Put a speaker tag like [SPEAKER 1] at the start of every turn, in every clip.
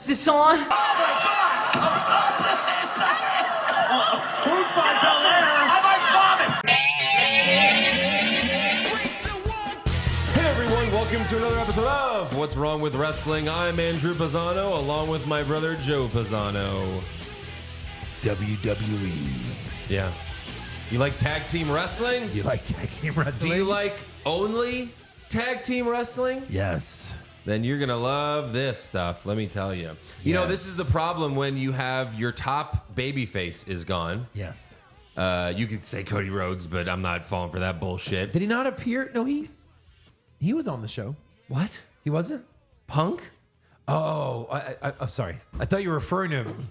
[SPEAKER 1] Is this on?
[SPEAKER 2] Approved by Belair.
[SPEAKER 1] I might vomit.
[SPEAKER 3] Hey everyone, welcome to another episode of What's Wrong with Wrestling. I'm Andrew Pisano, along with my brother Joe Pisano.
[SPEAKER 4] WWE.
[SPEAKER 3] Yeah. You like tag team wrestling?
[SPEAKER 4] You like tag team
[SPEAKER 3] Do
[SPEAKER 4] wrestling?
[SPEAKER 3] you like only tag team wrestling?
[SPEAKER 4] Yes.
[SPEAKER 3] Then you're going to love this stuff, let me tell you. You know, this is the problem when you have your top babyface is gone.
[SPEAKER 4] Yes.
[SPEAKER 3] You could say Cody Rhodes, but I'm not falling for that bullshit.
[SPEAKER 4] Did he not appear? No, he was on the show.
[SPEAKER 3] What?
[SPEAKER 4] He wasn't?
[SPEAKER 3] Punk?
[SPEAKER 4] Oh, I'm sorry. I thought you were referring to him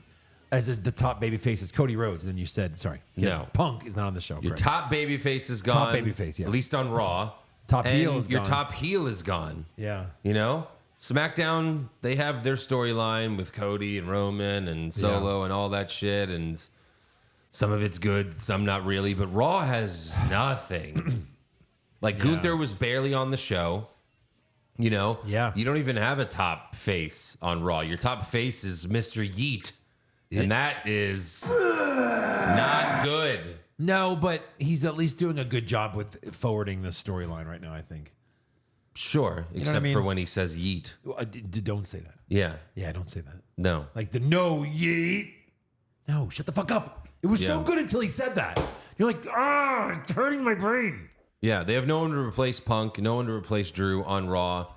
[SPEAKER 4] as the top babyface is Cody Rhodes. And then you said, sorry.
[SPEAKER 3] No.
[SPEAKER 4] Punk is not on the show.
[SPEAKER 3] Your
[SPEAKER 4] correct.
[SPEAKER 3] top babyface is gone.
[SPEAKER 4] Top babyface, yeah.
[SPEAKER 3] At least on Raw.
[SPEAKER 4] Top
[SPEAKER 3] And
[SPEAKER 4] heel is
[SPEAKER 3] your
[SPEAKER 4] gone.
[SPEAKER 3] top heel is gone.
[SPEAKER 4] Yeah.
[SPEAKER 3] You know? SmackDown, they have their storyline with Cody and Roman and Solo and all that shit. And some of it's good, some not really. But Raw has nothing. Like Gunther was barely on the show. You know?
[SPEAKER 4] Yeah.
[SPEAKER 3] You don't even have a top face on Raw. Your top face is Mr. Yeet. And that is not good.
[SPEAKER 4] No, but he's at least doing a good job with forwarding the storyline right now, I think.
[SPEAKER 3] Sure,
[SPEAKER 4] what
[SPEAKER 3] except
[SPEAKER 4] I mean?
[SPEAKER 3] for when he says yeet.
[SPEAKER 4] Don't say that.
[SPEAKER 3] Yeah.
[SPEAKER 4] Yeah, don't say that.
[SPEAKER 3] No.
[SPEAKER 4] Like the no yeet. No, shut the fuck up. It was so
[SPEAKER 3] Yeah.
[SPEAKER 4] good until he said that. You're like, it's hurting my brain.
[SPEAKER 3] Yeah, they have no one to replace Punk, no one to replace Drew on Raw.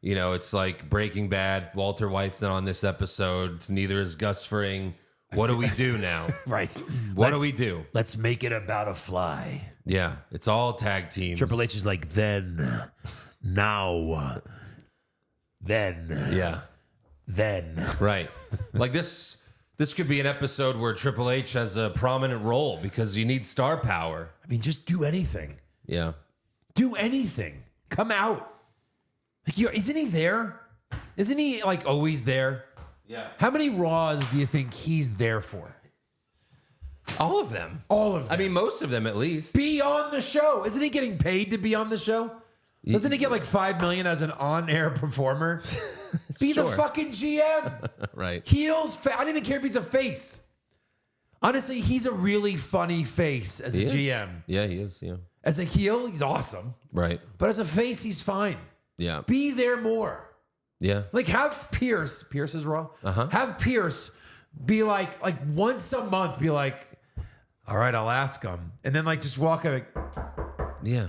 [SPEAKER 3] You know, it's like Breaking Bad. Walter White's not on this episode. Neither is Gus Fring. What do we do now?
[SPEAKER 4] Right.
[SPEAKER 3] What do we do?
[SPEAKER 4] Let's make it about a fly.
[SPEAKER 3] Yeah, it's all tag teams.
[SPEAKER 4] Triple H is like, then, now, then,
[SPEAKER 3] Yeah,
[SPEAKER 4] then.
[SPEAKER 3] right. Like this could be an episode where Triple H has a prominent role because you need star power.
[SPEAKER 4] I mean, just do anything.
[SPEAKER 3] Yeah.
[SPEAKER 4] Do anything. Come out. Like, isn't he there? Isn't he like always there?
[SPEAKER 3] Yeah.
[SPEAKER 4] How many Raws do you think he's there for?
[SPEAKER 3] All of them.
[SPEAKER 4] All of them.
[SPEAKER 3] I mean, most of them at least.
[SPEAKER 4] Be on the show. Isn't he getting paid to be on the show? Doesn't he get like $5 million as an on-air performer? Be the
[SPEAKER 3] Sure.
[SPEAKER 4] fucking GM.
[SPEAKER 3] Right.
[SPEAKER 4] Heels. I don't even care if he's a face. Honestly, he's a really funny face as
[SPEAKER 3] He
[SPEAKER 4] a
[SPEAKER 3] is.
[SPEAKER 4] GM.
[SPEAKER 3] Yeah, he is. Yeah.
[SPEAKER 4] As a heel, he's awesome.
[SPEAKER 3] Right.
[SPEAKER 4] But as a face, he's fine.
[SPEAKER 3] Yeah.
[SPEAKER 4] Be there more.
[SPEAKER 3] Yeah.
[SPEAKER 4] Like have Pierce is Raw. Have Pierce be like once a month, be like, all right, I'll ask him. And then like just walk out.
[SPEAKER 3] Yeah.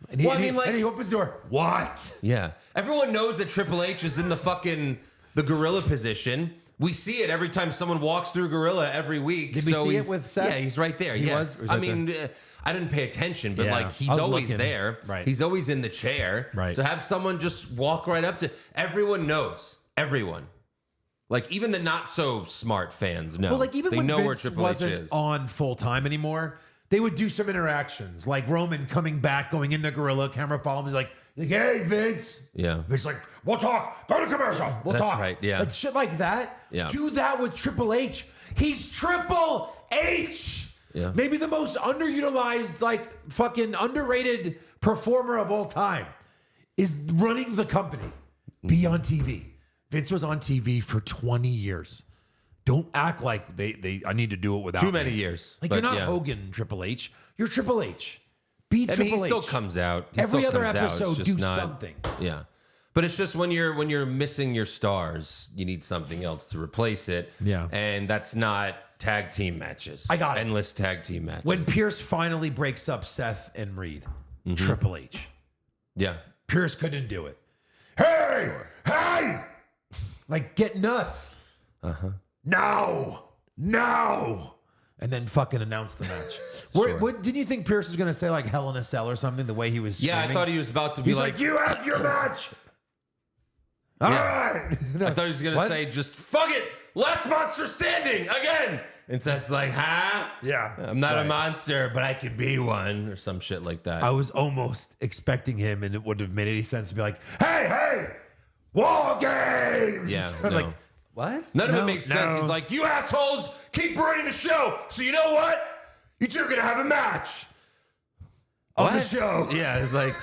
[SPEAKER 4] And he,
[SPEAKER 3] Well, I
[SPEAKER 4] and
[SPEAKER 3] mean,
[SPEAKER 4] he,
[SPEAKER 3] like-
[SPEAKER 4] and he opens the door. What?
[SPEAKER 3] Yeah. Everyone knows that Triple H is in the gorilla position. We see it every time someone walks through gorilla every week.
[SPEAKER 4] Did we see it
[SPEAKER 3] he's-
[SPEAKER 4] with Seth?
[SPEAKER 3] Yeah, he's right there.
[SPEAKER 4] He
[SPEAKER 3] yes.
[SPEAKER 4] was
[SPEAKER 3] I
[SPEAKER 4] right
[SPEAKER 3] mean, I didn't pay attention, but
[SPEAKER 4] Yeah.
[SPEAKER 3] like he's
[SPEAKER 4] I was
[SPEAKER 3] always
[SPEAKER 4] looking.
[SPEAKER 3] there.
[SPEAKER 4] Right.
[SPEAKER 3] He's always in the chair.
[SPEAKER 4] Right.
[SPEAKER 3] So have someone just walk right up to everyone knows. Everyone. Like even the not so smart fans know.
[SPEAKER 4] Well, like even
[SPEAKER 3] they
[SPEAKER 4] when
[SPEAKER 3] know
[SPEAKER 4] Vince
[SPEAKER 3] where Triple H
[SPEAKER 4] wasn't
[SPEAKER 3] is.
[SPEAKER 4] on full time anymore, they would do some interactions. Like Roman coming back, going into gorilla, camera follow him. He's like, hey, Vince.
[SPEAKER 3] Yeah.
[SPEAKER 4] Vince's like, we'll talk. Go to commercial. We'll
[SPEAKER 3] That's
[SPEAKER 4] talk.
[SPEAKER 3] right, yeah.
[SPEAKER 4] Like shit like that.
[SPEAKER 3] Yeah.
[SPEAKER 4] Do that with Triple H. He's Triple H.
[SPEAKER 3] Yeah.
[SPEAKER 4] Maybe the most underutilized, like fucking underrated performer of all time is running the company. Be on TV. Vince was on TV for 20 years. Don't act like I need to do it without
[SPEAKER 3] Too many
[SPEAKER 4] me.
[SPEAKER 3] years.
[SPEAKER 4] Like
[SPEAKER 3] but
[SPEAKER 4] you're not
[SPEAKER 3] yeah.
[SPEAKER 4] Hogan, Triple H. You're Triple H. Be
[SPEAKER 3] I
[SPEAKER 4] Triple
[SPEAKER 3] mean, he
[SPEAKER 4] H.
[SPEAKER 3] still comes out. He
[SPEAKER 4] Every
[SPEAKER 3] still
[SPEAKER 4] other
[SPEAKER 3] comes out. It's
[SPEAKER 4] episode,
[SPEAKER 3] just
[SPEAKER 4] do
[SPEAKER 3] not-
[SPEAKER 4] something.
[SPEAKER 3] Yeah, but it's just when you're missing your stars, you need something else to replace it.
[SPEAKER 4] Yeah.
[SPEAKER 3] and that's not tag team matches.
[SPEAKER 4] I got it.
[SPEAKER 3] Endless tag team matches.
[SPEAKER 4] When Pierce finally breaks up Seth and Reed,
[SPEAKER 3] Mm-hmm.
[SPEAKER 4] Triple H.
[SPEAKER 3] yeah,
[SPEAKER 4] Pierce couldn't do it. Hey! Hey! Like, get nuts. No! And then fucking announce the match. What didn't you think Pierce was going to say, like, Hell in a Cell or something, the way he was
[SPEAKER 3] yeah. I
[SPEAKER 4] screaming?
[SPEAKER 3] thought he was about to be
[SPEAKER 4] He's like, you have your match! All right!
[SPEAKER 3] I thought he was gonna
[SPEAKER 4] What?
[SPEAKER 3] say, just fuck it, last monster standing again. And Seth's like, huh?
[SPEAKER 4] Yeah.
[SPEAKER 3] I'm not a
[SPEAKER 4] Right.
[SPEAKER 3] monster, but I could be one, or some shit like that.
[SPEAKER 4] I was almost expecting him, and it wouldn't have made any sense to be like, hey, War Games!
[SPEAKER 3] Yeah,
[SPEAKER 4] I'm
[SPEAKER 3] no.
[SPEAKER 4] like, what?
[SPEAKER 3] None of
[SPEAKER 4] No,
[SPEAKER 3] it makes sense.
[SPEAKER 4] no.
[SPEAKER 3] He's like, you assholes keep ruining the show. So you know what? You two are going to have a match.
[SPEAKER 4] on the
[SPEAKER 3] What?
[SPEAKER 4] show.
[SPEAKER 3] Yeah, it's like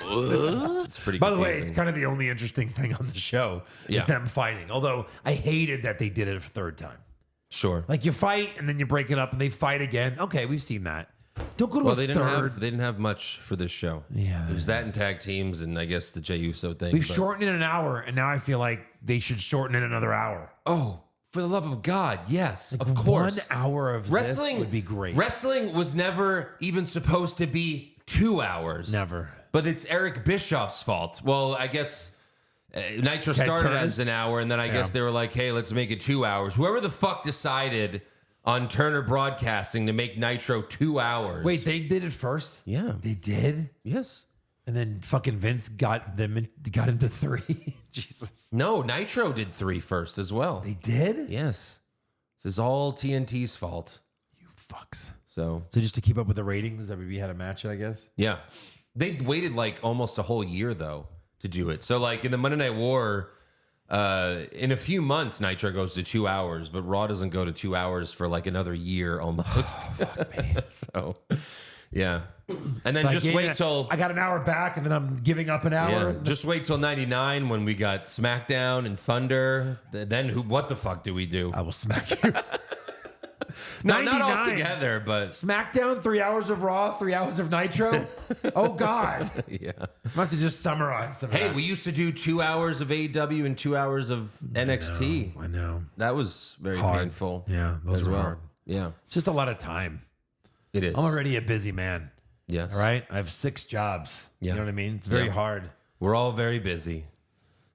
[SPEAKER 3] it's pretty.
[SPEAKER 4] By the way,
[SPEAKER 3] confusing.
[SPEAKER 4] it's kind of the only interesting thing on the show
[SPEAKER 3] Yeah.
[SPEAKER 4] is them fighting. Although I hated that they did it a third time.
[SPEAKER 3] sure.
[SPEAKER 4] Like you fight and then you break it up and they fight again. Okay, we've seen that. Don't go to
[SPEAKER 3] Well,
[SPEAKER 4] a
[SPEAKER 3] they
[SPEAKER 4] third.
[SPEAKER 3] didn't have much for this show.
[SPEAKER 4] Yeah.
[SPEAKER 3] It was that and tag teams, and I guess the Jey Uso thing.
[SPEAKER 4] We've
[SPEAKER 3] but-
[SPEAKER 4] shortened it an hour, and now I feel like they should shorten it another hour.
[SPEAKER 3] Oh, for the love of God, yes, of course.
[SPEAKER 4] 1 hour of
[SPEAKER 3] Wrestling
[SPEAKER 4] this would be great.
[SPEAKER 3] Wrestling was never even supposed to be 2 hours.
[SPEAKER 4] Never.
[SPEAKER 3] But it's Eric Bischoff's fault. Well, I guess Nitro
[SPEAKER 4] Ted
[SPEAKER 3] started
[SPEAKER 4] Turner's?
[SPEAKER 3] as an hour, and then I guess they were like, "Hey, let's make it 2 hours." Whoever the fuck decided on Turner Broadcasting to make Nitro 2 hours?
[SPEAKER 4] Wait, they did it first?
[SPEAKER 3] yeah,
[SPEAKER 4] They did?
[SPEAKER 3] yes.
[SPEAKER 4] And then fucking Vince got him to 3. Jesus.
[SPEAKER 3] No, Nitro did 3 first as well.
[SPEAKER 4] They did?
[SPEAKER 3] Yes, this is all TNT's fault.
[SPEAKER 4] You fucks.
[SPEAKER 3] So
[SPEAKER 4] So just to keep up with the ratings, WWE had a match, I guess?
[SPEAKER 3] yeah, they waited like almost a whole year though to do it. So like in the Monday Night War, in a few months, Nitro goes to 2 hours, but Raw doesn't go to 2 hours for like another year almost. So yeah, and then
[SPEAKER 4] So
[SPEAKER 3] just wait till
[SPEAKER 4] I got an hour back, and then I'm giving up an hour.
[SPEAKER 3] yeah, just wait till '99 when we got SmackDown and Thunder. Then who? What the fuck do we do?
[SPEAKER 4] I will smack you.
[SPEAKER 3] No, not all
[SPEAKER 4] 99.
[SPEAKER 3] together, but
[SPEAKER 4] SmackDown, 3 hours of Raw, 3 hours of Nitro. Oh, God.
[SPEAKER 3] yeah.
[SPEAKER 4] I'm going to have to just summarize some of
[SPEAKER 3] Hey,
[SPEAKER 4] that.
[SPEAKER 3] we used to do 2 hours of AEW and 2 hours of NXT.
[SPEAKER 4] I know.
[SPEAKER 3] That was very
[SPEAKER 4] Hard.
[SPEAKER 3] painful.
[SPEAKER 4] Yeah, those
[SPEAKER 3] as
[SPEAKER 4] were
[SPEAKER 3] well.
[SPEAKER 4] hard.
[SPEAKER 3] Yeah,
[SPEAKER 4] It's just a lot of time.
[SPEAKER 3] it is.
[SPEAKER 4] I'm already a busy man.
[SPEAKER 3] Yes.
[SPEAKER 4] All right? I have 6 jobs.
[SPEAKER 3] Yeah.
[SPEAKER 4] You know what I mean? It's very
[SPEAKER 3] Yeah.
[SPEAKER 4] hard.
[SPEAKER 3] We're all very busy.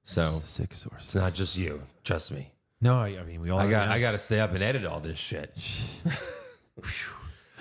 [SPEAKER 3] So
[SPEAKER 4] 6 sources.
[SPEAKER 3] it's not just you. Trust me.
[SPEAKER 4] No, I mean, we all
[SPEAKER 3] I got to stay up and edit all this shit.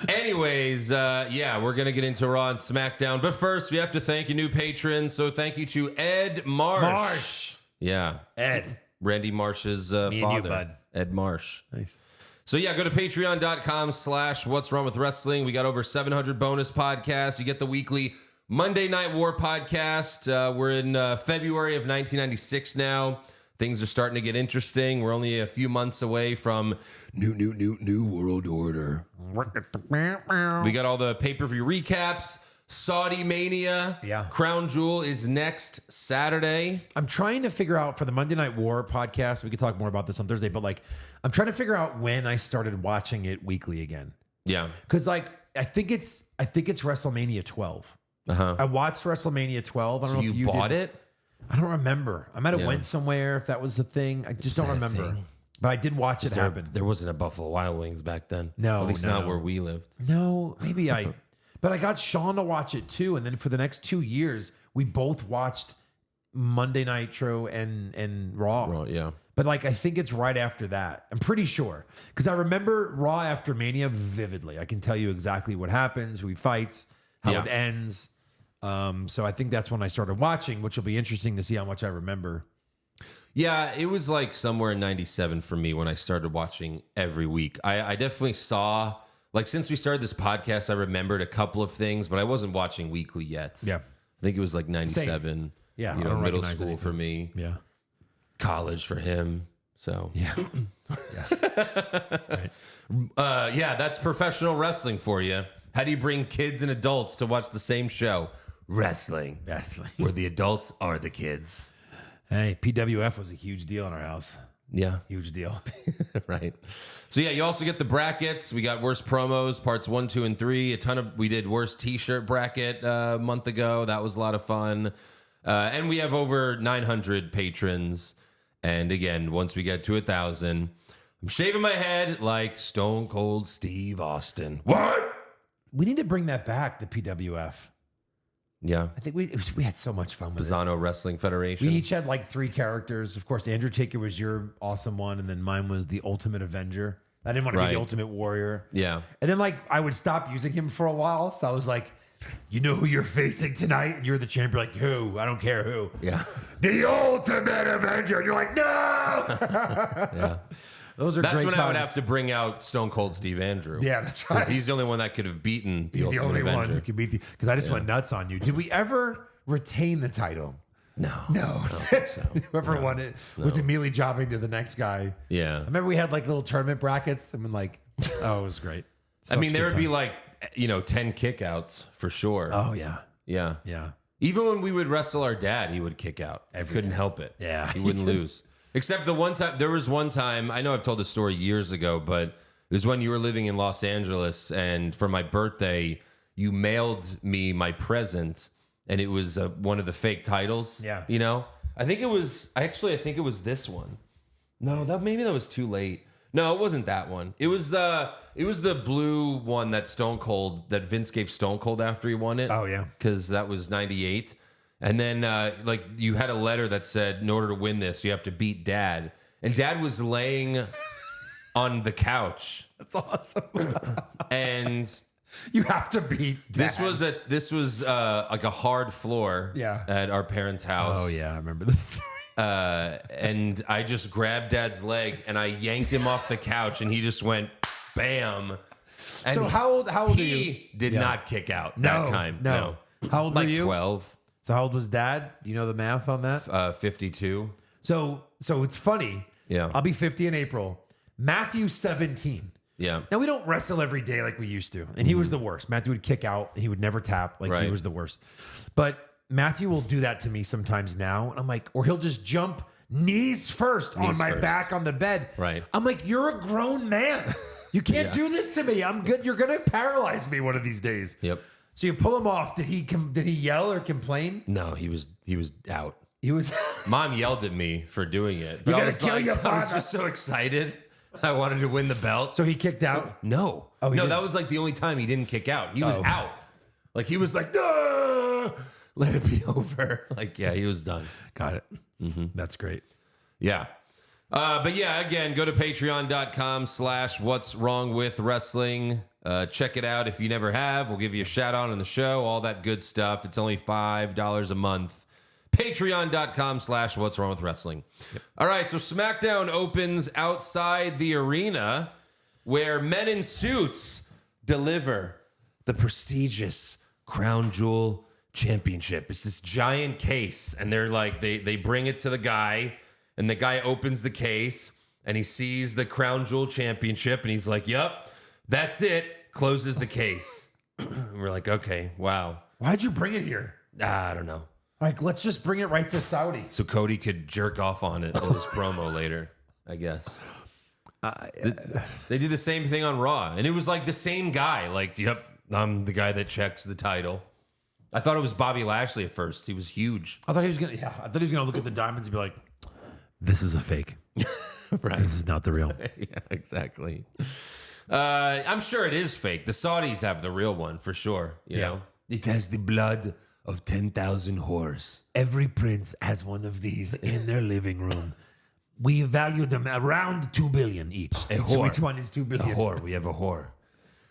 [SPEAKER 3] Anyways, yeah, we're going to get into Raw and SmackDown. But first, we have to thank a new patron. So thank you to Ed Marsh.
[SPEAKER 4] Marsh.
[SPEAKER 3] Yeah.
[SPEAKER 4] Ed.
[SPEAKER 3] Randy Marsh's
[SPEAKER 4] and you,
[SPEAKER 3] father.
[SPEAKER 4] bud.
[SPEAKER 3] Ed Marsh.
[SPEAKER 4] Nice.
[SPEAKER 3] So yeah, go to patreon.com/what's wrong with wrestling. We got over 700 bonus podcasts. You get the weekly Monday Night War podcast. We're in February of 1996 now. Things are starting to get interesting. We're only a few months away from new world order. We got all the pay-per-view recaps. Saudi Mania.
[SPEAKER 4] Yeah.
[SPEAKER 3] Crown Jewel is next Saturday.
[SPEAKER 4] I'm trying to figure out for the Monday Night War podcast. We could talk more about this on Thursday, but like, I'm trying to figure out when I started watching it weekly again.
[SPEAKER 3] Yeah.
[SPEAKER 4] Because like, I think it's WrestleMania 12.
[SPEAKER 3] Uh-huh.
[SPEAKER 4] I watched WrestleMania 12. I don't know
[SPEAKER 3] You
[SPEAKER 4] if you
[SPEAKER 3] bought
[SPEAKER 4] did.
[SPEAKER 3] it?
[SPEAKER 4] I don't remember. I might have
[SPEAKER 3] Yeah.
[SPEAKER 4] went somewhere if that was the thing. I just don't
[SPEAKER 3] that a
[SPEAKER 4] remember.
[SPEAKER 3] thing?
[SPEAKER 4] But I did watch it happen.
[SPEAKER 3] There wasn't a Buffalo Wild Wings back then.
[SPEAKER 4] No,
[SPEAKER 3] At least
[SPEAKER 4] no.
[SPEAKER 3] not where we lived.
[SPEAKER 4] No, maybe I. But I got Sean to watch it too, and then for the next 2 years, we both watched Monday Nitro and Raw.
[SPEAKER 3] Well, yeah.
[SPEAKER 4] But like, I think it's right after that. I'm pretty sure because I remember Raw after Mania vividly. I can tell you exactly what happens, who he fights, how
[SPEAKER 3] Yeah.
[SPEAKER 4] it ends. So I think that's when I started watching, which will be interesting to see how much I remember.
[SPEAKER 3] Yeah, it was like somewhere in 97 for me when I started watching every week. I definitely saw, like, since we started this podcast, I remembered a couple of things, but I wasn't watching weekly yet.
[SPEAKER 4] Yeah.
[SPEAKER 3] I think it was like 97.
[SPEAKER 4] Yeah,
[SPEAKER 3] You
[SPEAKER 4] I
[SPEAKER 3] know,
[SPEAKER 4] don't
[SPEAKER 3] middle
[SPEAKER 4] recognize
[SPEAKER 3] school
[SPEAKER 4] anything.
[SPEAKER 3] for me,
[SPEAKER 4] Yeah.
[SPEAKER 3] college for him. So,
[SPEAKER 4] Yeah. Right.
[SPEAKER 3] yeah, that's professional wrestling for you. How do you bring kids and adults to watch the same show? Wrestling.
[SPEAKER 4] Wrestling.
[SPEAKER 3] Where the adults are the kids.
[SPEAKER 4] Hey, PWF was a huge deal in our house.
[SPEAKER 3] Yeah.
[SPEAKER 4] Huge deal.
[SPEAKER 3] Right. So yeah, you also get the brackets. We got worst promos, parts 1, 2, and 3. We did worst t-shirt bracket a month ago. That was a lot of fun. And we have over 900 patrons. And again, once we get to 1,000, I'm shaving my head like Stone Cold Steve Austin. What?
[SPEAKER 4] We need to bring that back, the PWF.
[SPEAKER 3] Yeah.
[SPEAKER 4] I think we had so much fun with it.
[SPEAKER 3] Pisano Wrestling Federation.
[SPEAKER 4] We each had like 3 characters. Of course, Andrew Taker was your awesome one, and then mine was the Ultimate Avenger. I didn't want to be
[SPEAKER 3] Right.
[SPEAKER 4] the Ultimate Warrior.
[SPEAKER 3] Yeah.
[SPEAKER 4] And then like I would stop using him for a while. So I was like, you know who you're facing tonight? And you're the champion. Like, who? I don't care who.
[SPEAKER 3] Yeah.
[SPEAKER 4] The Ultimate Avenger. And you're like, no.
[SPEAKER 3] Yeah.
[SPEAKER 4] Those are
[SPEAKER 3] That's
[SPEAKER 4] great
[SPEAKER 3] when
[SPEAKER 4] times.
[SPEAKER 3] I would have to bring out Stone Cold Steve Andrew.
[SPEAKER 4] Yeah, that's
[SPEAKER 3] Because
[SPEAKER 4] right.
[SPEAKER 3] he's the only one that could have beaten the
[SPEAKER 4] He's the
[SPEAKER 3] Ultimate
[SPEAKER 4] only
[SPEAKER 3] Avenger.
[SPEAKER 4] one who can beat the. Because I just went nuts on you. Did we ever retain the title?
[SPEAKER 3] No.
[SPEAKER 4] No.
[SPEAKER 3] I don't think so.
[SPEAKER 4] Whoever won it was immediately jobbing to the next guy.
[SPEAKER 3] Yeah.
[SPEAKER 4] I remember we had like little tournament brackets. I mean, like, oh, it was great.
[SPEAKER 3] I mean,
[SPEAKER 4] Such
[SPEAKER 3] there
[SPEAKER 4] good
[SPEAKER 3] would be
[SPEAKER 4] times.
[SPEAKER 3] like, 10 kickouts for sure.
[SPEAKER 4] Oh yeah.
[SPEAKER 3] Yeah.
[SPEAKER 4] Yeah.
[SPEAKER 3] Even when we would wrestle our dad, he would kick out. I couldn't help it.
[SPEAKER 4] Yeah.
[SPEAKER 3] He wouldn't lose. Except the one time, there was one time, I know I've told this story years ago, but it was when you were living in Los Angeles, and for my birthday, you mailed me my present, and it was one of the fake titles.
[SPEAKER 4] Yeah.
[SPEAKER 3] You know? I think it was this one. No, maybe that was too late. No, it wasn't that one. It was the blue one that that Vince gave Stone Cold after he won it.
[SPEAKER 4] Oh, yeah.
[SPEAKER 3] Because that was 98. And then like you had a letter that said, in order to win this, you have to beat Dad. And Dad was laying on the couch.
[SPEAKER 4] That's awesome.
[SPEAKER 3] And
[SPEAKER 4] you have to beat Dad.
[SPEAKER 3] This was like a hard floor at our parents' house.
[SPEAKER 4] Oh, yeah. I remember this.
[SPEAKER 3] And I just grabbed Dad's leg and I yanked him off the couch and he just went bam. And
[SPEAKER 4] So how old are you?
[SPEAKER 3] He did not kick out that time.
[SPEAKER 4] No. How old were you?
[SPEAKER 3] 12.
[SPEAKER 4] So how old was Dad? Do you know the math on that?
[SPEAKER 3] 52.
[SPEAKER 4] So it's funny.
[SPEAKER 3] Yeah.
[SPEAKER 4] I'll be 50 in April. Matthew's 17.
[SPEAKER 3] Yeah.
[SPEAKER 4] Now we don't wrestle every day like we used to. And he was the worst. Matthew would kick out. He would never tap. Like he
[SPEAKER 3] Right.
[SPEAKER 4] was the worst. But Matthew will do that to me sometimes now. And I'm like, or he'll just jump knees first on my back on the bed.
[SPEAKER 3] Right.
[SPEAKER 4] I'm like, you're a grown man. You can't do this to me. I'm good. You're going to paralyze me one of these days.
[SPEAKER 3] Yep.
[SPEAKER 4] So you pull him off. Did he yell or complain?
[SPEAKER 3] No, he was out.
[SPEAKER 4] He was.
[SPEAKER 3] Mom yelled at me for doing it. But
[SPEAKER 4] You
[SPEAKER 3] I
[SPEAKER 4] gotta
[SPEAKER 3] was
[SPEAKER 4] kill your
[SPEAKER 3] I was
[SPEAKER 4] father.
[SPEAKER 3] just so excited. I wanted to win the belt.
[SPEAKER 4] So he kicked out?
[SPEAKER 3] No.
[SPEAKER 4] Oh, he
[SPEAKER 3] no,
[SPEAKER 4] didn't?
[SPEAKER 3] that was like the only time he didn't kick out. He was
[SPEAKER 4] Oh.
[SPEAKER 3] out. Like he was like, "Ah, let it be over." Like, yeah, he was done.
[SPEAKER 4] Got it. That's great.
[SPEAKER 3] Yeah. But yeah, again, go to patreon.com/what's wrong with wrestling. Check it out if you never have. We'll give you a shout out on the show, all that good stuff. It's only $5 a month. Patreon.com/what's wrong with wrestling. Yep. All right, so SmackDown opens outside the arena where men in suits deliver the prestigious Crown Jewel Championship. It's this giant case, and they're like, they bring it to the guy, and the guy opens the case, and he sees the Crown Jewel Championship, and he's like, yep, that's it. Closes the case. We're like, okay, wow.
[SPEAKER 4] Why'd you bring it here?
[SPEAKER 3] I don't know.
[SPEAKER 4] Like, let's just bring it right to Saudi.
[SPEAKER 3] So Cody could jerk off on it in his promo later, I guess. They did the same thing on Raw, and it was like the same guy. Like, yep, I'm the guy that checks the title. I thought it was Bobby Lashley at first. He was huge.
[SPEAKER 4] I thought he was gonna look at the diamonds and be like, "This is a fake.
[SPEAKER 3] Right.
[SPEAKER 4] This is not the real."
[SPEAKER 3] Yeah, exactly. I'm sure it is fake. The Saudis have the real one for sure. You know, it has the blood of 10,000 whores.
[SPEAKER 4] Every prince has one of these in their living room. We value them around $2 billion each.
[SPEAKER 3] A
[SPEAKER 4] So
[SPEAKER 3] whore.
[SPEAKER 4] which one is $2 billion?
[SPEAKER 3] A whore. We have a whore.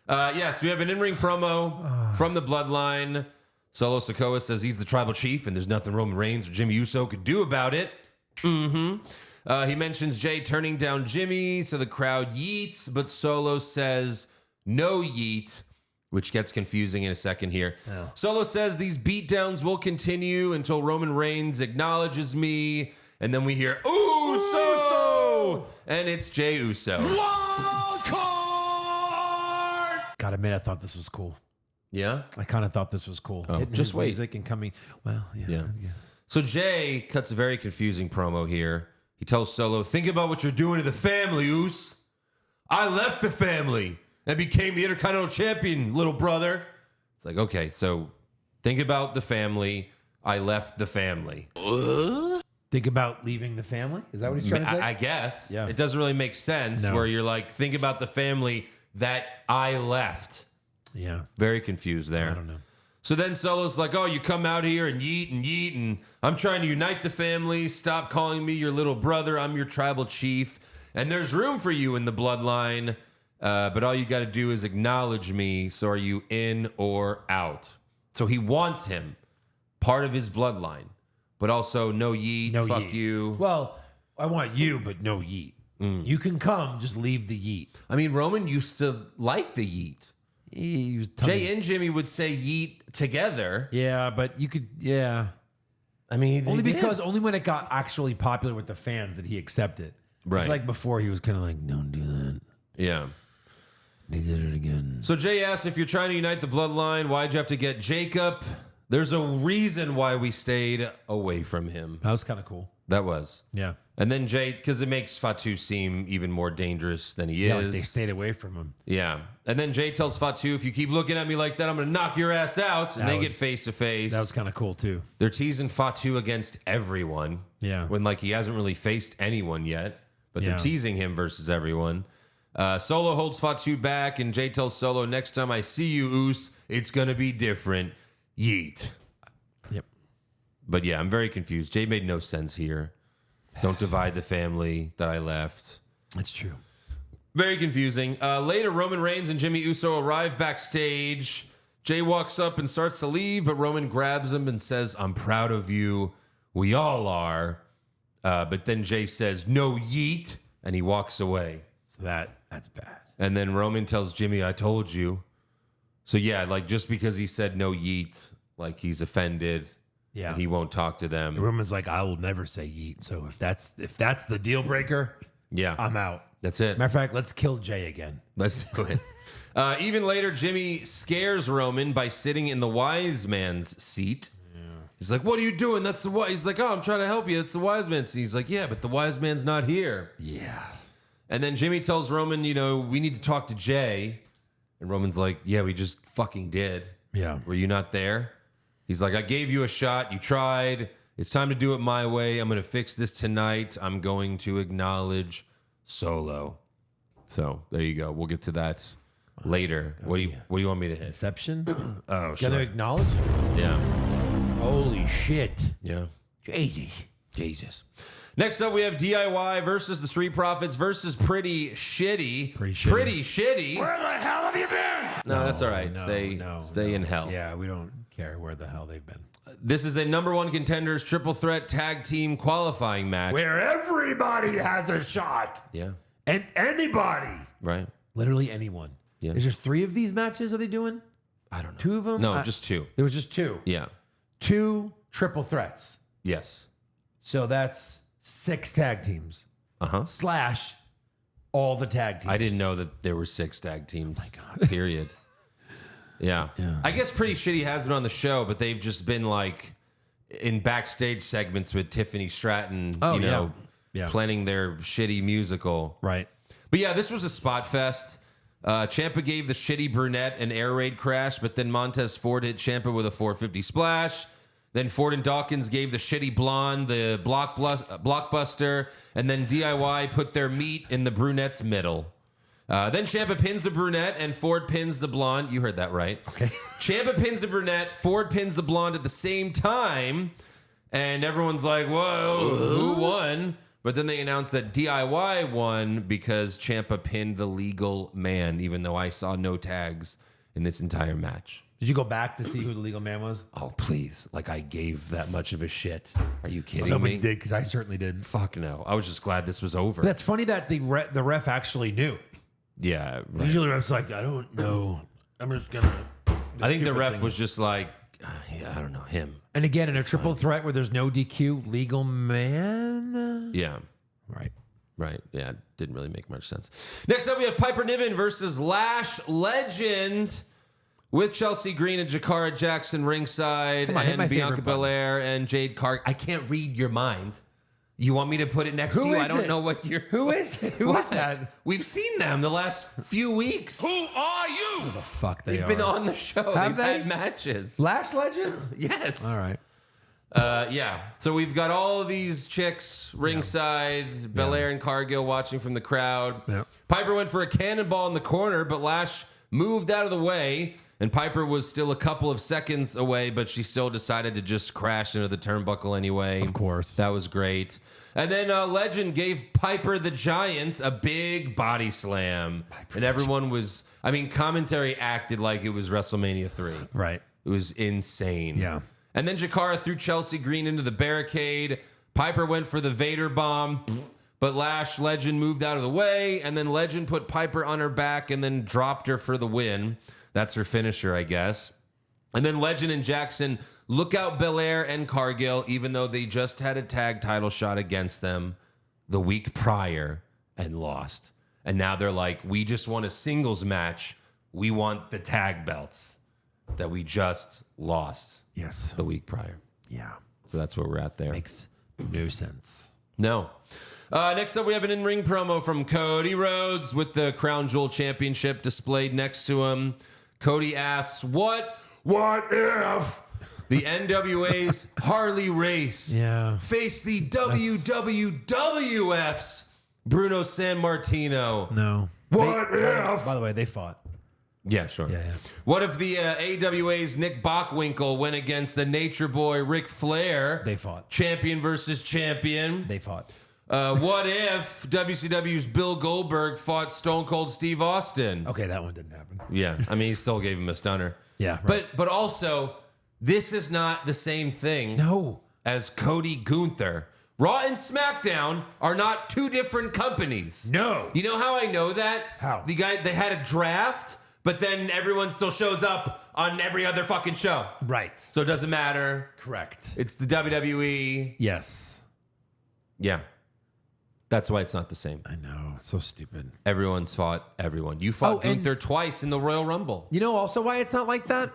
[SPEAKER 3] Yes, we have an in-ring promo from the Bloodline. Solo Sikoa says he's the tribal chief, and there's nothing Roman Reigns or Jimmy Uso could do about it. He mentions Jay turning down Jimmy, so the crowd yeets, but Solo says no yeet, which gets confusing in a second here.
[SPEAKER 4] Yeah.
[SPEAKER 3] Solo says these beatdowns will continue until Roman Reigns acknowledges me, and then we hear Uso! And it's Jay Uso.
[SPEAKER 1] Wild card!
[SPEAKER 4] Gotta admit, I thought this was cool.
[SPEAKER 3] Yeah?
[SPEAKER 4] I kind of thought this was cool.
[SPEAKER 3] Oh,
[SPEAKER 4] Hitting
[SPEAKER 3] just
[SPEAKER 4] his
[SPEAKER 3] wait.
[SPEAKER 4] music and coming. Well, yeah.
[SPEAKER 3] So Jay cuts a very confusing promo here. He tells Solo, think about what you're doing to the family, Us. I left the family and became the Intercontinental Champion, little brother. It's like, okay, so think about the family. I left the family.
[SPEAKER 4] Think about leaving the family? Is that what he's trying to say?
[SPEAKER 3] I guess.
[SPEAKER 4] Yeah.
[SPEAKER 3] It doesn't really make sense
[SPEAKER 4] No.
[SPEAKER 3] where you're like, think about the family that I left.
[SPEAKER 4] Yeah.
[SPEAKER 3] Very confused there.
[SPEAKER 4] I don't know.
[SPEAKER 3] So then Solo's like, oh, you come out here and yeet, and I'm trying to unite the family. Stop calling me your little brother. I'm your tribal chief. And there's room for you in the bloodline, but all you got to do is acknowledge me. So are you in or out? So he wants him, part of his bloodline, but also no yeet,
[SPEAKER 4] No
[SPEAKER 3] fuck
[SPEAKER 4] yeet.
[SPEAKER 3] you.
[SPEAKER 4] Well, I want you, but no yeet. You can come, just leave the yeet.
[SPEAKER 3] I mean, Roman used to like the yeet.
[SPEAKER 4] He was
[SPEAKER 3] Jay and Jimmy would say yeet together.
[SPEAKER 4] Yeah, but you could, yeah.
[SPEAKER 3] I mean, they
[SPEAKER 4] Only
[SPEAKER 3] did.
[SPEAKER 4] because, only when it got actually popular with the fans did he accept it.
[SPEAKER 3] Right.
[SPEAKER 4] It's like before, he was kind of like, don't do that.
[SPEAKER 3] Yeah.
[SPEAKER 4] They did it again.
[SPEAKER 3] So Jay asks, if you're trying to unite the bloodline, why'd you have to get Jacob? There's a reason why we stayed away from him.
[SPEAKER 4] That was kind of cool.
[SPEAKER 3] That was.
[SPEAKER 4] Yeah.
[SPEAKER 3] And then Jay, because it makes Fatu seem even more dangerous than he
[SPEAKER 4] Yeah,
[SPEAKER 3] is.
[SPEAKER 4] like they stayed away from him.
[SPEAKER 3] Yeah. And then Jay tells Fatu, if you keep looking at me like that, I'm going to knock your ass out. And they get face to face.
[SPEAKER 4] That was kind of cool, too.
[SPEAKER 3] They're teasing Fatu against everyone.
[SPEAKER 4] Yeah.
[SPEAKER 3] When, like, he hasn't really faced anyone yet. But they're teasing him versus everyone. Solo holds Fatu back, and Jay tells Solo, next time I see you, Oos, it's going to be different. Yeet.
[SPEAKER 4] Yep.
[SPEAKER 3] But yeah, I'm very confused. Jay made no sense here. Don't divide the family that I left.
[SPEAKER 4] That's true.
[SPEAKER 3] Very confusing. Later, Roman Reigns and Jimmy Uso arrive backstage. Jay walks up and starts to leave, but Roman grabs him and says, I'm proud of you. We all are. But then Jay says, no yeet, and he walks away.
[SPEAKER 4] So that's bad.
[SPEAKER 3] And then Roman tells Jimmy, I told you. So yeah, like just because he said no yeet, like he's offended.
[SPEAKER 4] Yeah.
[SPEAKER 3] And he won't talk to them.
[SPEAKER 4] Roman's like, I will never say yeet. So if that's the deal breaker,
[SPEAKER 3] Yeah.
[SPEAKER 4] I'm out.
[SPEAKER 3] That's it.
[SPEAKER 4] Matter of fact, let's kill Jay again.
[SPEAKER 3] Let's do it. Even later, Jimmy scares Roman by sitting in the wise man's seat. Yeah. He's like, what are you doing? That's the wise. He's like, oh, I'm trying to help you. It's the wise man's seat. He's like, yeah, but the wise man's not here.
[SPEAKER 4] Yeah.
[SPEAKER 3] And then Jimmy tells Roman, we need to talk to Jay. And Roman's like, yeah, we just fucking did.
[SPEAKER 4] Yeah.
[SPEAKER 3] Were you not there? He's like, I gave you a shot. You tried. It's time to do it my way. I'm going to fix this tonight. I'm going to acknowledge Solo. So there you go. We'll get to that later. What do you want me to hit?
[SPEAKER 4] Deception?
[SPEAKER 3] Oh,
[SPEAKER 4] Gonna acknowledge?
[SPEAKER 3] Yeah.
[SPEAKER 4] Holy shit.
[SPEAKER 3] Yeah.
[SPEAKER 4] Jesus.
[SPEAKER 3] Next up, we have DIY versus the Street Profits versus Pretty Shitty.
[SPEAKER 4] Pretty Shitty.
[SPEAKER 3] Pretty Shitty.
[SPEAKER 1] Where the hell have you been?
[SPEAKER 3] No, that's all right.
[SPEAKER 4] No,
[SPEAKER 3] Stay in hell.
[SPEAKER 4] Yeah, we don't care where the hell they've been.
[SPEAKER 3] This is a number one contenders triple threat tag team qualifying match.
[SPEAKER 1] Where everybody has a shot.
[SPEAKER 3] Yeah.
[SPEAKER 1] And anybody.
[SPEAKER 3] Right.
[SPEAKER 4] Literally anyone.
[SPEAKER 3] Yeah.
[SPEAKER 4] Is there 3 of these matches? Are they doing?
[SPEAKER 3] I don't know.
[SPEAKER 4] 2 of them?
[SPEAKER 3] No, just 2.
[SPEAKER 4] There was just 2.
[SPEAKER 3] Yeah.
[SPEAKER 4] 2 triple threats.
[SPEAKER 3] Yes.
[SPEAKER 4] So that's 6 tag teams.
[SPEAKER 3] Uh-huh.
[SPEAKER 4] / all the tag teams.
[SPEAKER 3] I didn't know that there were 6 tag teams. Oh my God. Period. Yeah. I guess Pretty Shitty has been on the show, but they've just been like in backstage segments with Tiffany Stratton, planning their shitty musical.
[SPEAKER 4] Right.
[SPEAKER 3] But yeah, this was a spot fest. Ciampa gave the shitty brunette an air raid crash, but then Montez Ford hit Ciampa with a 450 splash. Then Ford and Dawkins gave the shitty blonde the blockbuster, and then DIY put their meat in the brunette's middle. Then Ciampa pins the brunette, and Ford pins the blonde. You heard that right.
[SPEAKER 4] Okay.
[SPEAKER 3] Ciampa pins the brunette, Ford pins the blonde at the same time, and everyone's like, whoa, who won? But then they announced that DIY won because Ciampa pinned the legal man, even though I saw no tags in this entire match.
[SPEAKER 4] Did you go back to see who the legal man was?
[SPEAKER 3] Oh, please. Like, I gave that much of a shit. Are you kidding
[SPEAKER 4] Somebody
[SPEAKER 3] me?
[SPEAKER 4] did, because I certainly did.
[SPEAKER 3] Fuck no. I was just glad this was over.
[SPEAKER 4] But that's funny that the ref actually knew.
[SPEAKER 3] Yeah. Right.
[SPEAKER 4] Usually the ref's like, I don't know. I'm just going to...
[SPEAKER 3] I think the ref was just like, I don't know, him.
[SPEAKER 4] And again, in a triple threat where there's no DQ, legal man?
[SPEAKER 3] Yeah.
[SPEAKER 4] Right.
[SPEAKER 3] Right. Yeah. Didn't really make much sense. Next up, we have Piper Niven versus Lash Legend with Chelsea Green and Jakara Jackson ringside and Bianca Belair and Jade Cargill. I can't read your mind. You want me to put it next to you? I don't know what you're...
[SPEAKER 4] Who is it? Who is that?
[SPEAKER 3] We've seen them the last few weeks.
[SPEAKER 1] Who are you?
[SPEAKER 4] Who the fuck they
[SPEAKER 3] They've
[SPEAKER 4] are?
[SPEAKER 3] been on the show.
[SPEAKER 4] Have
[SPEAKER 3] They've
[SPEAKER 4] they?
[SPEAKER 3] had matches.
[SPEAKER 4] Lash Legend?
[SPEAKER 3] Yes.
[SPEAKER 4] All right.
[SPEAKER 3] Yeah. So we've got all of these chicks ringside, Belair and Cargill watching from the crowd.
[SPEAKER 4] Yeah.
[SPEAKER 3] Piper went for a cannonball in the corner, but Lash moved out of the way, and Piper was still a couple of seconds away, but she still decided to just crash into the turnbuckle anyway.
[SPEAKER 4] Of course.
[SPEAKER 3] That was great. And then Legend gave Piper the Giant a big body slam. And everyone was, commentary acted like it was WrestleMania 3.
[SPEAKER 4] Right.
[SPEAKER 3] It was insane.
[SPEAKER 4] Yeah.
[SPEAKER 3] And then Jakara threw Chelsea Green into the barricade. Piper went for the Vader bomb, but Lash Legend moved out of the way. And then Legend put Piper on her back and then dropped her for the win. That's her finisher, I guess. And then Legend and Jackson look out Belair and Cargill, even though they just had a tag title shot against them the week prior and lost. And now they're like, we just want a singles match. We want the tag belts. that we just lost
[SPEAKER 4] Yes.
[SPEAKER 3] the week prior.
[SPEAKER 4] Yeah.
[SPEAKER 3] So that's where we're at there.
[SPEAKER 4] Makes no sense.
[SPEAKER 3] No. Next up, we have an in-ring promo from Cody Rhodes with the Crown Jewel Championship displayed next to him. Cody asks, What if the NWA's Harley Race face the WWF's Bruno Sammartino?
[SPEAKER 4] No.
[SPEAKER 1] What if?
[SPEAKER 4] By the way, they fought.
[SPEAKER 3] Yeah, sure.
[SPEAKER 4] Yeah.
[SPEAKER 3] What if the AWA's Nick Bockwinkel went against the Nature Boy Ric Flair?
[SPEAKER 4] They fought.
[SPEAKER 3] Champion versus champion.
[SPEAKER 4] They fought.
[SPEAKER 3] What if WCW's Bill Goldberg fought Stone Cold Steve Austin?
[SPEAKER 4] Okay, that one didn't happen.
[SPEAKER 3] Yeah, I mean, he still gave him a stunner.
[SPEAKER 4] Yeah, right.
[SPEAKER 3] But also, this is not the same thing
[SPEAKER 4] No.
[SPEAKER 3] as Cody Gunther. Raw and SmackDown are not two different companies.
[SPEAKER 1] No.
[SPEAKER 3] You know how I know that?
[SPEAKER 4] How?
[SPEAKER 3] They had a draft, but then everyone still shows up on every other fucking show.
[SPEAKER 4] Right.
[SPEAKER 3] So it doesn't matter.
[SPEAKER 4] Correct.
[SPEAKER 3] It's the WWE.
[SPEAKER 4] Yes.
[SPEAKER 3] Yeah. That's why it's not the same.
[SPEAKER 4] I know. So stupid.
[SPEAKER 3] Everyone's fought everyone. You fought
[SPEAKER 4] and-
[SPEAKER 3] Gunther twice in the Royal Rumble.
[SPEAKER 4] You know also why it's not like that?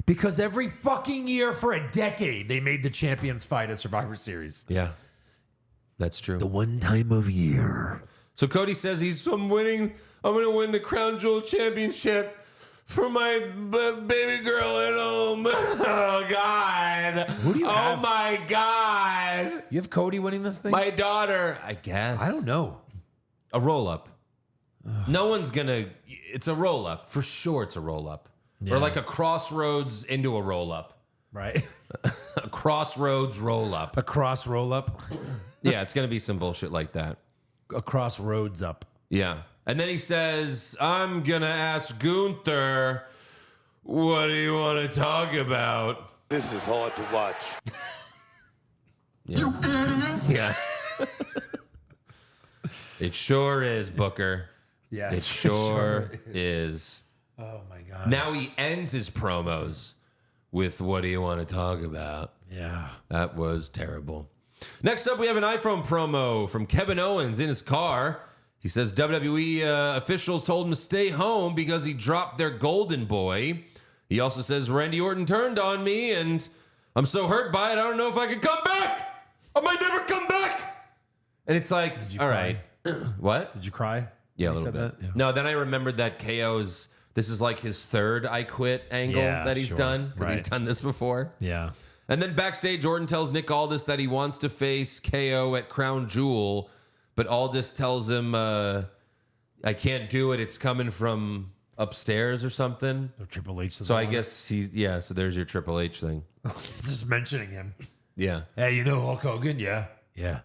[SPEAKER 4] Because every fucking year for a decade, they made the champions fight at Survivor Series.
[SPEAKER 3] Yeah. That's true.
[SPEAKER 4] The one time of year.
[SPEAKER 3] So Cody says I'm going to win the Crown Jewel Championship for my baby girl at home. Oh, God.
[SPEAKER 4] Who do you have?
[SPEAKER 3] My God.
[SPEAKER 4] You have Cody winning this thing?
[SPEAKER 3] My daughter, I guess.
[SPEAKER 4] I don't know.
[SPEAKER 3] A roll-up. No one's going to... It's a roll-up. For sure it's a roll-up.
[SPEAKER 4] Yeah.
[SPEAKER 3] Or like a crossroads into a roll-up.
[SPEAKER 4] Right.
[SPEAKER 3] A crossroads roll-up.
[SPEAKER 4] A cross roll up.
[SPEAKER 3] Yeah, it's going to be some bullshit like that.
[SPEAKER 4] A crossroads up.
[SPEAKER 3] Yeah. And then he says, I'm going to ask Gunther, what do you want to talk about?
[SPEAKER 2] This is hard to watch.
[SPEAKER 3] Yeah. Yeah. It sure is, Booker.
[SPEAKER 4] Yeah.
[SPEAKER 3] It sure is.
[SPEAKER 4] Oh my God.
[SPEAKER 3] Now he ends his promos with, what do you want to talk about?
[SPEAKER 4] Yeah.
[SPEAKER 3] That was terrible. Next up, we have an iPhone promo from Kevin Owens in his car. He says WWE officials told him to stay home because he dropped their golden boy. He also says Randy Orton turned on me and I'm so hurt by it, I don't know if I can come back. I might never come back. And it's like, all
[SPEAKER 4] cry?
[SPEAKER 3] right. What?
[SPEAKER 4] Did you cry?
[SPEAKER 3] Yeah, a
[SPEAKER 4] when he
[SPEAKER 3] little
[SPEAKER 4] said
[SPEAKER 3] bit.
[SPEAKER 4] that?
[SPEAKER 3] No, then I remembered that KO's, this is like his third I quit angle
[SPEAKER 4] Yeah,
[SPEAKER 3] that he's
[SPEAKER 4] sure.
[SPEAKER 3] done because he's
[SPEAKER 4] Right.
[SPEAKER 3] done this before.
[SPEAKER 4] Yeah.
[SPEAKER 3] And then backstage, Orton tells Nick Aldis that he wants to face KO at Crown Jewel, but Aldis tells him, I can't do it. It's coming from upstairs or something.
[SPEAKER 4] So Triple H.
[SPEAKER 3] So I guess so there's your Triple H thing.
[SPEAKER 4] just mentioning him.
[SPEAKER 3] Yeah.
[SPEAKER 4] Hey, you know Hulk Hogan? Yeah. Yeah.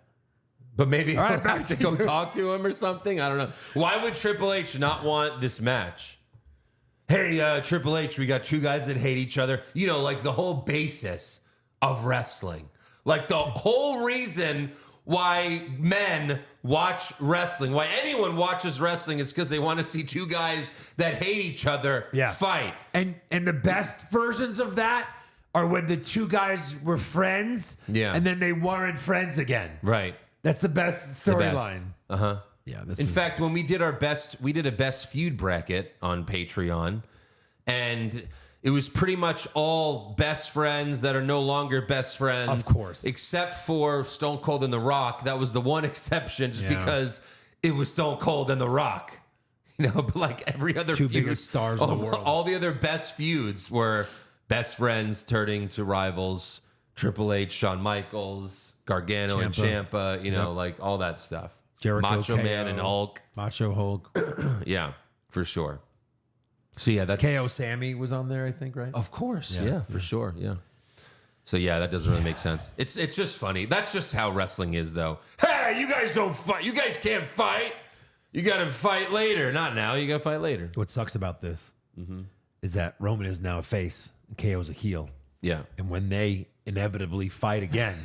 [SPEAKER 3] But maybe
[SPEAKER 4] All right,
[SPEAKER 3] he'll have to go talk to him or something. I don't know. Why would Triple H not want this match? Hey, Triple H, we got two guys that hate each other. You know, like the whole basis of wrestling. Like the whole reason why men watch wrestling, why anyone watches wrestling is because they want to see two guys that hate each other fight.
[SPEAKER 4] And the best versions of that are when the two guys were friends.
[SPEAKER 3] Yeah.
[SPEAKER 4] And then they weren't friends again.
[SPEAKER 3] Right.
[SPEAKER 4] That's the best storyline.
[SPEAKER 3] Uh-huh.
[SPEAKER 4] Yeah.
[SPEAKER 3] In fact, when we did a best feud bracket on Patreon, and it was pretty much all best friends that are no longer best friends.
[SPEAKER 4] Of course.
[SPEAKER 3] Except for Stone Cold and The Rock. That was the one exception just because it was Stone Cold and The Rock. You know, but like every other
[SPEAKER 4] two
[SPEAKER 3] feud,
[SPEAKER 4] biggest stars in the world.
[SPEAKER 3] all the other best feuds were best friends turning to rivals. Triple H, Shawn Michaels, Gargano and Ciampa, you know, like all that stuff.
[SPEAKER 4] Jericho,
[SPEAKER 3] Macho
[SPEAKER 4] KO,
[SPEAKER 3] Man and Hulk.
[SPEAKER 4] Macho Hulk.
[SPEAKER 3] Yeah, for sure. So yeah, that's
[SPEAKER 4] KO Sammy was on there, I think, right?
[SPEAKER 3] Of course, yeah, for sure, yeah. So yeah, that doesn't really make sense. It's just funny. That's just how wrestling is, though. Hey, you guys don't fight. You guys can't fight. You got to fight later. Not now. You got to fight later.
[SPEAKER 4] What sucks about this is that Roman is now a face and KO's a heel.
[SPEAKER 3] Yeah.
[SPEAKER 4] And when they inevitably fight again,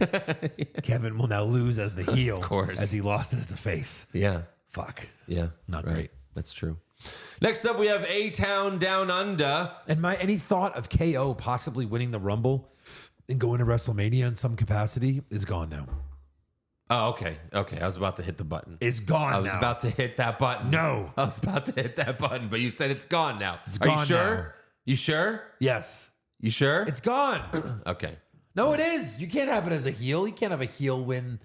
[SPEAKER 4] Kevin will now lose as the heel,
[SPEAKER 3] Of course.
[SPEAKER 4] as he lost as the face.
[SPEAKER 3] Yeah.
[SPEAKER 4] Fuck.
[SPEAKER 3] Yeah.
[SPEAKER 4] Not
[SPEAKER 3] right.
[SPEAKER 4] great.
[SPEAKER 3] That's true. Next up, we have A-Town Down Under.
[SPEAKER 4] And any thought of KO possibly winning the Rumble and going to WrestleMania in some capacity is gone now.
[SPEAKER 3] Oh, okay. Okay. I was about to hit the button.
[SPEAKER 4] It's gone
[SPEAKER 3] I was
[SPEAKER 4] now.
[SPEAKER 3] about to hit that button.
[SPEAKER 4] No.
[SPEAKER 3] I was about to hit that button, but you said it's gone now.
[SPEAKER 4] It's
[SPEAKER 3] Are
[SPEAKER 4] gone
[SPEAKER 3] you sure?
[SPEAKER 4] now.
[SPEAKER 3] You sure?
[SPEAKER 4] Yes.
[SPEAKER 3] You sure?
[SPEAKER 4] It's gone.
[SPEAKER 3] Okay.
[SPEAKER 4] No, it is. You can't have it as a heel. You can't have a heel win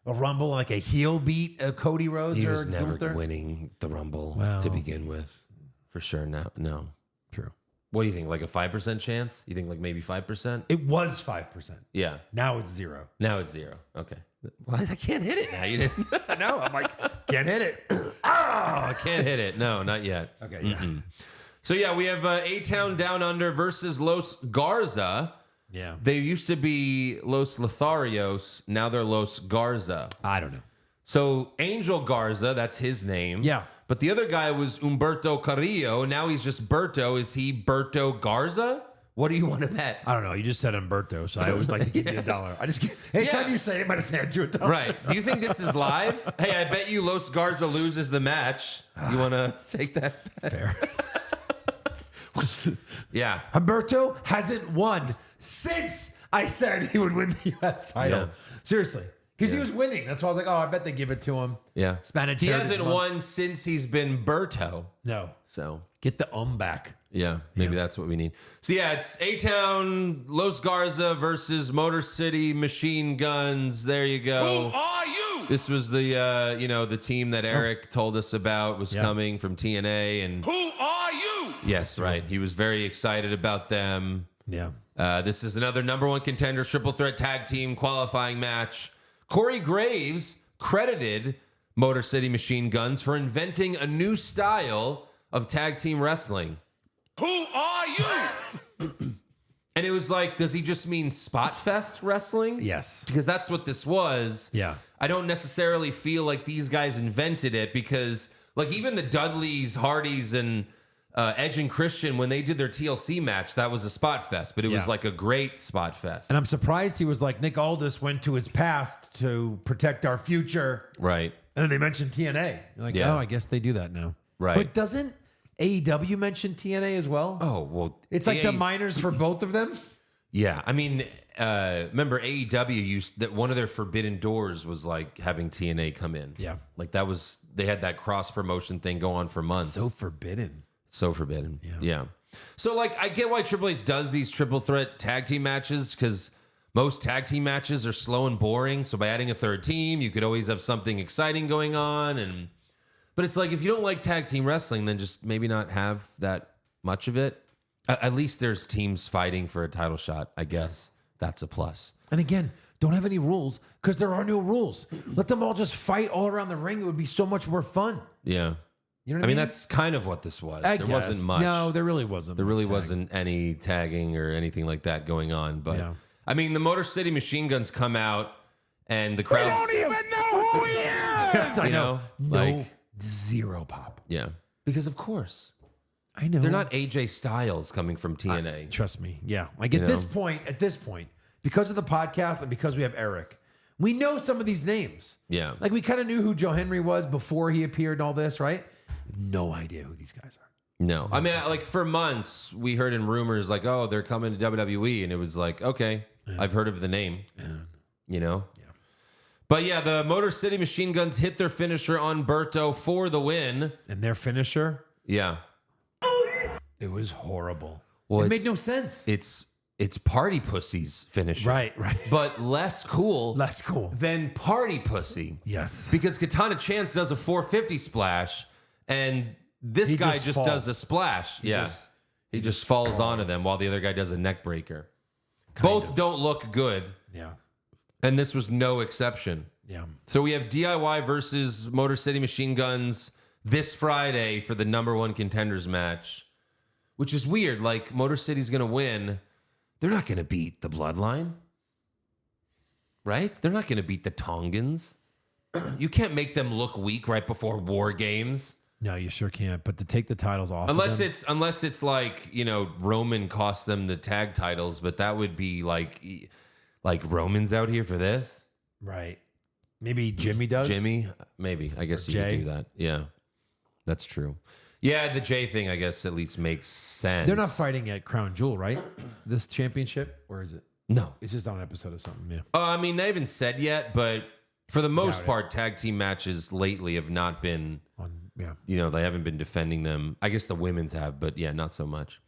[SPEAKER 4] a Rumble like a heel beat Cody Rhodes.
[SPEAKER 3] He
[SPEAKER 4] or
[SPEAKER 3] was never
[SPEAKER 4] Gunther.
[SPEAKER 3] winning the Rumble
[SPEAKER 4] Well.
[SPEAKER 3] to begin with. For sure. No.
[SPEAKER 4] True.
[SPEAKER 3] What do you think? Like a 5% chance? You think like maybe 5%?
[SPEAKER 4] It was 5%.
[SPEAKER 3] Yeah.
[SPEAKER 4] Now it's 0.
[SPEAKER 3] Now it's 0. Okay. Well, I can't hit it now. You didn't.
[SPEAKER 4] No, I'm like, can't hit it.
[SPEAKER 3] I can't hit it. No, not yet.
[SPEAKER 4] Okay, yeah.
[SPEAKER 3] So yeah, we have A-Town Down Under versus Los Garza.
[SPEAKER 4] Yeah.
[SPEAKER 3] They used to be Los Lotharios. Now they're Los Garza.
[SPEAKER 4] I don't know.
[SPEAKER 3] So Angel Garza, that's his name.
[SPEAKER 4] Yeah.
[SPEAKER 3] But the other guy was Humberto Carrillo. Now he's just Berto. Is he Berto Garza? What do you want to bet?
[SPEAKER 4] I don't know. You just said Umberto, so I always like to give you $1. I just anytime you say it, I just hand you $1.
[SPEAKER 3] Right. Do you think this is live? Hey, I bet you Los Garza loses the match. You want to take that?
[SPEAKER 4] That's fair.
[SPEAKER 3] Yeah.
[SPEAKER 4] Humberto hasn't won since I said he would win the U.S. title.
[SPEAKER 3] Yeah.
[SPEAKER 4] Seriously. Because he was winning. That's why I was like, oh, I bet they give it to him.
[SPEAKER 3] Yeah.
[SPEAKER 4] Spanish
[SPEAKER 3] He
[SPEAKER 4] Heritage
[SPEAKER 3] hasn't
[SPEAKER 4] Month.
[SPEAKER 3] won since he's been Berto.
[SPEAKER 4] No.
[SPEAKER 3] So,
[SPEAKER 4] Get the back.
[SPEAKER 3] yeah, maybe that's what we need. So, yeah, it's A-Town, Los Garza versus Motor City Machine Guns. There you go.
[SPEAKER 1] Who are you?
[SPEAKER 3] This was the, the team that Eric told us about was coming from TNA. And
[SPEAKER 1] Who are you?
[SPEAKER 3] yes, right. He was very excited about them.
[SPEAKER 4] Yeah.
[SPEAKER 3] This is another number one contender triple threat tag team qualifying match. Corey Graves credited Motor City Machine Guns for inventing a new style of tag team wrestling.
[SPEAKER 1] Who are you?
[SPEAKER 3] And it was like, does he just mean Spot Fest wrestling?
[SPEAKER 4] Yes.
[SPEAKER 3] Because that's what this was.
[SPEAKER 4] Yeah.
[SPEAKER 3] I don't necessarily feel like these guys invented it because, like, even the Dudleys, Hardys, and Edge and Christian, when they did their TLC match, that was a Spot Fest, but it was like a great Spot Fest.
[SPEAKER 4] And I'm surprised he was like, Nick Aldis went to his past to protect our future.
[SPEAKER 3] Right.
[SPEAKER 4] And then they mentioned TNA. You're like,
[SPEAKER 3] Yeah.
[SPEAKER 4] oh, I guess they do that now.
[SPEAKER 3] Right.
[SPEAKER 4] But doesn't AEW mention TNA as well?
[SPEAKER 3] Oh, well.
[SPEAKER 4] It's like the minors for both of them?
[SPEAKER 3] Yeah. I mean, remember AEW used that one of their forbidden doors was like having TNA come in.
[SPEAKER 4] Yeah.
[SPEAKER 3] Like that was, they had that cross promotion thing go on for months.
[SPEAKER 4] So forbidden.
[SPEAKER 3] So forbidden. Yeah. So, like, I get why Triple H does these triple threat tag team matches because most tag team matches are slow and boring. So, by adding a third team, you could always have something exciting going on. But it's like, if you don't like tag team wrestling, then just maybe not have that much of it. At least there's teams fighting for a title shot, I guess. That's a plus.
[SPEAKER 4] And again, don't have any rules because there are no rules. Let them all just fight all around the ring. It would be so much more fun.
[SPEAKER 3] Yeah.
[SPEAKER 4] You know what
[SPEAKER 3] I mean, that's kind of what this was.
[SPEAKER 4] I
[SPEAKER 3] There
[SPEAKER 4] guess.
[SPEAKER 3] wasn't much.
[SPEAKER 4] No, there really wasn't.
[SPEAKER 3] There
[SPEAKER 4] much
[SPEAKER 3] really
[SPEAKER 4] tag.
[SPEAKER 3] wasn't any tagging or anything like that going on. But
[SPEAKER 4] Yeah.
[SPEAKER 3] I mean, the Motor City Machine Guns come out and the crowd's,
[SPEAKER 1] Don't even know who he is.
[SPEAKER 4] I
[SPEAKER 3] you know,
[SPEAKER 4] No,
[SPEAKER 3] like,
[SPEAKER 4] zero pop.
[SPEAKER 3] yeah, because of course
[SPEAKER 4] I know.
[SPEAKER 3] they're not AJ Styles coming from TNA.
[SPEAKER 4] Trust me. Yeah. Like at
[SPEAKER 3] You
[SPEAKER 4] this
[SPEAKER 3] know?
[SPEAKER 4] point, because of the podcast and because we have Eric, we know some of these names.
[SPEAKER 3] Yeah.
[SPEAKER 4] Like we kind of knew who Joe Henry was before he appeared and all this, right? No idea who these guys are.
[SPEAKER 3] No, I mean, like for months we heard in rumors like, oh, they're coming to WWE, and it was like, okay, I've heard of the name, you know.
[SPEAKER 4] Yeah.
[SPEAKER 3] But yeah, the Motor City Machine Guns hit their finisher on Berto for the win.
[SPEAKER 4] And their finisher,
[SPEAKER 3] Yeah.
[SPEAKER 4] it was horrible.
[SPEAKER 3] Well,
[SPEAKER 4] it made
[SPEAKER 3] it's-
[SPEAKER 4] no sense.
[SPEAKER 3] It's Party Pussy's finisher.
[SPEAKER 4] Right.
[SPEAKER 3] But less cool
[SPEAKER 4] Less cool.
[SPEAKER 3] than Party Pussy.
[SPEAKER 4] Yes.
[SPEAKER 3] Because Katana Chance does a 450 splash, and this
[SPEAKER 4] He
[SPEAKER 3] guy
[SPEAKER 4] just
[SPEAKER 3] just
[SPEAKER 4] falls.
[SPEAKER 3] does a splash. He just falls onto them while the other guy does a neck breaker. Both don't look good,
[SPEAKER 4] Yeah.
[SPEAKER 3] and this was no exception.
[SPEAKER 4] Yeah.
[SPEAKER 3] So we have DIY versus Motor City Machine Guns this Friday for the number one contenders match, which is weird. Like, Motor City's going to win. They're not going to beat the Bloodline, right? They're not going to beat the Tongans. You can't make them look weak right before War Games.
[SPEAKER 4] No, you sure can't. But to take the titles off,
[SPEAKER 3] Unless
[SPEAKER 4] of them,
[SPEAKER 3] it's like, you know, Roman cost them the tag titles, but that would be like Roman's out here for this.
[SPEAKER 4] right? Maybe Jimmy does.
[SPEAKER 3] Jimmy, maybe. I guess you
[SPEAKER 4] Jay.
[SPEAKER 3] could do that. Yeah, that's true. Yeah, the Jay thing, I guess, at least makes sense.
[SPEAKER 4] They're not fighting at Crown Jewel, right? This championship, or is it?
[SPEAKER 3] No.
[SPEAKER 4] It's just on an episode of something. Yeah.
[SPEAKER 3] I mean, they haven't said yet, but for the most
[SPEAKER 4] Doubt it.
[SPEAKER 3] part, tag team matches lately have not been,
[SPEAKER 4] Yeah.
[SPEAKER 3] you know, they haven't been defending them. I guess the women's have, but yeah, not so much.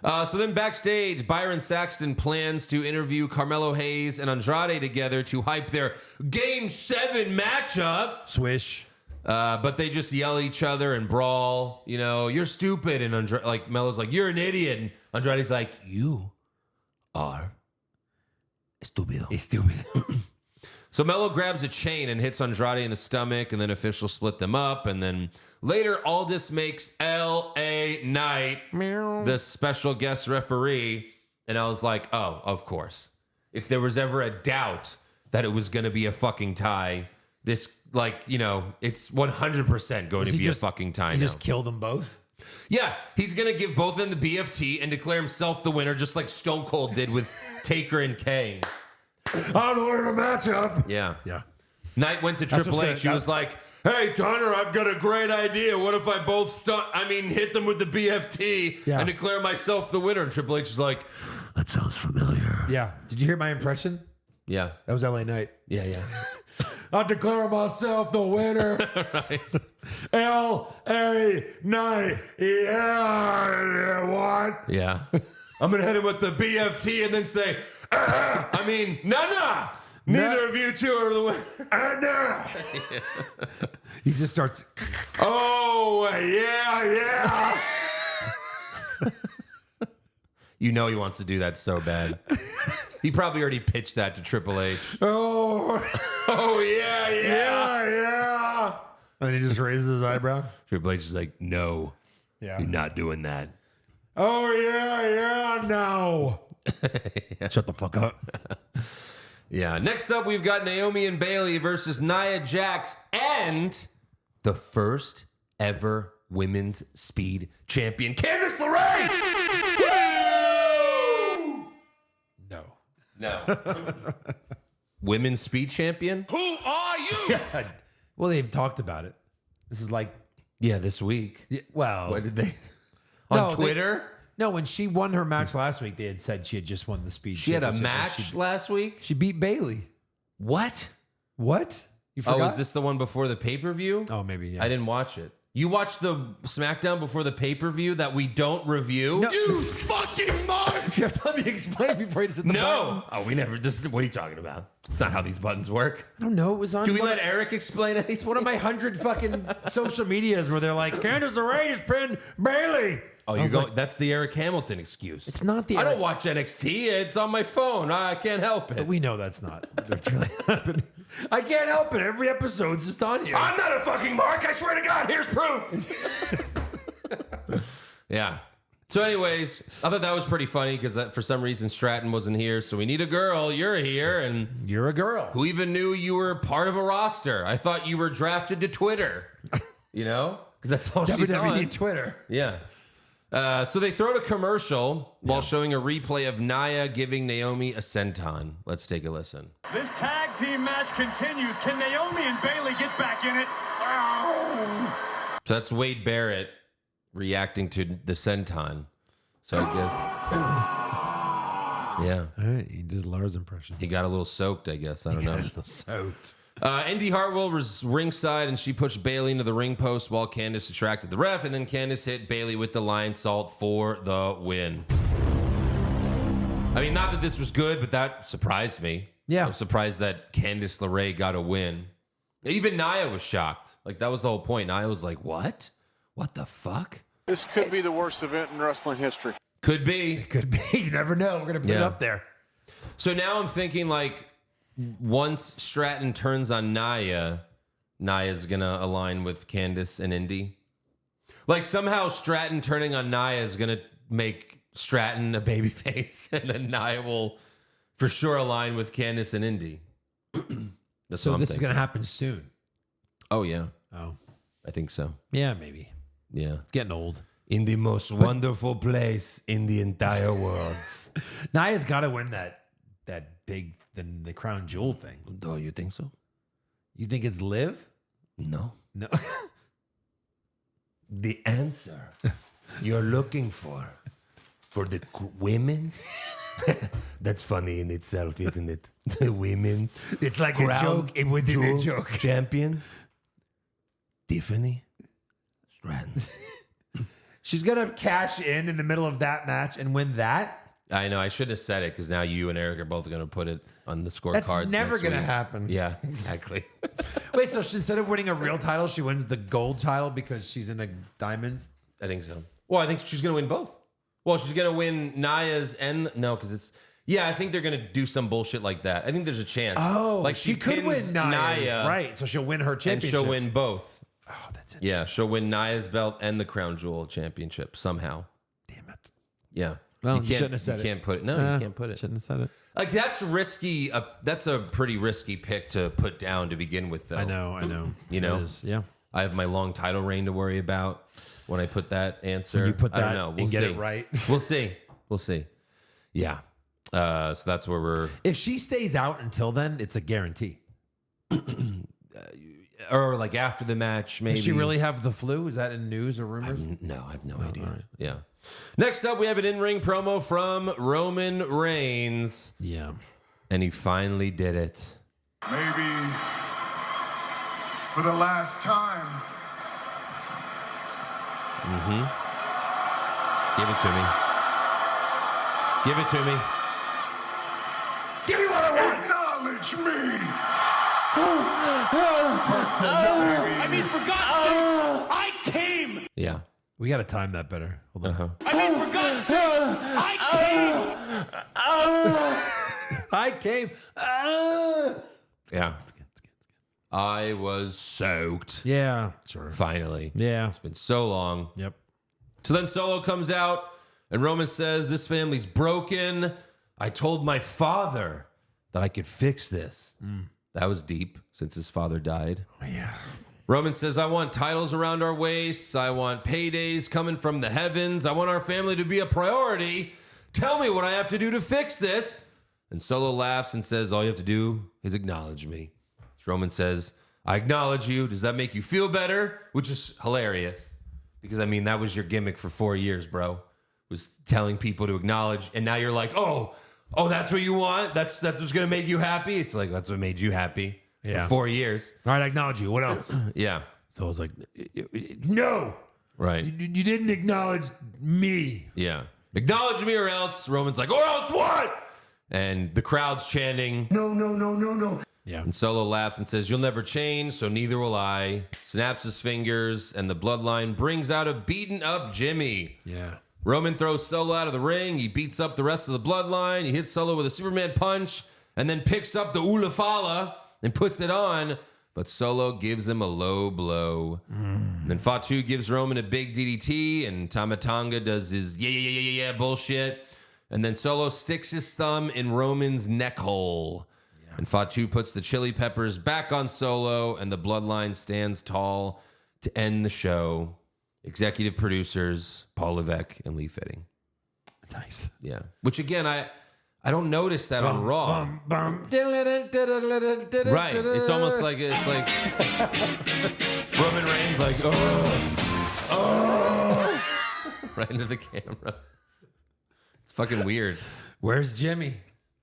[SPEAKER 3] So then backstage, Byron Saxton plans to interview Carmelo Hayes and Andrade together to hype their Game 7 matchup.
[SPEAKER 4] Swish.
[SPEAKER 3] But they just yell at each other and brawl. You know, you're stupid. And Melo's like, you're an idiot. And Andrade's like, you are estúpido. So Melo grabs a chain and hits Andrade in the stomach, and then officials split them up. And then later, Aldis makes L.A. Knight the special guest referee. And I was like, oh, of course. If there was ever a doubt that it was going to be a fucking tie, this, like, you know, it's 100% going to be a fucking tie now.
[SPEAKER 4] He just killed them both?
[SPEAKER 3] Yeah, he's going to give both of them the BFT and declare himself the winner, just like Stone Cold did with Taker and Kane.
[SPEAKER 4] I'm the winner of the matchup.
[SPEAKER 3] Yeah.
[SPEAKER 4] Yeah.
[SPEAKER 3] Knight went to Triple H. He was like, hey, Tunner, I've got a great idea. What if I hit them with the BFT and declare myself the winner? And Triple H is like, that sounds familiar.
[SPEAKER 4] Yeah. Did you hear my impression?
[SPEAKER 3] Yeah.
[SPEAKER 4] That was LA Knight.
[SPEAKER 3] Yeah.
[SPEAKER 4] I declare myself the winner.
[SPEAKER 3] Right.
[SPEAKER 4] L.A. Knight. Yeah. What?
[SPEAKER 3] Yeah. I'm going to hit him with the BFT and then say, nah. Neither of you two are the winner.
[SPEAKER 4] He just starts.
[SPEAKER 3] Oh, yeah. You know he wants to do that so bad. He probably already pitched that to Triple H.
[SPEAKER 4] Oh, yeah. And he just raises his eyebrow.
[SPEAKER 3] Triple H is like, no, you're not doing that.
[SPEAKER 4] Oh, yeah, no. Shut the fuck up.
[SPEAKER 3] Yeah. Next up, we've got Naomi and Bayley versus Nia Jax and the first ever women's speed champion, Candice LeRae. No. Women's speed champion?
[SPEAKER 1] Who are you?
[SPEAKER 4] Well, they've talked about it. This is like.
[SPEAKER 3] Yeah, this week.
[SPEAKER 4] Yeah, well.
[SPEAKER 3] What did they? On Twitter?
[SPEAKER 4] No, when she won her match last week, they had said she had just won the speed
[SPEAKER 3] She had a
[SPEAKER 4] championship,
[SPEAKER 3] match last week?
[SPEAKER 4] She beat Bayley.
[SPEAKER 3] What?
[SPEAKER 4] You forgot?
[SPEAKER 3] Oh, is this the one before the pay-per-view?
[SPEAKER 4] Oh, maybe, yeah.
[SPEAKER 3] I didn't watch it. You watched the SmackDown before the pay-per-view that we don't review?
[SPEAKER 4] No.
[SPEAKER 1] You fucking mark!
[SPEAKER 4] You have to let me explain before you just hit the
[SPEAKER 3] No.
[SPEAKER 4] button.
[SPEAKER 3] Oh, we never. What are you talking about? It's not how these buttons work.
[SPEAKER 4] I don't know. It was on.
[SPEAKER 3] Do we let Eric explain anything?
[SPEAKER 4] It's one of my 100 fucking social medias where they're like, Candice LeRae just pinned Bayley.
[SPEAKER 3] Oh, you're going. That's the Eric Hamilton excuse.
[SPEAKER 4] It's not the.
[SPEAKER 3] I don't watch NXT. It's on my phone. I can't help it.
[SPEAKER 4] We know that's not. That's really happening. I can't help it. Every episode's just on here.
[SPEAKER 3] I'm not a fucking mark. I swear to God. Here's proof. Yeah. So, anyways, I thought that was pretty funny because for some reason Stratton wasn't here. So we need a girl. You're here, and
[SPEAKER 4] You're a girl.
[SPEAKER 3] who even knew you were part of a roster? I thought you were drafted to Twitter. You know, because that's all she's
[SPEAKER 4] WWE
[SPEAKER 3] on.
[SPEAKER 4] Twitter.
[SPEAKER 3] Yeah. So they throw to commercial while showing a replay of Nia giving Naomi a senton. Let's take a listen.
[SPEAKER 2] This tag team match continues. Can Naomi and Bayley get back in it? Oh.
[SPEAKER 3] So that's Wade Barrett reacting to the senton. So I guess, yeah,
[SPEAKER 4] All right, he did Lars' impression.
[SPEAKER 3] he got a little soaked. I guess I don't know.
[SPEAKER 4] Soaked.
[SPEAKER 3] Indy Hartwell was ringside, and she pushed Bayley into the ring post while Candice distracted the ref, and then Candice hit Bayley with the lion salt for the win. I mean, not that this was good, but that surprised me.
[SPEAKER 4] Yeah.
[SPEAKER 3] I'm surprised that Candice LeRae got a win. Even Nia was shocked. Like, that was the whole point. Nia was like, what? What the fuck?
[SPEAKER 5] This could be the worst event in wrestling history.
[SPEAKER 3] Could be.
[SPEAKER 4] Could be. You never know. We're going to put it up there.
[SPEAKER 3] So now I'm thinking, like, once Stratton turns on Nia, Nia's going to align with Candice and Indy. Like, somehow Stratton turning on Nia is going to make Stratton a babyface, and then Nia will for sure align with Candice and Indy. That's
[SPEAKER 4] So
[SPEAKER 3] what I'm
[SPEAKER 4] this is
[SPEAKER 3] thinking.
[SPEAKER 4] going to happen soon.
[SPEAKER 3] Oh, yeah.
[SPEAKER 4] Oh.
[SPEAKER 3] I think so.
[SPEAKER 4] Yeah, maybe.
[SPEAKER 3] Yeah.
[SPEAKER 4] It's getting old.
[SPEAKER 3] In the most wonderful place in the entire world.
[SPEAKER 4] Nia's got to win that big, the crown jewel thing.
[SPEAKER 3] Oh, you think so?
[SPEAKER 4] You think it's LIV?
[SPEAKER 3] No.
[SPEAKER 4] No.
[SPEAKER 3] The answer you're looking for the women's? That's funny in itself, isn't it? The women's.
[SPEAKER 4] It's like a
[SPEAKER 3] crown
[SPEAKER 4] joke within a
[SPEAKER 3] jewel
[SPEAKER 4] joke.
[SPEAKER 3] champion. Tiffany Stratton.
[SPEAKER 4] She's going to cash in the middle of that match and win that?
[SPEAKER 3] I know. I shouldn't have said it because now you and Eric are both going to put it on the scorecards.
[SPEAKER 4] That's never going to happen.
[SPEAKER 3] Yeah, exactly.
[SPEAKER 4] Wait, so instead of winning a real title, she wins the gold title because she's in the diamonds?
[SPEAKER 3] I think so. Well, I think she's going to win both. Well, she's going to win Naya's and no, because it's I think they're going to do some bullshit like that. I think there's a chance.
[SPEAKER 4] Oh,
[SPEAKER 3] like
[SPEAKER 4] she could
[SPEAKER 3] pins
[SPEAKER 4] win Naya's,
[SPEAKER 3] Nia,
[SPEAKER 4] right? So she'll win her
[SPEAKER 3] and
[SPEAKER 4] championship.
[SPEAKER 3] she'll win both.
[SPEAKER 4] Oh, that's interesting.
[SPEAKER 3] Yeah, she'll win Naya's belt and the Crown Jewel championship somehow.
[SPEAKER 4] Damn it.
[SPEAKER 3] Yeah.
[SPEAKER 4] Well, you shouldn't have said
[SPEAKER 3] you
[SPEAKER 4] it.
[SPEAKER 3] can't put it. No, you can't put it.
[SPEAKER 4] Shouldn't have said it.
[SPEAKER 3] Like that's risky. That's a pretty risky pick to put down to begin with, though.
[SPEAKER 4] I know.
[SPEAKER 3] You know?
[SPEAKER 4] It is, yeah.
[SPEAKER 3] I have my long title reign to worry about when I put that answer.
[SPEAKER 4] When you put that
[SPEAKER 3] I don't know. We'll
[SPEAKER 4] and
[SPEAKER 3] see.
[SPEAKER 4] get it right.
[SPEAKER 3] We'll see. We'll see. Yeah. So that's where we're.
[SPEAKER 4] If she stays out until then, it's a guarantee.
[SPEAKER 3] Or like after the match, maybe.
[SPEAKER 4] Does she really have the flu? Is that in news or rumors?
[SPEAKER 3] No, I have no idea. Right. Yeah. Next up, we have an in-ring promo from Roman Reigns.
[SPEAKER 4] Yeah.
[SPEAKER 3] And he finally did it.
[SPEAKER 6] Maybe for the last time.
[SPEAKER 3] Give it to me. Give it to me.
[SPEAKER 6] Give me what I want. Acknowledge me.
[SPEAKER 1] I mean, for God's sakes, I came.
[SPEAKER 3] Yeah.
[SPEAKER 4] We got to time that better. Hold on.
[SPEAKER 1] I mean, for God's sakes, I came.
[SPEAKER 4] I came.
[SPEAKER 3] Yeah. I was soaked.
[SPEAKER 4] Yeah. Sure.
[SPEAKER 3] Finally.
[SPEAKER 4] Yeah.
[SPEAKER 3] It's been so long.
[SPEAKER 4] Yep.
[SPEAKER 3] So then Solo comes out and Roman says, this family's broken. I told my father that I could fix this. That was deep since his father died.
[SPEAKER 4] Yeah.
[SPEAKER 3] Roman says, I want titles around our waists. I want paydays coming from the heavens. I want our family to be a priority. Tell me what I have to do to fix this. And Solo laughs and says, all you have to do is acknowledge me. Roman says, I acknowledge you. Does that make you feel better? Which is hilarious. Because, I mean, that was your gimmick for 4 years, bro. Was telling people to acknowledge. And now you're like, oh, that's what you want? That's what's going to make you happy? It's like, that's what made you happy for 4 years.
[SPEAKER 4] All right, I acknowledge you. What else?
[SPEAKER 3] Yeah.
[SPEAKER 4] So I was like, no.
[SPEAKER 3] Right.
[SPEAKER 4] You didn't acknowledge me.
[SPEAKER 3] Yeah. Acknowledge me or else. Roman's like, or else what? And the crowd's chanting.
[SPEAKER 6] No.
[SPEAKER 4] Yeah.
[SPEAKER 3] And Solo laughs and says, you'll never change, so neither will I. Snaps his fingers, and the Bloodline brings out a beaten up Jimmy.
[SPEAKER 4] Yeah.
[SPEAKER 3] Roman throws Solo out of the ring. He beats up the rest of the Bloodline. He hits Solo with a Superman punch and then picks up the Ulafala and puts it on. But Solo gives him a low blow. And then Fatu gives Roman a big DDT, and Tamatanga does his yeah bullshit. And then Solo sticks his thumb in Roman's neck hole. Yeah. And Fatu puts the chili peppers back on Solo, and the Bloodline stands tall to end the show. Executive producers, Paul Levesque and Lee Fitting.
[SPEAKER 4] Nice.
[SPEAKER 3] Yeah. Which, again, I don't notice that on Raw. Right. It's almost like Roman Reigns like, oh. Right into the camera. It's fucking weird.
[SPEAKER 4] Where's Jimmy?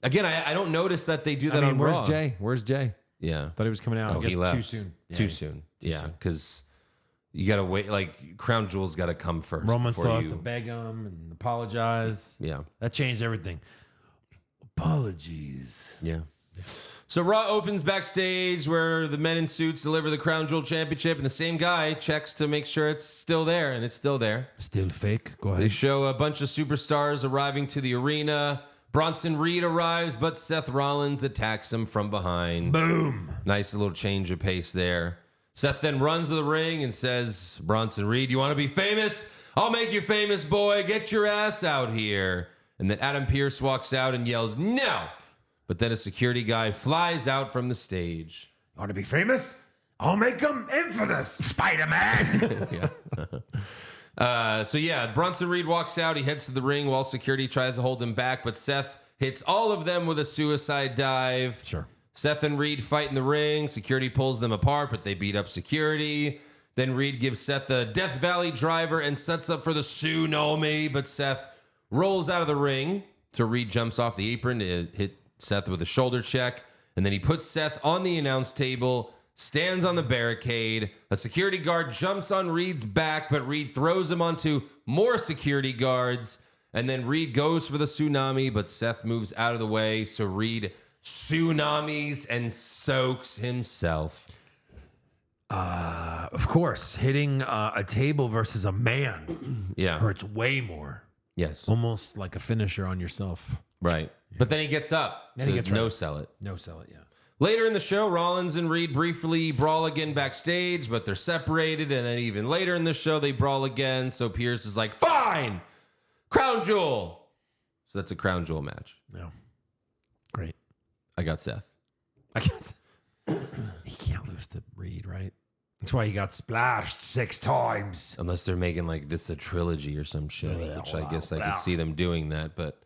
[SPEAKER 3] Again, I don't notice that they do that on
[SPEAKER 4] where's
[SPEAKER 3] Raw.
[SPEAKER 4] Jay? Where's Jay?
[SPEAKER 3] Yeah.
[SPEAKER 4] Thought he was coming out.
[SPEAKER 3] Oh,
[SPEAKER 4] I guess
[SPEAKER 3] he left.
[SPEAKER 4] too soon.
[SPEAKER 3] Too soon. Yeah, because you got to wait. Like, Crown Jewel's got to come first.
[SPEAKER 4] Roman
[SPEAKER 3] before
[SPEAKER 4] still has
[SPEAKER 3] you-
[SPEAKER 4] to beg him and apologize.
[SPEAKER 3] Yeah.
[SPEAKER 4] That changed everything. Apologies.
[SPEAKER 3] Yeah. So Raw opens backstage where the men in suits deliver the Crown Jewel Championship, and the same guy checks to make sure it's still there, and it's still there.
[SPEAKER 4] Still fake. Go
[SPEAKER 3] They
[SPEAKER 4] ahead.
[SPEAKER 3] show a bunch of superstars arriving to the arena. Bronson Reed arrives, but Seth Rollins attacks him from behind.
[SPEAKER 4] Boom.
[SPEAKER 3] Nice little change of pace there. Seth then runs to the ring and says, Bronson Reed, you want to be famous? I'll make you famous, boy. Get your ass out here. And then Adam Pearce walks out and yells, no. But then a security guy flies out from the stage.
[SPEAKER 4] Want to be famous? I'll make him infamous. Spider-Man.
[SPEAKER 3] Bronson Reed walks out. He heads to the ring while security tries to hold him back. But Seth hits all of them with a suicide dive.
[SPEAKER 4] Sure.
[SPEAKER 3] Seth and Reed fight in the ring. Security pulls them apart, but they beat up security. Then Reed gives Seth a Death Valley driver and sets up for the Tsunami. But Seth rolls out of the ring. So Reed jumps off the apron to hit Seth with a shoulder check. And then he puts Seth on the announce table. stands on the barricade. A security guard jumps on Reed's back, but Reed throws him onto more security guards. And then Reed goes for the tsunami, but Seth moves out of the way. So Reed tsunamis and soaks himself.
[SPEAKER 4] Of course, hitting a table versus a man hurts way more.
[SPEAKER 3] Yes.
[SPEAKER 4] Almost like a finisher on yourself.
[SPEAKER 3] Right. Yeah. But then he gets up to no-sell it.
[SPEAKER 4] No-sell it, yeah.
[SPEAKER 3] Later in the show, Rollins and Reed briefly brawl again backstage, but they're separated. And then even later in the show, they brawl again. So Pierce is like, fine, crown jewel. So that's a crown jewel match.
[SPEAKER 4] No. Great.
[SPEAKER 3] I got Seth.
[SPEAKER 4] I guess he can't lose to Reed, right? That's why he got splashed 6 times.
[SPEAKER 3] Unless they're making like this a trilogy or some shit, which I guess I could see them doing that, but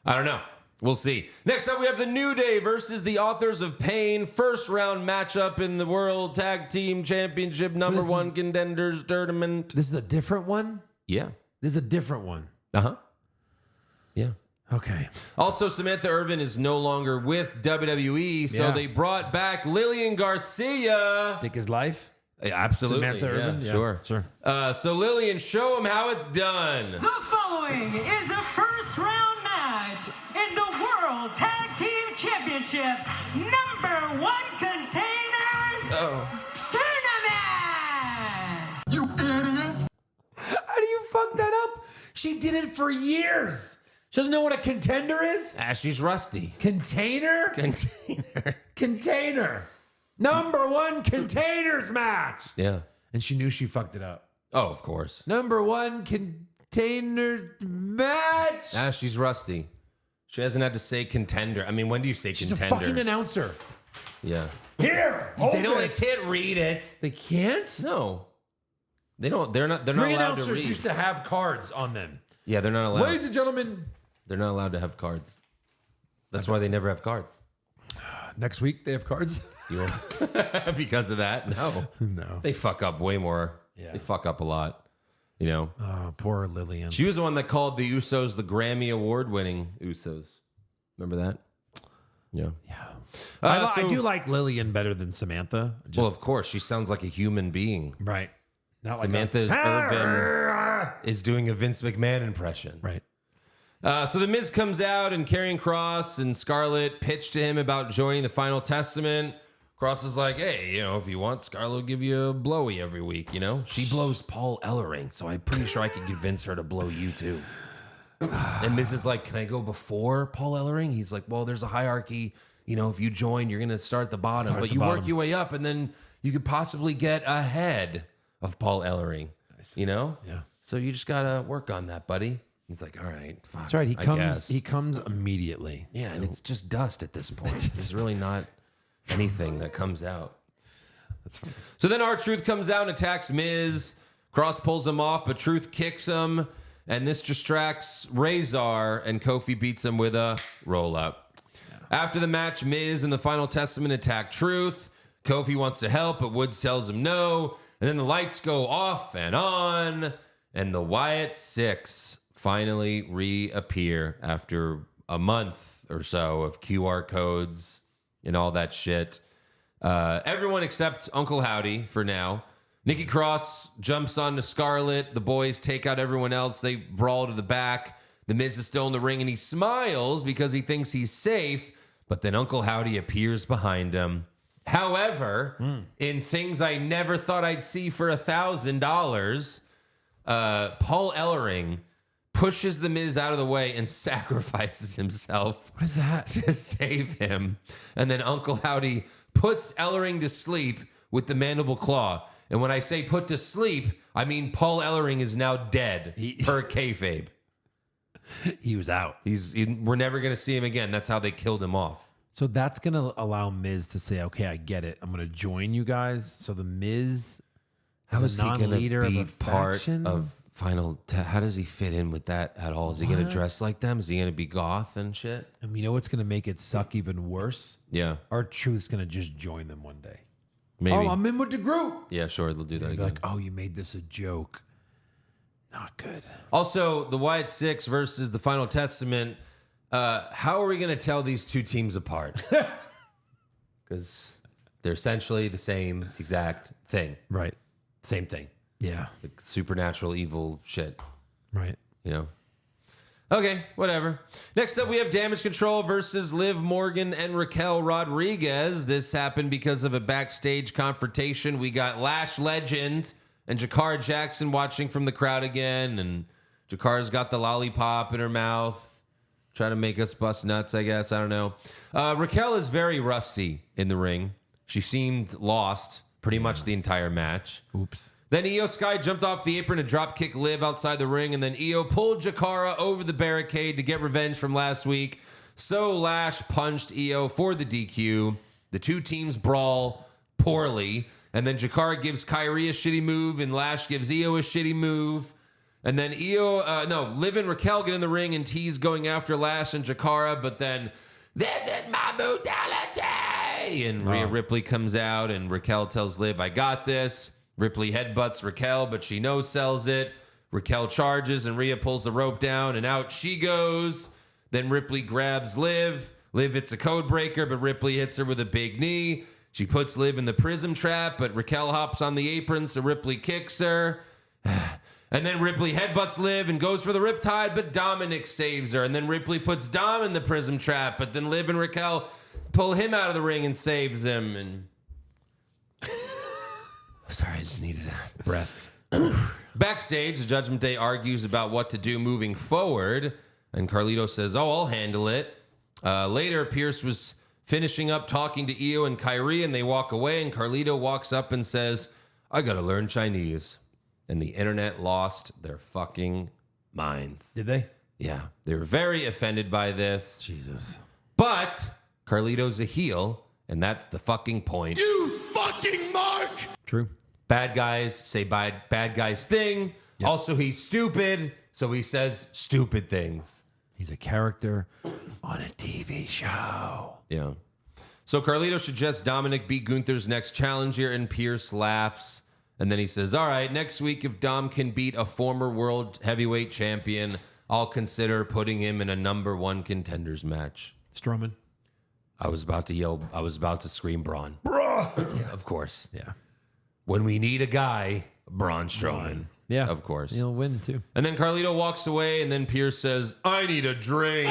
[SPEAKER 3] I don't know. We'll see. Next up, we have the New Day versus the Authors of Pain. First round matchup in the World Tag Team Championship number 1 contenders tournament.
[SPEAKER 4] This is a different one?
[SPEAKER 3] Yeah.
[SPEAKER 4] This is a different one.
[SPEAKER 3] Uh-huh. Yeah.
[SPEAKER 4] Okay.
[SPEAKER 3] Also, Samantha Irvin is no longer with WWE, so they brought back Lillian Garcia.
[SPEAKER 4] Dick is life?
[SPEAKER 3] Yeah, absolutely.
[SPEAKER 4] Samantha Irvin?
[SPEAKER 3] Yeah, sure. So Lillian, show them how it's done.
[SPEAKER 7] The following is the first round match in the World Tag Team Championship number 1 containers tournament.
[SPEAKER 6] You idiot!
[SPEAKER 4] How do you fuck that up? She did it for years. She doesn't know what a contender is?
[SPEAKER 3] She's rusty.
[SPEAKER 4] Container? Container. Number 1 containers match.
[SPEAKER 3] Yeah.
[SPEAKER 4] And she knew she fucked it up.
[SPEAKER 3] Oh, of course.
[SPEAKER 4] Number 1 container match.
[SPEAKER 3] She's rusty. She hasn't had to say contender. I mean, when do you say
[SPEAKER 4] She's
[SPEAKER 3] contender?
[SPEAKER 4] a fucking announcer.
[SPEAKER 3] Yeah.
[SPEAKER 4] Here,
[SPEAKER 3] They can't read it.
[SPEAKER 4] They can't?
[SPEAKER 3] No. They don't. They're not
[SPEAKER 4] Ring
[SPEAKER 3] allowed to
[SPEAKER 4] announcers
[SPEAKER 3] read.
[SPEAKER 4] used to have cards on them.
[SPEAKER 3] Yeah, they're not allowed.
[SPEAKER 4] Ladies and gentlemen.
[SPEAKER 3] They're not allowed to have cards. That's why they never have cards.
[SPEAKER 4] Next week they have cards?
[SPEAKER 3] Because of that? No.
[SPEAKER 4] No.
[SPEAKER 3] They fuck up way more.
[SPEAKER 4] Yeah.
[SPEAKER 3] They fuck up a lot. You know?
[SPEAKER 4] Oh, poor Lillian.
[SPEAKER 3] She was the one that called the Usos the Grammy Award-winning Usos. Remember that? Yeah.
[SPEAKER 4] Yeah.
[SPEAKER 3] I
[SPEAKER 4] do like Lillian better than Samantha.
[SPEAKER 3] Well, of course. She sounds like a human being.
[SPEAKER 4] Right. Not
[SPEAKER 3] Samantha Irvin is doing a Vince McMahon impression.
[SPEAKER 4] Right.
[SPEAKER 3] So the Miz comes out and Karrion Kross and Scarlett pitch to him about joining the Final Testament. Kross is like, hey, if you want, Scarlett will give you a blowy every week, She blows Paul Ellering, so I'm pretty sure I could convince her to blow you too. And Miz is like, can I go before Paul Ellering? He's like, well, there's a hierarchy. If you join, you're going to start at the bottom. But you work your way up, and then you could possibly get ahead of Paul Ellering, Yeah. So you just got to work on that, buddy. He's like, all right, fuck.
[SPEAKER 4] That's right.
[SPEAKER 3] I guess.
[SPEAKER 4] He comes immediately.
[SPEAKER 3] Yeah, and it's just dust at this point. There's really not anything that comes out.
[SPEAKER 4] That's funny.
[SPEAKER 3] So then R-Truth comes out and attacks Miz. Kross pulls him off, but Truth kicks him. And this distracts Razor, and Kofi beats him with a roll-up. Yeah. After the match, Miz and the Final Testament attack Truth. Kofi wants to help, but Woods tells him no. And then the lights go off and on. And the Wyatt Six finally reappear after a month or so of QR codes and all that shit. Everyone except Uncle Howdy for now. Nikki Cross jumps onto Scarlett. The boys take out everyone else. They brawl to the back. The Miz is still in the ring, and he smiles because he thinks he's safe. But then Uncle Howdy appears behind him. However, in things I never thought I'd see for $1,000, Paul Ellering pushes the Miz out of the way and sacrifices himself.
[SPEAKER 4] What is that?
[SPEAKER 3] To save him. And then Uncle Howdy puts Ellering to sleep with the mandible claw. And when I say put to sleep, I mean Paul Ellering is now dead per kayfabe.
[SPEAKER 4] He was out.
[SPEAKER 3] We're never going to see him again. That's how they killed him off.
[SPEAKER 4] So that's going to allow Miz to say, okay, I get it. I'm going to join you guys. So the Miz
[SPEAKER 3] How is
[SPEAKER 4] a
[SPEAKER 3] he going
[SPEAKER 4] non-leader
[SPEAKER 3] to be
[SPEAKER 4] of a
[SPEAKER 3] part
[SPEAKER 4] faction?
[SPEAKER 3] of how does he fit in with that at all? Is he going to dress like them? Is he going to be goth and shit?
[SPEAKER 4] And you know what's going to make it suck even worse?
[SPEAKER 3] Yeah.
[SPEAKER 4] R-Truth's going to just join them one day.
[SPEAKER 3] Maybe.
[SPEAKER 4] Oh, I'm in with the group.
[SPEAKER 3] Yeah, sure. They'll do that
[SPEAKER 4] Be
[SPEAKER 3] again.
[SPEAKER 4] like, oh, you made this a joke. Not good.
[SPEAKER 3] Also, the Wyatt Six versus the Final Testament. How are we going to tell these two teams apart? Because They're essentially the same exact thing.
[SPEAKER 4] Right.
[SPEAKER 3] Same thing.
[SPEAKER 4] Yeah.
[SPEAKER 3] Like supernatural evil shit.
[SPEAKER 4] Right.
[SPEAKER 3] You know? Okay, whatever. Next up, we have Damage Control versus Liv Morgan and Raquel Rodriguez. This happened because of a backstage confrontation. We got Lash Legend and Jakara Jackson watching from the crowd again, and Jakara's got the lollipop in her mouth, trying to make us bust nuts, I guess. I don't know. Raquel is very rusty in the ring. She seemed lost pretty much the entire match.
[SPEAKER 4] Oops.
[SPEAKER 3] Then Io Sky jumped off the apron to drop kick Liv outside the ring, and then Io pulled Jakara over the barricade to get revenge from last week. So Lash punched Io for the DQ. The two teams brawl poorly, and then Jakara gives Kyrie a shitty move, and Lash gives Io a shitty move. And then Liv and Raquel get in the ring and tease going after Lash and Jakara, but then, this is my brutality! And Rhea Ripley comes out, and Raquel tells Liv, I got this. Ripley headbutts Raquel, but she no-sells it. Raquel charges, and Rhea pulls the rope down, and out she goes. Then Ripley grabs Liv. Liv hits a code breaker, but Ripley hits her with a big knee. She puts Liv in the prism trap, but Raquel hops on the apron, so Ripley kicks her. And then Ripley headbutts Liv and goes for the riptide, but Dominic saves her. And then Ripley puts Dom in the prism trap, but then Liv and Raquel pull him out of the ring and saves him. And sorry, I just needed a breath. Backstage, the Judgment Day argues about what to do moving forward, and Carlito says, I'll handle it. Later, Pierce was finishing up talking to Io and Kyrie, and they walk away, and Carlito walks up and says, I gotta learn Chinese. And the internet lost their fucking minds.
[SPEAKER 4] Did they?
[SPEAKER 3] Yeah, they were very offended by this.
[SPEAKER 4] Jesus.
[SPEAKER 3] But Carlito's a heel, and that's the fucking point.
[SPEAKER 6] You fucking mark!
[SPEAKER 4] True.
[SPEAKER 3] Bad guys say bad guys thing.
[SPEAKER 4] Yep.
[SPEAKER 3] Also, he's stupid, so he says stupid things.
[SPEAKER 4] He's a character on a TV show.
[SPEAKER 3] Yeah. So Carlito suggests Dominic beat Gunther's next challenger, and Pierce laughs. And then he says, all right, next week, if Dom can beat a former world heavyweight champion, I'll consider putting him in a #1 contenders match.
[SPEAKER 4] Strowman.
[SPEAKER 3] I was about to yell. I was about to scream Braun.
[SPEAKER 4] Bruh.
[SPEAKER 3] Yeah, of course.
[SPEAKER 4] Yeah.
[SPEAKER 3] When we need a guy, Braun Strowman.
[SPEAKER 4] Yeah.
[SPEAKER 3] Of course.
[SPEAKER 4] He'll win, too.
[SPEAKER 3] And then Carlito walks away, and then Pierce says, I need a drink.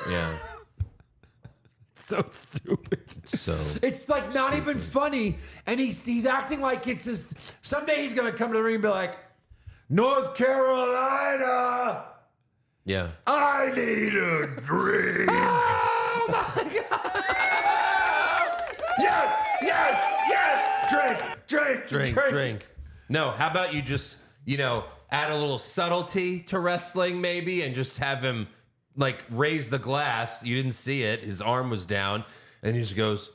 [SPEAKER 3] Yeah.
[SPEAKER 4] So stupid.
[SPEAKER 3] So
[SPEAKER 4] it's like not even funny, and he's acting like it's his. Someday he's gonna come to the ring and be like, North Carolina,
[SPEAKER 3] yeah.
[SPEAKER 4] I need a drink. Oh my god! Yes! Drink.
[SPEAKER 3] No, how about you just, add a little subtlety to wrestling maybe, and just have him like raise the glass. You didn't see it. His arm was down, and he just goes,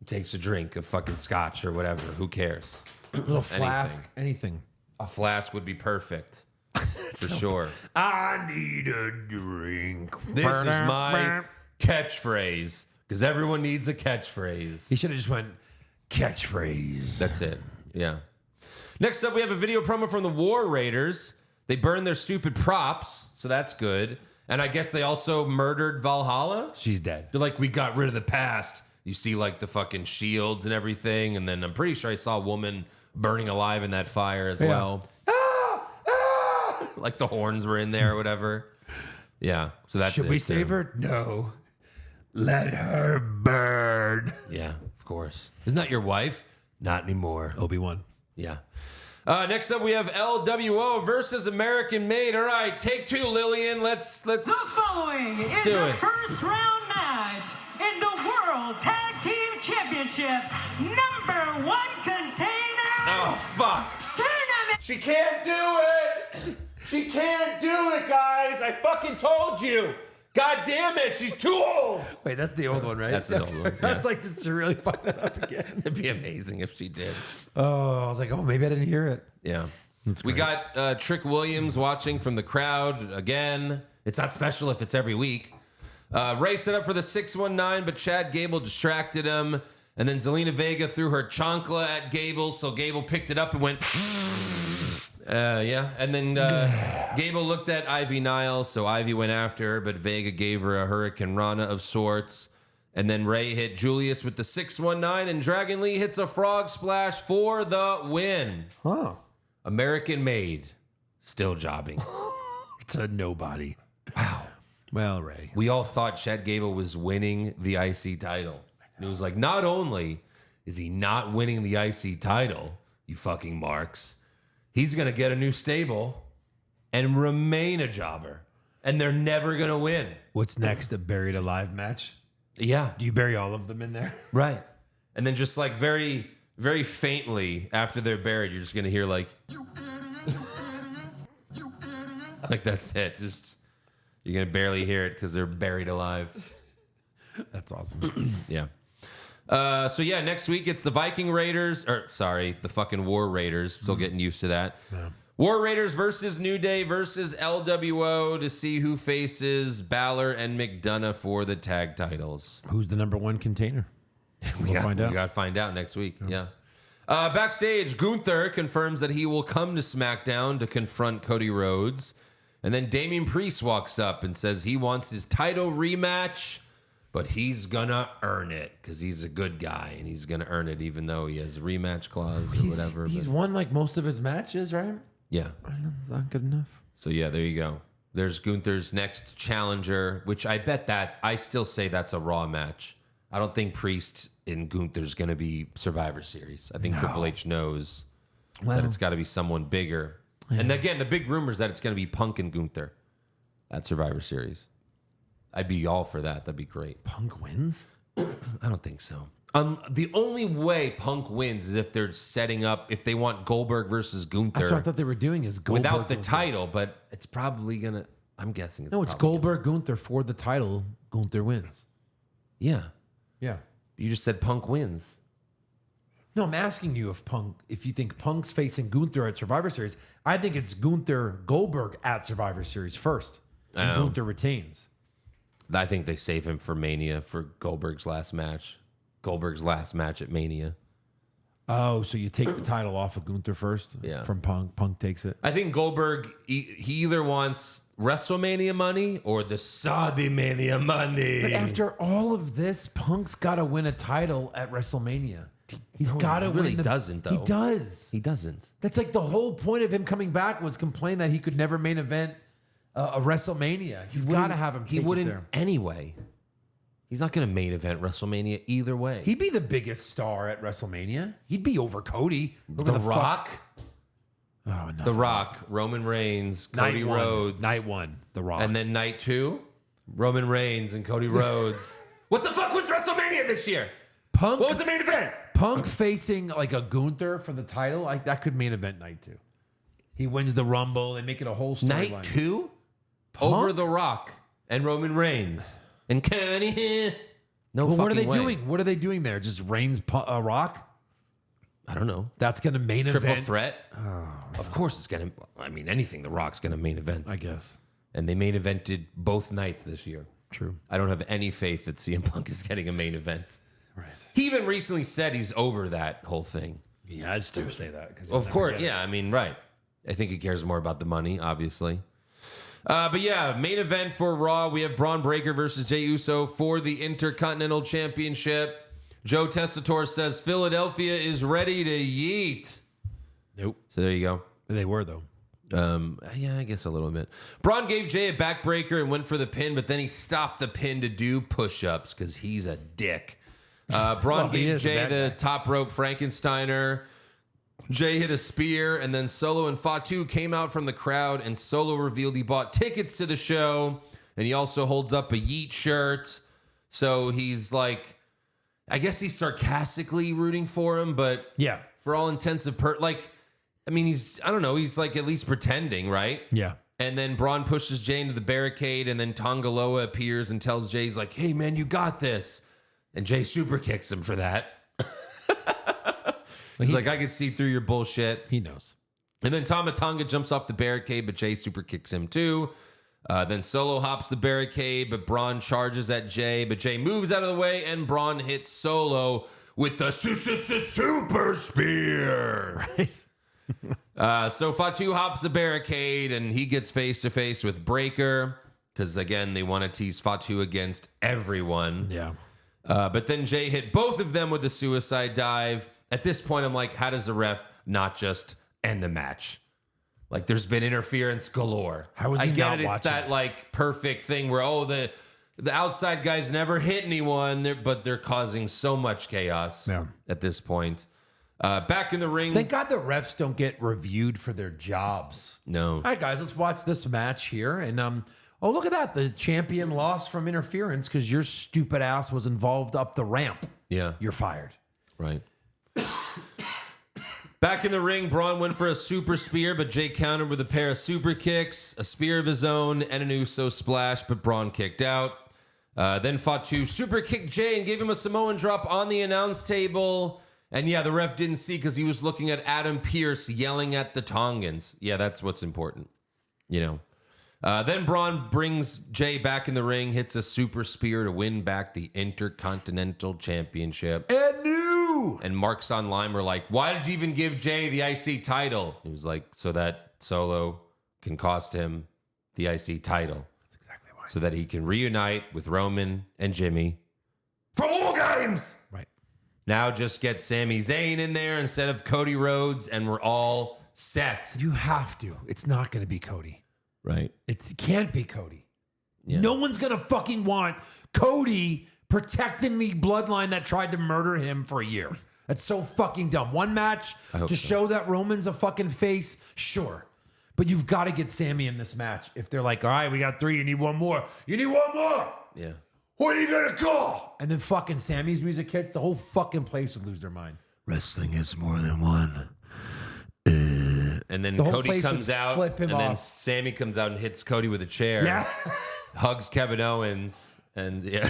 [SPEAKER 3] takes a drink of fucking scotch or whatever. Who cares?
[SPEAKER 4] Little flask, anything.
[SPEAKER 3] A flask would be perfect. For sure.
[SPEAKER 4] I need a drink.
[SPEAKER 3] This is my catchphrase, because everyone needs a catchphrase.
[SPEAKER 4] He should have just went catchphrase.
[SPEAKER 3] That's it. Yeah. Next up, we have a video promo from the War Raiders. They burned their stupid props, so that's good. And I guess they also murdered Valhalla.
[SPEAKER 4] She's dead.
[SPEAKER 3] They're like, we got rid of the past. You see like the fucking shields and everything. And then I'm pretty sure I saw a woman burning alive in that fire as well. Like the horns were in there or whatever. Yeah. So that's
[SPEAKER 4] Should
[SPEAKER 3] it.
[SPEAKER 4] we save her? No. Let her burn.
[SPEAKER 3] Yeah, of course. Isn't that your wife? Not anymore.
[SPEAKER 4] Obi-Wan.
[SPEAKER 3] Yeah. Next up, we have LWO versus American Made. All right, take two, Lillian. Let's.
[SPEAKER 7] The following is
[SPEAKER 3] do
[SPEAKER 7] the
[SPEAKER 3] it.
[SPEAKER 7] first round match in the World Tag Team Championship #1 container
[SPEAKER 3] Oh fuck!
[SPEAKER 7] tournament.
[SPEAKER 3] She can't do it. She can't do it, guys. I fucking told you. God damn it, she's too old.
[SPEAKER 4] Wait, that's the old one, right?
[SPEAKER 3] That's the old one, yeah.
[SPEAKER 4] That's like to really fuck that up again.
[SPEAKER 3] It'd be amazing if she did.
[SPEAKER 4] Oh, I was like, oh, maybe I didn't hear it.
[SPEAKER 3] Yeah. We got Trick Williams watching from the crowd again. It's not special if it's every week. Ray set up for the 619, but Chad Gable distracted him. And then Zelina Vega threw her chancla at Gable, so Gable picked it up and went... Yeah. And then Gable looked at Ivy Nile, so Ivy went after her, but Vega gave her a Hurricane Rana of sorts. And then Ray hit Julius with the 619, and Dragon Lee hits a frog splash for the win.
[SPEAKER 4] Huh.
[SPEAKER 3] American made. Still jobbing.
[SPEAKER 4] It's a nobody. Wow. Well, Ray.
[SPEAKER 3] We all thought Chad Gable was winning the IC title. And it was like, not only is he not winning the IC title, you fucking marks, he's going to get a new stable and remain a jobber. And they're never going to win.
[SPEAKER 4] What's next? A buried alive match?
[SPEAKER 3] Yeah.
[SPEAKER 4] Do you bury all of them in there?
[SPEAKER 3] Right. And then just like very, very faintly after they're buried, you're just going to hear like, like that's it. Just, you're going to barely hear it because they're buried alive.
[SPEAKER 4] That's awesome.
[SPEAKER 3] Yeah. So yeah, next week it's the Viking Raiders, the fucking War Raiders. Still getting used to that. Yeah. War Raiders versus New Day versus LWO to see who faces Balor and McDonough for the tag titles.
[SPEAKER 4] Who's the number one container? We'll find out.
[SPEAKER 3] We got to find out next week. Yeah. Backstage, Gunther confirms that he will come to SmackDown to confront Cody Rhodes. And then Damian Priest walks up and says he wants his title rematch, but he's gonna earn it because he's a good guy and he's gonna earn it even though he has a rematch clause or whatever.
[SPEAKER 4] He's won like most of his matches, right?
[SPEAKER 3] Yeah.
[SPEAKER 4] I don't know, it's not good enough.
[SPEAKER 3] So yeah, there you go. There's Gunther's next challenger, which I still say that's a Raw match. I don't think Priest and Gunther's gonna be Survivor Series. I think Triple H knows that it's got to be someone bigger. Yeah. And again, the big rumor is that it's going to be Punk and Gunther at Survivor Series. I'd be all for that. That'd be great.
[SPEAKER 4] Punk wins?
[SPEAKER 3] I don't think so. The only way Punk wins is if they're setting up, if they want Goldberg versus Gunther.
[SPEAKER 4] That's what I thought they were doing is Goldberg
[SPEAKER 3] without the
[SPEAKER 4] Gunther.
[SPEAKER 3] title, but it's probably going to, I'm guessing it's
[SPEAKER 4] it's Goldberg Gunther for the title. Gunther wins.
[SPEAKER 3] Yeah.
[SPEAKER 4] Yeah.
[SPEAKER 3] You just said Punk wins.
[SPEAKER 4] No, I'm asking you if you think Punk's facing Gunther at Survivor Series. I think it's Gunther Goldberg at Survivor Series first. And Gunther retains.
[SPEAKER 3] I think they save him for Mania for Goldberg's last match. Goldberg's last match at Mania.
[SPEAKER 4] Oh, so you take the title off of Gunther first?
[SPEAKER 3] Yeah.
[SPEAKER 4] From Punk. Punk takes it.
[SPEAKER 3] I think Goldberg, he either wants WrestleMania money or the Saudi Mania money.
[SPEAKER 4] But after all of this, Punk's got to win a title at WrestleMania. He's got to win.
[SPEAKER 3] Really doesn't, though.
[SPEAKER 4] He does.
[SPEAKER 3] He doesn't.
[SPEAKER 4] That's like the whole point of him coming back was complain that he could never main event a WrestleMania. You've got to have him.
[SPEAKER 3] He wouldn't anyway. He's not going to main event WrestleMania either way.
[SPEAKER 4] He'd be the biggest star at WrestleMania. He'd be over Cody.
[SPEAKER 3] The Rock.
[SPEAKER 4] Oh, no.
[SPEAKER 3] The Rock, Roman Reigns, Cody Rhodes.
[SPEAKER 4] Night one, The Rock.
[SPEAKER 3] And then night two, Roman Reigns and Cody Rhodes. What the fuck was WrestleMania this year?
[SPEAKER 4] Punk.
[SPEAKER 3] What was the main event?
[SPEAKER 4] Punk facing like a Gunther for the title. Like that could main event night two. He wins the Rumble. They make it a whole storyline.
[SPEAKER 3] Night two? Over The Rock and Roman Reigns. And Cody. No fucking
[SPEAKER 4] what are they
[SPEAKER 3] way.
[SPEAKER 4] doing? What are they doing there? Just Reigns, Rock?
[SPEAKER 3] I don't know.
[SPEAKER 4] That's going to main
[SPEAKER 3] Triple
[SPEAKER 4] event.
[SPEAKER 3] threat? Of course it's going to. I mean, anything The Rock's going to main event.
[SPEAKER 4] I guess.
[SPEAKER 3] And they main evented both nights this year.
[SPEAKER 4] True.
[SPEAKER 3] I don't have any faith that CM Punk is getting a main event.
[SPEAKER 4] Right.
[SPEAKER 3] He even recently said he's over that whole thing.
[SPEAKER 4] He has to say that.
[SPEAKER 3] Of course, yeah. I mean, right. I think he cares more about the money, obviously. But yeah, main event for Raw. We have Braun Breaker versus Jey Uso for the Intercontinental Championship. Joe Tessitore says Philadelphia is ready to yeet.
[SPEAKER 4] Nope.
[SPEAKER 3] So there you go.
[SPEAKER 4] They were, though.
[SPEAKER 3] Yeah, I guess a little bit. Braun gave Jay a backbreaker and went for the pin, but then he stopped the pin to do push-ups because he's a dick. Braun gave Jay the top rope Frankensteiner. Jay hit a spear, and then Solo and Fatu came out from the crowd, and Solo revealed he bought tickets to the show, and he also holds up a Yeet shirt. So he's like, I guess he's sarcastically rooting for him, but
[SPEAKER 4] yeah,
[SPEAKER 3] for all intents and I mean, I don't know, he's like at least pretending, right?
[SPEAKER 4] Yeah.
[SPEAKER 3] And then Braun pushes Jay into the barricade, and then Tongaloa appears and tells Jay, he's like, hey, man, you got this. And Jay super kicks him for that. He's like, I can see through your bullshit.
[SPEAKER 4] He knows.
[SPEAKER 3] And then Tama Tonga jumps off the barricade, but Jay super kicks him too. Then Solo hops the barricade, but Braun charges at Jay. But Jay moves out of the way, and Braun hits Solo with the super spear.
[SPEAKER 4] Right.
[SPEAKER 3] So Fatu hops the barricade and he gets face to face with Breaker because, again, they want to tease Fatu against everyone.
[SPEAKER 4] Yeah.
[SPEAKER 3] But then Jay hit both of them with a suicide dive. At this point, I'm like, how does the ref not just end the match? Like, there's been interference galore.
[SPEAKER 4] How was he
[SPEAKER 3] I get
[SPEAKER 4] not
[SPEAKER 3] it. It's
[SPEAKER 4] watching?
[SPEAKER 3] that, like, perfect thing where, the outside guys never hit anyone, but they're causing so much chaos at this point. Back in the ring.
[SPEAKER 4] Thank God the refs don't get reviewed for their jobs.
[SPEAKER 3] No.
[SPEAKER 4] All right, guys, let's watch this match here. And oh, look at that. The champion lost from interference because your stupid ass was involved up the ramp.
[SPEAKER 3] Yeah.
[SPEAKER 4] You're fired.
[SPEAKER 3] Right. Back in the ring, Braun went for a super spear, but Jay countered with a pair of super kicks, a spear of his own, and an Uso splash, but Braun kicked out. Then Fatu super kicked Jay and gave him a Samoan drop on the announce table. And yeah, the ref didn't see because he was looking at Adam Pearce yelling at the Tongans. Yeah, that's what's important. Then Braun brings Jay back in the ring, hits a super spear to win back the Intercontinental Championship. And Marks Online were like, why did you even give Jay the IC title? He was like, so that Solo can cost him the IC title.
[SPEAKER 4] That's exactly why.
[SPEAKER 3] So that he can reunite with Roman and Jimmy for War Games.
[SPEAKER 4] Right.
[SPEAKER 3] Now just get Sami Zayn in there instead of Cody Rhodes, and we're all set.
[SPEAKER 4] You have to. It's not going to be Cody.
[SPEAKER 3] Right.
[SPEAKER 4] It can't be Cody.
[SPEAKER 3] Yeah.
[SPEAKER 4] No one's going to fucking want Cody protecting the bloodline that tried to murder him for a year. That's so fucking dumb. One match to show that Roman's a fucking face, sure. But you've got to get Sammy in this match. If they're like, all right, we got 3, you need one more. You need one more.
[SPEAKER 3] Yeah.
[SPEAKER 4] What are you going to call? And then fucking Sammy's music hits, the whole fucking place would lose their mind.
[SPEAKER 3] Wrestling is more than one. And then
[SPEAKER 4] The whole
[SPEAKER 3] Cody
[SPEAKER 4] place
[SPEAKER 3] comes
[SPEAKER 4] would
[SPEAKER 3] out,
[SPEAKER 4] flip him
[SPEAKER 3] and then
[SPEAKER 4] off.
[SPEAKER 3] Sammy comes out and hits Cody with a chair.
[SPEAKER 4] Yeah.
[SPEAKER 3] Hugs Kevin Owens. And yeah.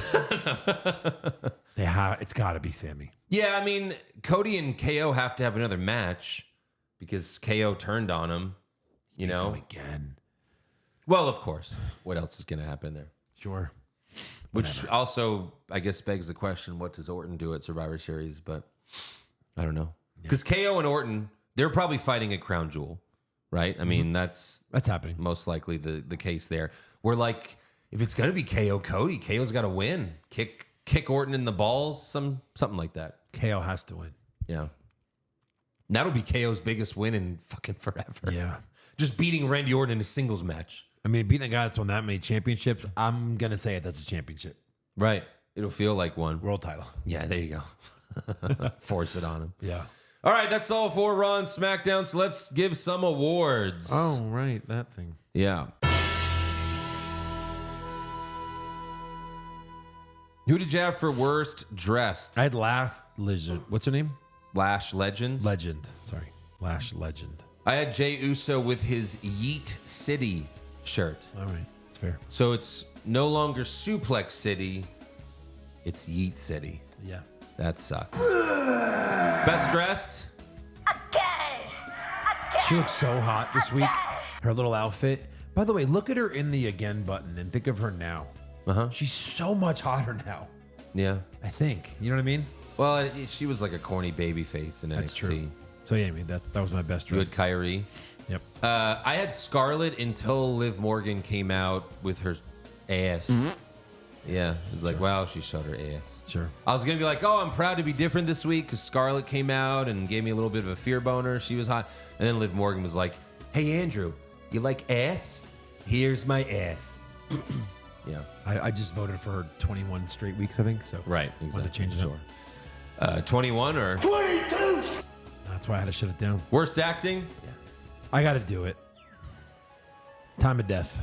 [SPEAKER 4] It's got to be Sammy.
[SPEAKER 3] Yeah, I mean, Cody and KO have to have another match because KO turned on him, you
[SPEAKER 4] Beats
[SPEAKER 3] know?
[SPEAKER 4] him again.
[SPEAKER 3] Well, of course. What else is going to happen there?
[SPEAKER 4] Sure.
[SPEAKER 3] Which also, I guess, begs the question, what does Orton do at Survivor Series? But I don't know. Because KO and Orton, they're probably fighting a crown jewel, right? I mean, that's
[SPEAKER 4] happening.
[SPEAKER 3] Most likely the case there. We're like, if it's going to be KO Cody, KO's got to win. Kick Orton in the balls, something like that.
[SPEAKER 4] KO has to win.
[SPEAKER 3] Yeah. That'll be KO's biggest win in fucking forever.
[SPEAKER 4] Yeah.
[SPEAKER 3] Just beating Randy Orton in a singles match.
[SPEAKER 4] I mean, beating a guy that's won that many championships, I'm going to say that's a championship.
[SPEAKER 3] Right. It'll feel like one.
[SPEAKER 4] World title.
[SPEAKER 3] Yeah, there you go. Force it on him.
[SPEAKER 4] Yeah.
[SPEAKER 3] All right, that's all for Raw and SmackDown. So let's give some awards.
[SPEAKER 4] Oh, right. That thing.
[SPEAKER 3] Yeah. Who did you have for worst dressed?
[SPEAKER 4] I had Lash Legend. What's her name?
[SPEAKER 3] Lash Legend?
[SPEAKER 4] Legend. Sorry. Lash Legend.
[SPEAKER 3] I had Jey Uso with his Yeet City shirt.
[SPEAKER 4] All right. It's fair.
[SPEAKER 3] So it's no longer Suplex City. It's Yeet City.
[SPEAKER 4] Yeah.
[SPEAKER 3] That sucks. Best dressed?
[SPEAKER 4] She looks so hot this week. Her little outfit. By the way, look at her in the again button and think of her now.
[SPEAKER 3] Uh-huh.
[SPEAKER 4] She's so much hotter now.
[SPEAKER 3] Yeah.
[SPEAKER 4] I think. You know what I mean?
[SPEAKER 3] Well, she was like a corny baby face in NXT.
[SPEAKER 4] That's true. So yeah, I mean that was my best
[SPEAKER 3] You
[SPEAKER 4] dress.
[SPEAKER 3] had Kyrie.
[SPEAKER 4] Yep.
[SPEAKER 3] I had Scarlett until Liv Morgan came out with her ass. Yeah, it was like, wow, she showed her ass.
[SPEAKER 4] Sure.
[SPEAKER 3] I was going to be like, oh, I'm proud to be different this week because Scarlett came out and gave me a little bit of a fear boner. She was hot. And then Liv Morgan was like, hey, Andrew, you like ass? Here's my ass. Yeah.
[SPEAKER 4] I just voted for her 21 straight weeks, I think. So
[SPEAKER 3] Right,
[SPEAKER 4] wanted
[SPEAKER 3] exactly.
[SPEAKER 4] to change it up.
[SPEAKER 3] 21 or
[SPEAKER 6] 22!
[SPEAKER 4] That's why I had to shut it down.
[SPEAKER 3] worst acting?
[SPEAKER 4] I got to do it. Time of death.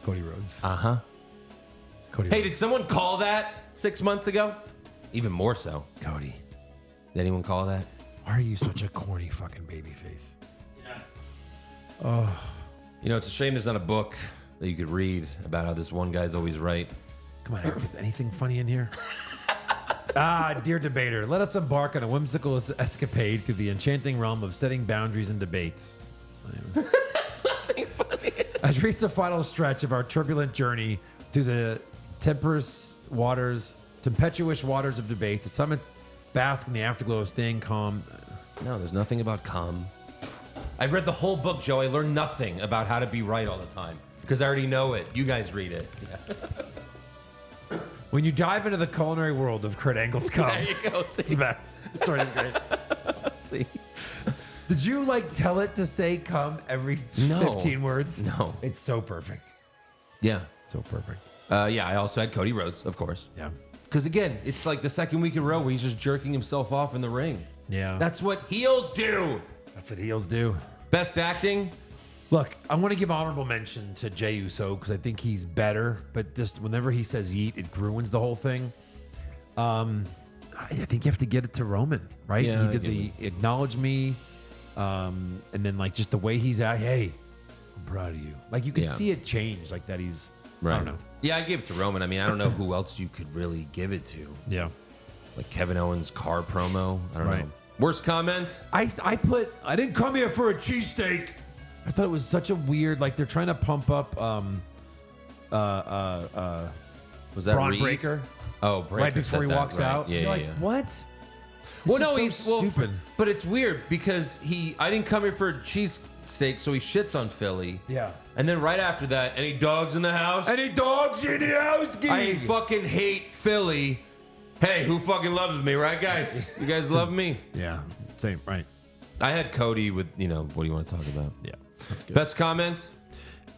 [SPEAKER 4] Cody Rhodes.
[SPEAKER 3] Uh-huh.
[SPEAKER 4] Cody
[SPEAKER 3] Hey,
[SPEAKER 4] Rhodes.
[SPEAKER 3] did someone call that 6 months ago? Even more so.
[SPEAKER 4] Cody.
[SPEAKER 3] Did anyone call that?
[SPEAKER 4] Why are you such a corny fucking baby face?
[SPEAKER 3] You know, it's a shame there's not a book that you could read about how this one guy's always right.
[SPEAKER 4] Come on, Eric. Is anything funny in here? Dear debater, let us embark on a whimsical escapade through the enchanting realm of setting boundaries and debates. As we reach the final stretch of our turbulent journey through the tempestuous waters of debates, it's time to bask in the afterglow of staying calm.
[SPEAKER 3] No, there's nothing about calm. I've read the whole book, Joe. I learned nothing about how to be right all the time because I already know it. You guys read it. Yeah.
[SPEAKER 4] When you dive into the culinary world of Kurt Angle's cum,
[SPEAKER 3] There you go.
[SPEAKER 4] it's the best. It's already great.
[SPEAKER 3] See?
[SPEAKER 4] Did you like tell it to say cum every 15 words?
[SPEAKER 3] No.
[SPEAKER 4] It's so perfect.
[SPEAKER 3] Yeah.
[SPEAKER 4] So perfect.
[SPEAKER 3] Yeah, I also had Cody Rhodes, of course.
[SPEAKER 4] Yeah.
[SPEAKER 3] Because again, it's like the second week in a row where he's just jerking himself off in the ring.
[SPEAKER 4] Yeah.
[SPEAKER 3] That's what heels do.
[SPEAKER 4] That's what heels do.
[SPEAKER 3] Best acting?
[SPEAKER 4] Look, I want to give honorable mention to Jey Uso because I think he's better, but just whenever he says yeet, it ruins the whole thing. I think you have to get it to Roman, right?
[SPEAKER 3] Yeah,
[SPEAKER 4] He did the acknowledge me, and then like just the way he's at, hey, I'm proud of you. Like you can see it change, like that he's, I don't know.
[SPEAKER 3] Yeah, I gave it to Roman. I mean, I don't know who else you could really give it to.
[SPEAKER 4] Yeah.
[SPEAKER 3] Like Kevin Owens' car promo. I don't know. Worst comment?
[SPEAKER 4] I didn't come here for a cheesesteak. I thought it was such a weird, like they're trying to pump up
[SPEAKER 3] Was that
[SPEAKER 4] Braun
[SPEAKER 3] Reed?
[SPEAKER 4] Breaker.
[SPEAKER 3] Oh, Breaker
[SPEAKER 4] Right before
[SPEAKER 3] said
[SPEAKER 4] he
[SPEAKER 3] that,
[SPEAKER 4] walks
[SPEAKER 3] right.
[SPEAKER 4] out.
[SPEAKER 3] Yeah,
[SPEAKER 4] You're
[SPEAKER 3] yeah,
[SPEAKER 4] like,
[SPEAKER 3] yeah.
[SPEAKER 4] what?
[SPEAKER 3] Well,
[SPEAKER 4] This
[SPEAKER 3] no,
[SPEAKER 4] is
[SPEAKER 3] he's
[SPEAKER 4] so stupid.
[SPEAKER 3] but it's weird because I didn't come here for a cheesesteak, so he shits on Philly.
[SPEAKER 4] Yeah.
[SPEAKER 3] And then right after that, any dogs in the house?
[SPEAKER 4] Any dogs in the house?
[SPEAKER 3] I fucking hate Philly. Hey, who fucking loves me, right, guys? You guys love me?
[SPEAKER 4] Yeah, same, right.
[SPEAKER 3] I had Cody with, what do you want to talk about?
[SPEAKER 4] Yeah, that's good.
[SPEAKER 3] Best comment?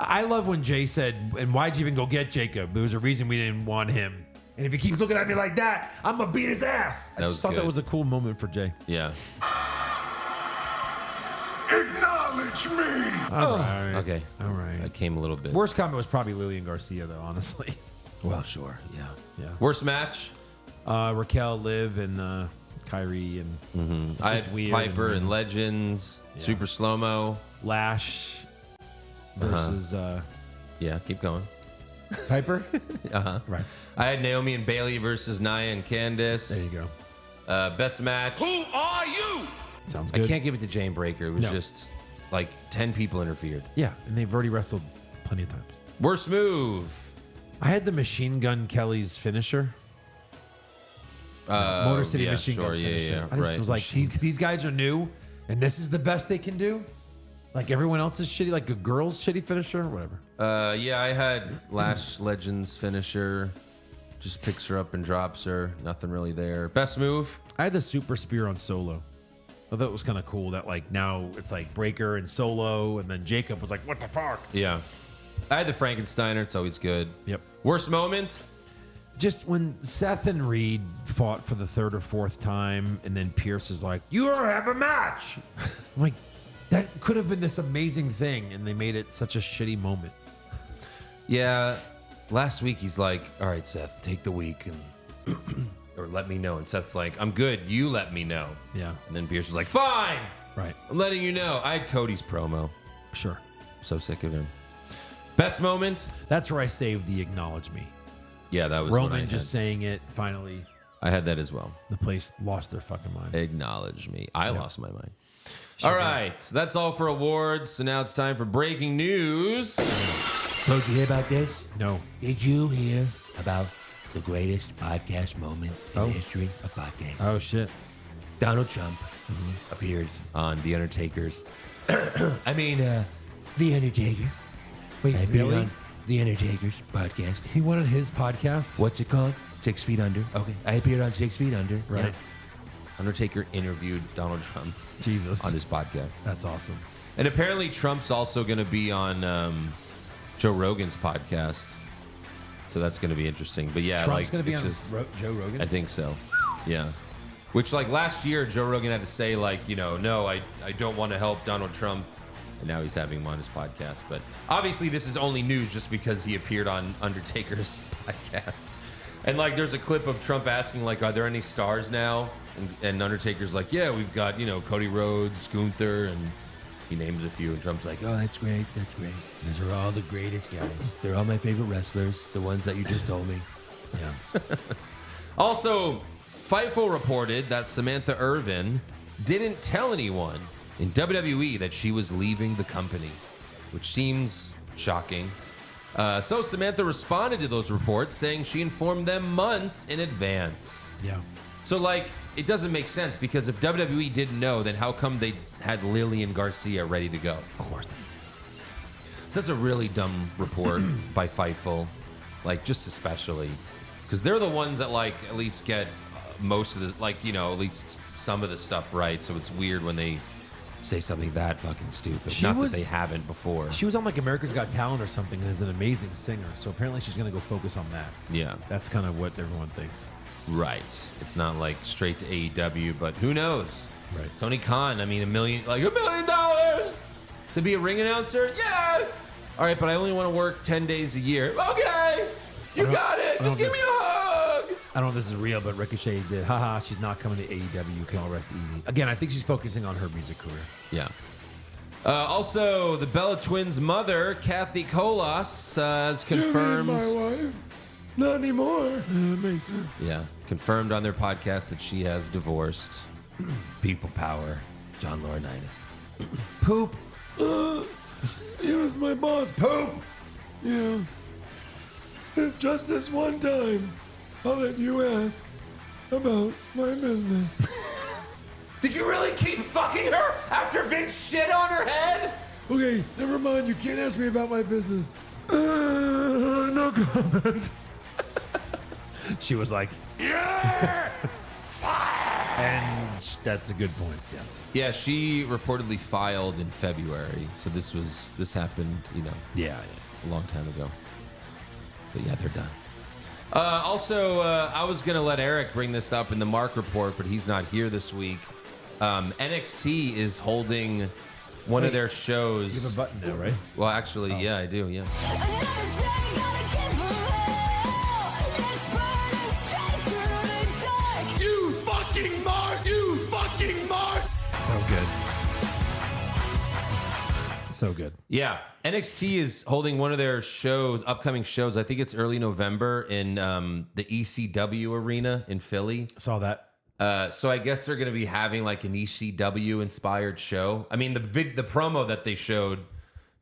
[SPEAKER 4] I love when Jay said, and why'd you even go get Jacob? There was a reason we didn't want him. And if he keeps looking at me like that, I'm going to beat his ass. I just thought
[SPEAKER 3] good.
[SPEAKER 4] that was a cool moment for Jay.
[SPEAKER 3] Yeah.
[SPEAKER 6] Acknowledge me.
[SPEAKER 4] All right.
[SPEAKER 3] Okay.
[SPEAKER 4] All right.
[SPEAKER 3] That came a little bit.
[SPEAKER 4] Worst comment was probably Lillian Garcia, though, honestly.
[SPEAKER 3] Well, sure. Yeah.
[SPEAKER 4] Yeah.
[SPEAKER 3] Worst match?
[SPEAKER 4] Raquel, Liv, and Kyrie, and it's
[SPEAKER 3] I
[SPEAKER 4] just
[SPEAKER 3] had
[SPEAKER 4] weird.
[SPEAKER 3] Piper and Legends.
[SPEAKER 4] Yeah.
[SPEAKER 3] Super slow-mo.
[SPEAKER 4] Lash versus
[SPEAKER 3] Yeah, keep going.
[SPEAKER 4] Piper.
[SPEAKER 3] Uh-huh.
[SPEAKER 4] Right.
[SPEAKER 3] I had Naomi and Bailey versus Nia and Candice.
[SPEAKER 4] There you go.
[SPEAKER 3] Best match.
[SPEAKER 1] Who are you?
[SPEAKER 4] Sounds
[SPEAKER 3] I
[SPEAKER 4] good.
[SPEAKER 3] can't give it to Jane Breaker. It was
[SPEAKER 4] No.
[SPEAKER 3] just like 10 people interfered.
[SPEAKER 4] Yeah, and they've already wrestled plenty of times.
[SPEAKER 3] Worst move.
[SPEAKER 4] I had the Machine Gun Kelly's finisher. Motor City Machine Gun's finisher. I just was like, these guys are new, and this is the best they can do. Like everyone else is shitty, like a girl's shitty finisher, or whatever.
[SPEAKER 3] Yeah, I had Lash Legends finisher. Just picks her up and drops her. Nothing really there. Best move.
[SPEAKER 4] I had the Super Spear on Solo. I thought it was kind of cool that like now it's like Breaker and Solo, and then Jacob was like, what the fuck?
[SPEAKER 3] Yeah. I had the Frankensteiner. It's always good.
[SPEAKER 4] Yep.
[SPEAKER 3] Worst moment.
[SPEAKER 4] Just when Seth and Reed fought for the third or fourth time, and then Pierce is like, you have a match. I'm like, that could have been this amazing thing, and they made it such a shitty moment.
[SPEAKER 3] Yeah. Last week he's like, all right, Seth, take the week and or let me know. And Seth's like, I'm good. You let me know.
[SPEAKER 4] Yeah.
[SPEAKER 3] And then Pierce is like, fine.
[SPEAKER 4] Right.
[SPEAKER 3] I'm letting you know. I had Cody's promo.
[SPEAKER 4] Sure.
[SPEAKER 3] So sick of him. Best moment.
[SPEAKER 4] That's where I saved the acknowledge me.
[SPEAKER 3] Yeah, that was when I
[SPEAKER 4] Roman
[SPEAKER 3] had.
[SPEAKER 4] just saying it. Finally,
[SPEAKER 3] I had that as well.
[SPEAKER 4] the place lost their fucking mind.
[SPEAKER 3] Acknowledge me. I lost my mind. All right. That's all for awards. So now it's time for breaking news.
[SPEAKER 8] So did you hear about this?
[SPEAKER 4] No.
[SPEAKER 8] Did you hear about the greatest podcast moment in the history of podcasts?
[SPEAKER 4] Oh shit.
[SPEAKER 8] Donald Trump appeared
[SPEAKER 3] On The Undertaker's.
[SPEAKER 8] The Undertaker.
[SPEAKER 4] Wait,
[SPEAKER 8] I appeared
[SPEAKER 4] really?
[SPEAKER 8] on The Undertaker's podcast.
[SPEAKER 4] He wanted his podcast.
[SPEAKER 8] What's it called? 6 Feet Under. Okay. I appeared on 6 Feet Under.
[SPEAKER 4] Right.
[SPEAKER 3] Yeah. Undertaker interviewed Donald Trump
[SPEAKER 4] Jesus.
[SPEAKER 3] on his podcast.
[SPEAKER 4] That's awesome.
[SPEAKER 3] And apparently Trump's also going to be on Joe Rogan's podcast. So that's going to be interesting. But yeah,
[SPEAKER 4] Trump's
[SPEAKER 3] like,
[SPEAKER 4] going to be
[SPEAKER 3] it's
[SPEAKER 4] on
[SPEAKER 3] just-
[SPEAKER 4] Joe Rogan.
[SPEAKER 3] I think so. Yeah. Which, like, last year, Joe Rogan had to say, like, no, I don't want to help Donald Trump. And now he's having him on his podcast. But obviously, this is only news just because he appeared on Undertaker's podcast. And, like, there's a clip of Trump asking, like, are there any stars now? And Undertaker's like, yeah, we've got, Cody Rhodes, Gunther, and he names a few. And Trump's like,
[SPEAKER 8] Oh, that's great. That's great. Those are all the greatest guys. They're all my favorite wrestlers. The ones that you just told me.
[SPEAKER 4] Yeah.
[SPEAKER 3] Also, Fightful reported that Samantha Irvin didn't tell anyone in WWE that she was leaving the company, which seems shocking. So Samantha responded to those reports saying she informed them months in advance.
[SPEAKER 4] Yeah.
[SPEAKER 3] So, like, it doesn't make sense because if WWE didn't know, then how come they had Lillian Garcia ready to go?
[SPEAKER 4] Of course.
[SPEAKER 3] So that's a really dumb report by Fightful, like, just especially because they're the ones that, like, at least get most of the, like, you know, at least some of the stuff right. So it's weird when they say something that fucking stupid. That they haven't before.
[SPEAKER 4] She was on, like, America's Got Talent or something and is an amazing singer. So apparently she's going to go focus on that.
[SPEAKER 3] Yeah.
[SPEAKER 4] That's kind of what everyone thinks.
[SPEAKER 3] Right. It's not like straight to AEW, but who knows?
[SPEAKER 4] Right.
[SPEAKER 3] Tony Khan, I mean, $1 million to be a ring announcer? Yes! All right, but I only want to work 10 days a year. Okay! You got it! Just give me a hug!
[SPEAKER 4] I don't know if this is real, but Ricochet did. Haha, she's not coming to AEW. You can all rest easy. Again, I think she's focusing on her music career.
[SPEAKER 3] Yeah. Also, the Bella Twins' mother, Kathy Kolas, has confirmed...
[SPEAKER 8] You mean my wife? Not anymore. That makes sense.
[SPEAKER 3] Yeah, confirmed on their podcast that she has divorced. People power. John Laurinaitis.
[SPEAKER 4] Poop.
[SPEAKER 8] He was my boss. Poop. Yeah. Just this one time, I'll let you ask about my business.
[SPEAKER 3] Did you really keep fucking her after Vince shit on her head?
[SPEAKER 8] Okay, never mind. You can't ask me about my business. No comment.
[SPEAKER 4] She was like, yeah! And that's a good point, yes.
[SPEAKER 3] Yeah, she reportedly filed in February. So this happened, you know,
[SPEAKER 4] Yeah.
[SPEAKER 3] a long time ago. But yeah, they're done. Also, I was going to let Eric bring this up in the Mark report, but he's not here this week. NXT is holding one of their shows.
[SPEAKER 4] You have a button now, right?
[SPEAKER 3] Well, actually, yeah, I do, yeah.
[SPEAKER 6] You fucking Mark! You fucking Mark!
[SPEAKER 4] So good. So good.
[SPEAKER 3] Yeah, NXT is holding one of their shows, upcoming shows. I think it's early November in the ECW arena in Philly.
[SPEAKER 4] Saw that.
[SPEAKER 3] So I guess they're going to be having like an ECW inspired show. I mean, the promo that they showed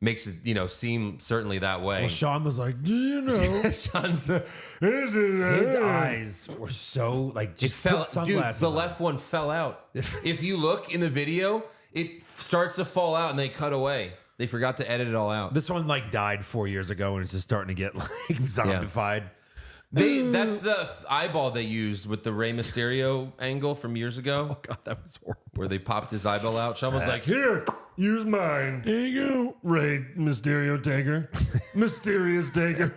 [SPEAKER 3] makes it, you know, seem certainly that way.
[SPEAKER 4] Well, Sean was like, do you know?
[SPEAKER 3] Sean's,
[SPEAKER 4] His eyes were so, like,
[SPEAKER 3] it
[SPEAKER 4] just
[SPEAKER 3] fell.
[SPEAKER 4] put sunglasses
[SPEAKER 3] Dude, the
[SPEAKER 4] on.
[SPEAKER 3] left one fell out. If you look in the video, it starts to fall out and they cut away. They forgot to edit it all out.
[SPEAKER 4] This one, like, died 4 years ago and it's just starting to get, like, zombified.
[SPEAKER 3] That's the eyeball they used with the Rey Mysterio angle from years ago.
[SPEAKER 4] Oh, God, that was horrible.
[SPEAKER 3] Where they popped his eyeball out. Sean was like,
[SPEAKER 8] Here, use mine. There you go. Ray Mysterio Taker. Mysterious Taker.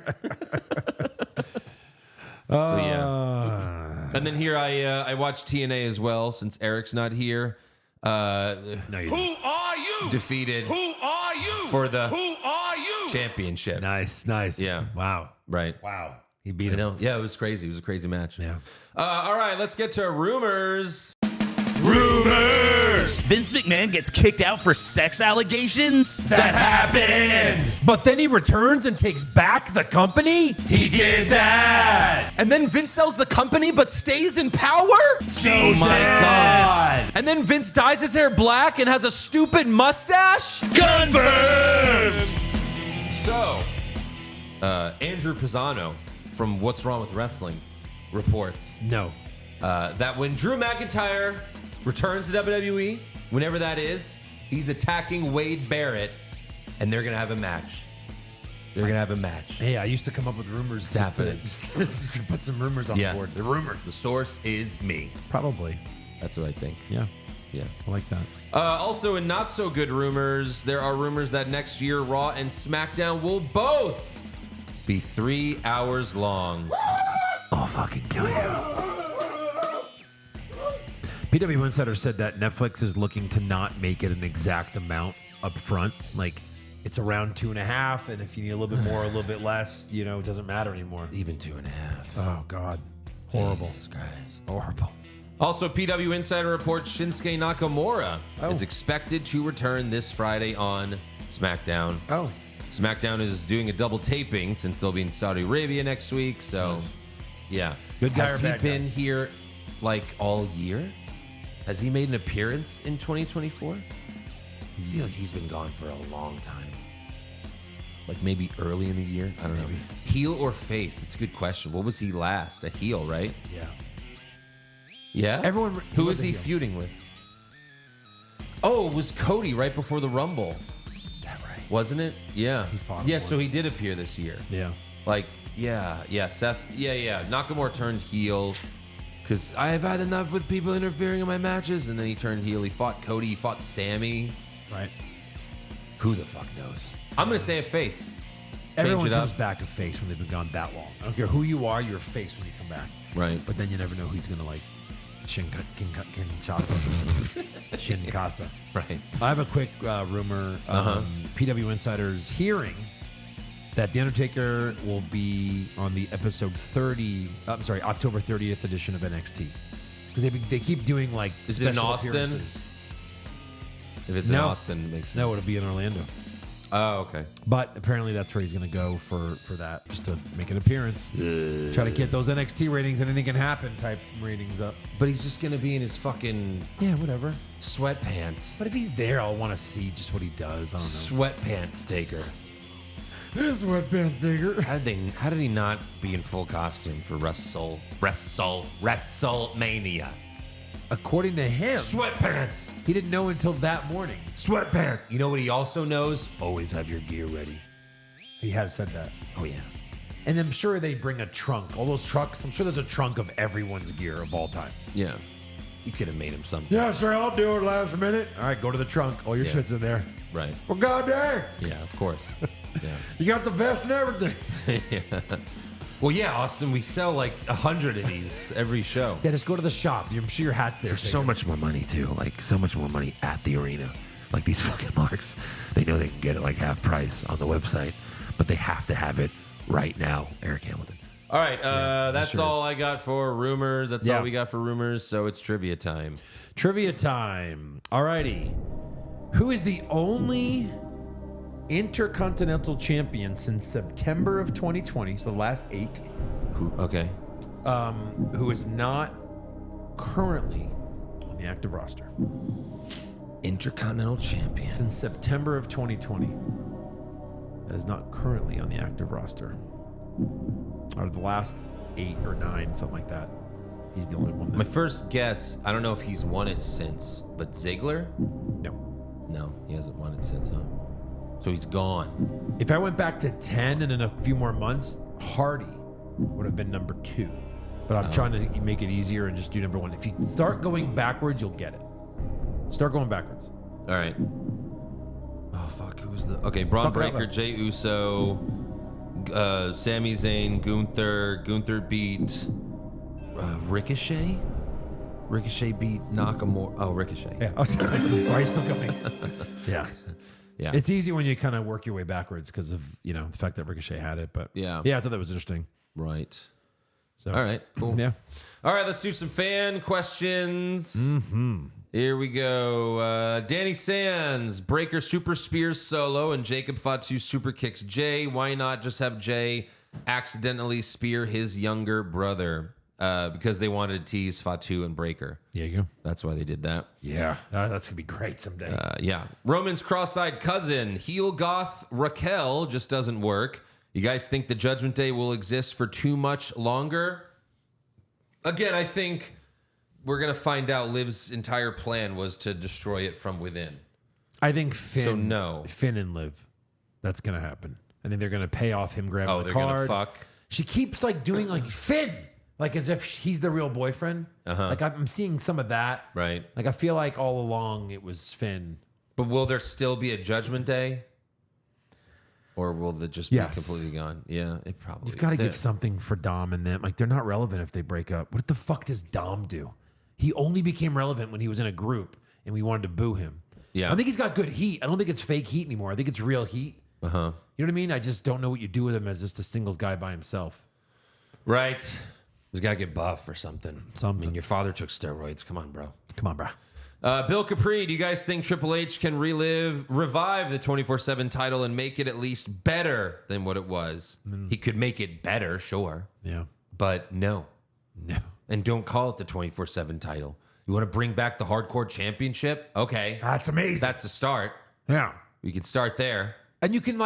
[SPEAKER 3] So yeah, and then here I watched TNA as well since Eric's not here.
[SPEAKER 4] No, you
[SPEAKER 5] Who are you?
[SPEAKER 3] Defeated
[SPEAKER 5] Who are you?
[SPEAKER 3] for the
[SPEAKER 5] Who are you?
[SPEAKER 3] championship.
[SPEAKER 4] Nice.
[SPEAKER 3] Yeah.
[SPEAKER 4] Wow.
[SPEAKER 3] Right.
[SPEAKER 4] Wow. He beat
[SPEAKER 3] I
[SPEAKER 4] him.
[SPEAKER 3] know. Yeah, it was crazy. It was a crazy match.
[SPEAKER 4] Yeah.
[SPEAKER 3] All right, let's get to rumors.
[SPEAKER 1] Rumors! Vince McMahon gets kicked out for sex allegations? That happened!
[SPEAKER 4] But then he returns and takes back the company?
[SPEAKER 1] He did that!
[SPEAKER 3] And then Vince sells the company but stays in power?
[SPEAKER 1] Oh my God!
[SPEAKER 3] And then Vince dyes his hair black and has a stupid mustache?
[SPEAKER 1] Confirmed!
[SPEAKER 3] So, Andrew Pisano from What's Wrong with Wrestling reports
[SPEAKER 4] No.
[SPEAKER 3] that when Drew McIntyre returns to WWE, whenever that is, he's attacking Wade Barrett, and they're going to have a match. They're going to have a match.
[SPEAKER 4] Hey, I used to come up with rumors.
[SPEAKER 3] It's happening.
[SPEAKER 4] Just to put some rumors on the board. The rumors.
[SPEAKER 3] The source is me.
[SPEAKER 4] Probably.
[SPEAKER 3] That's what I think.
[SPEAKER 4] Yeah.
[SPEAKER 3] Yeah.
[SPEAKER 4] I like that.
[SPEAKER 3] Also, in not so good rumors, there are rumors that next year Raw and SmackDown will both be 3 hours long.
[SPEAKER 4] I'll fucking kill you. PW Insider said that Netflix is looking to not make it an exact amount up front. Like, it's around 2.5, and if you need a little bit more, a little bit less, you know, it doesn't matter anymore.
[SPEAKER 3] Even 2.5.
[SPEAKER 4] Oh, God. Horrible.
[SPEAKER 3] Jesus Christ.
[SPEAKER 4] Horrible.
[SPEAKER 3] Also, PW Insider reports Shinsuke Nakamura is expected to return this Friday on SmackDown.
[SPEAKER 4] Oh.
[SPEAKER 3] SmackDown is doing a double taping since they'll be in Saudi Arabia next week. So, yeah.
[SPEAKER 4] Good guy
[SPEAKER 3] Has
[SPEAKER 4] or
[SPEAKER 3] he
[SPEAKER 4] bad
[SPEAKER 3] been
[SPEAKER 4] guy?
[SPEAKER 3] here like all year? Has he made an appearance in 2024? I feel like he's been gone for a long time. Like maybe early in the year? I don't know. Heel or face? That's a good question. What was he last? A heel, right?
[SPEAKER 4] Yeah.
[SPEAKER 3] Yeah?
[SPEAKER 4] Everyone.
[SPEAKER 3] Who
[SPEAKER 4] was
[SPEAKER 3] is
[SPEAKER 4] a
[SPEAKER 3] he
[SPEAKER 4] heel.
[SPEAKER 3] feuding with? Oh, it was Cody right before the Rumble.
[SPEAKER 4] Is that right?
[SPEAKER 3] Wasn't it? Yeah.
[SPEAKER 4] He fought
[SPEAKER 3] Yeah,
[SPEAKER 4] him
[SPEAKER 3] so he
[SPEAKER 4] once.
[SPEAKER 3] did appear this year.
[SPEAKER 4] Yeah.
[SPEAKER 3] Like, yeah, Seth. Yeah. Nakamura turned heel because I've had enough with people interfering in my matches. And then he turned heel. He fought Cody. He fought Sammy.
[SPEAKER 4] Right.
[SPEAKER 3] Who the fuck knows? I'm going to say a face.
[SPEAKER 4] Everyone
[SPEAKER 3] it
[SPEAKER 4] comes
[SPEAKER 3] up.
[SPEAKER 4] back a face when they've been gone that long. I don't care who you are, you're a face when you come back.
[SPEAKER 3] Right.
[SPEAKER 4] But then you never know who's going to like Kinshasa. Shinkasa.
[SPEAKER 3] Right.
[SPEAKER 4] I have a quick rumor. PW Insider's hearing that The Undertaker will be on the October 30th edition of NXT. Because they keep doing like
[SPEAKER 3] Is it in
[SPEAKER 4] special
[SPEAKER 3] Austin?
[SPEAKER 4] appearances.
[SPEAKER 3] If it's in Austin, it makes sense.
[SPEAKER 4] No, it'll be in Orlando.
[SPEAKER 3] Oh, okay.
[SPEAKER 4] But apparently that's where he's going to go for that, just to make an appearance. Try to get those NXT ratings, anything can happen type ratings up.
[SPEAKER 3] But he's just going to be in his fucking
[SPEAKER 4] Yeah, whatever.
[SPEAKER 3] sweatpants.
[SPEAKER 4] But if he's there, I'll want to see just what he does. I don't know.
[SPEAKER 3] Sweatpants taker.
[SPEAKER 4] This sweatpants digger.
[SPEAKER 3] How did he not be in full costume for WrestleMania?
[SPEAKER 4] According to him,
[SPEAKER 3] Sweatpants.
[SPEAKER 4] he didn't know until that morning.
[SPEAKER 3] Sweatpants. You know what he also knows? Always have your gear ready.
[SPEAKER 4] He has said that.
[SPEAKER 3] Oh yeah.
[SPEAKER 4] And I'm sure they bring a trunk. All those trucks, I'm sure there's a trunk of everyone's gear of all time.
[SPEAKER 3] Yeah. You could have made him something.
[SPEAKER 4] Yeah, sir, I'll do it last minute. All right, go to the trunk. All your
[SPEAKER 3] Yeah.
[SPEAKER 4] shit's in there.
[SPEAKER 3] Right.
[SPEAKER 4] Well, goddamn.
[SPEAKER 3] Yeah, of course. Yeah.
[SPEAKER 4] You got the vest and everything.
[SPEAKER 3] Well, yeah, Austin, we sell like 100 of these every show.
[SPEAKER 4] Yeah, just go to the shop. I'm sure your hat's there.
[SPEAKER 9] So much more money too, like so much more money at the arena. Like these fucking marks, they know they can get it like half price on the website, but they have to have it right now. Eric Hamilton.
[SPEAKER 3] All right, that's
[SPEAKER 4] sure
[SPEAKER 3] all
[SPEAKER 4] is.
[SPEAKER 3] I got for rumors. That's
[SPEAKER 4] Yeah.
[SPEAKER 3] all we got for rumors, so it's trivia time.
[SPEAKER 4] Trivia time. Alrighty. Who is the only Intercontinental champion since September of 2020, so the last 8,
[SPEAKER 3] Okay.
[SPEAKER 4] who is not currently on the active roster?
[SPEAKER 3] Intercontinental champion.
[SPEAKER 4] Since September of 2020, that is not currently on the active roster. Out of the last 8 or 9, something like that, he's the only one that's...
[SPEAKER 3] My first guess, I don't know if he's won it since, but Ziggler?
[SPEAKER 4] No.
[SPEAKER 3] No, he hasn't won it since, huh? So he's gone.
[SPEAKER 4] If I went back to 10 and in a few more months, Hardy would have been number 2. But I'm trying to make it easier and just do number 1. If you start going backwards, you'll get it. Start going backwards.
[SPEAKER 3] All right. Oh, fuck. Who was the... Okay, Braun
[SPEAKER 4] Talk it out
[SPEAKER 3] Breaker,
[SPEAKER 4] loud.
[SPEAKER 3] Jey Uso, Sami Zayn, Gunther. Gunther beat Ricochet? Ricochet beat Nakamura. Oh, Ricochet.
[SPEAKER 4] Yeah, I was gonna say, why are you still going? Yeah.
[SPEAKER 3] Yeah.
[SPEAKER 4] It's easy when you kind of work your way backwards because of, the fact that Ricochet had it. But
[SPEAKER 3] Yeah.
[SPEAKER 4] I thought that was interesting.
[SPEAKER 3] Right.
[SPEAKER 4] So,
[SPEAKER 3] All right, cool.
[SPEAKER 4] Yeah.
[SPEAKER 3] All right, let's do some fan questions. Here we go. Danny Sands, Breaker super spears Solo, and Jacob Fatu super kicks Jay. Why not just have Jay accidentally spear his younger brother? Because they wanted to tease Fatu and Breaker.
[SPEAKER 4] There you go.
[SPEAKER 3] That's why they did that.
[SPEAKER 4] Yeah. That's going to be great someday.
[SPEAKER 3] Yeah. Roman's cross-eyed cousin, heel goth Raquel, just doesn't work. You guys think the Judgment Day will exist for too much longer? Again, I think we're going to find out Liv's entire plan was to destroy it from within.
[SPEAKER 4] I think Finn.
[SPEAKER 3] So, no.
[SPEAKER 4] Finn and Liv. That's going to happen. I think they're going to pay off him grabbing
[SPEAKER 3] Oh,
[SPEAKER 4] the
[SPEAKER 3] they're
[SPEAKER 4] card.
[SPEAKER 3] going to fuck?
[SPEAKER 4] She keeps doing Finn, as if he's the real boyfriend. I'm seeing some of that.
[SPEAKER 3] Right.
[SPEAKER 4] I feel like all along it was Finn.
[SPEAKER 3] But will there still be a Judgment Day? Or will it just
[SPEAKER 4] Yes.
[SPEAKER 3] be completely gone? Yeah, it probably.
[SPEAKER 4] You've got to give something for Dom and them. They're not relevant if they break up. What the fuck does Dom do? He only became relevant when he was in a group and we wanted to boo him.
[SPEAKER 3] Yeah.
[SPEAKER 4] I think he's got good heat. I don't think it's fake heat anymore. I think it's real heat. You know what I mean? I just don't know what you do with him as just a singles guy by himself.
[SPEAKER 3] Right. He's got to get buff or something. I
[SPEAKER 4] Something.
[SPEAKER 3] mean, your father took steroids. Come on, bro.
[SPEAKER 4] Come on, bro.
[SPEAKER 3] Bill Capri, do you guys think Triple H can revive the 24/7 title and make it at least better than what it was? He could make it better, sure.
[SPEAKER 4] Yeah.
[SPEAKER 3] But no.
[SPEAKER 4] No.
[SPEAKER 3] And don't call it the 24/7 title. You want to bring back the Hardcore Championship? Okay.
[SPEAKER 4] That's amazing.
[SPEAKER 3] That's a start.
[SPEAKER 4] Yeah.
[SPEAKER 3] We could start there.
[SPEAKER 4] And you can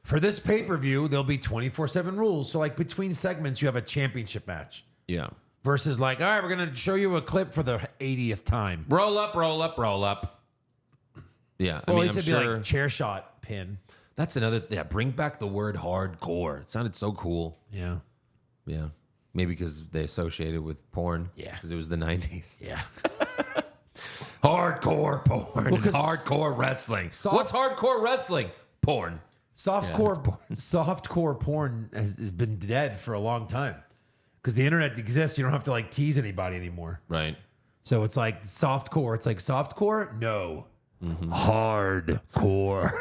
[SPEAKER 4] for this pay-per-view, there'll be 24/7 rules. So between segments, you have a championship match.
[SPEAKER 3] Yeah.
[SPEAKER 4] versus like, all right, we're gonna show you a clip for the 80th time.
[SPEAKER 3] Roll up, roll up, roll up. Yeah,
[SPEAKER 4] Well,
[SPEAKER 3] I mean,
[SPEAKER 4] at least
[SPEAKER 3] I'm
[SPEAKER 4] it'd be
[SPEAKER 3] sure
[SPEAKER 4] like chair shot pin.
[SPEAKER 3] that's another. Yeah, bring back the word hardcore. It sounded so cool.
[SPEAKER 4] Yeah.
[SPEAKER 3] Yeah, maybe because they associated with porn.
[SPEAKER 4] Yeah.
[SPEAKER 3] because it was the 90s.
[SPEAKER 4] Yeah.
[SPEAKER 3] Hardcore porn, and
[SPEAKER 4] 'cause
[SPEAKER 3] hardcore wrestling.
[SPEAKER 4] soft-
[SPEAKER 3] What's hardcore wrestling? Porn.
[SPEAKER 4] Softcore porn has been dead for a long time because the internet exists. You don't have to like tease anybody anymore.
[SPEAKER 3] Right.
[SPEAKER 4] So it's like softcore. It's like softcore. No.
[SPEAKER 3] Mm-hmm.
[SPEAKER 4] Hardcore.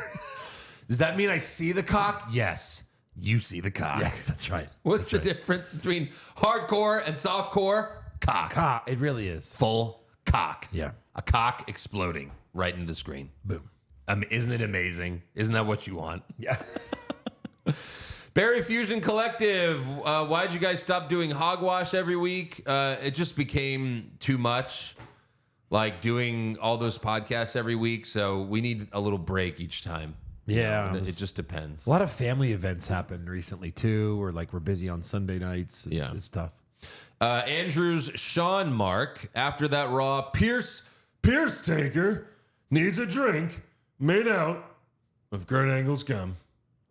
[SPEAKER 3] Does that mean I see the cock? Yes. You see the cock.
[SPEAKER 4] Yes, that's right.
[SPEAKER 3] What's the difference between hardcore and softcore? Cock.
[SPEAKER 4] It really is.
[SPEAKER 3] Full cock.
[SPEAKER 4] Yeah.
[SPEAKER 3] A cock exploding right into the screen.
[SPEAKER 4] Boom.
[SPEAKER 3] Isn't it amazing? Isn't that what you want?
[SPEAKER 4] Yeah.
[SPEAKER 3] Barry Fusion Collective. Why'd you guys stop doing hogwash every week? It just became too much, like doing all those podcasts every week. So we need a little break each time.
[SPEAKER 4] Yeah.
[SPEAKER 3] It just depends.
[SPEAKER 4] A lot of family events happened recently too, or like we're busy on Sunday nights. It's tough.
[SPEAKER 3] Andrews Sean Mark. After that Raw, Pierce Taker needs a drink made out of Kurt Angle's gum.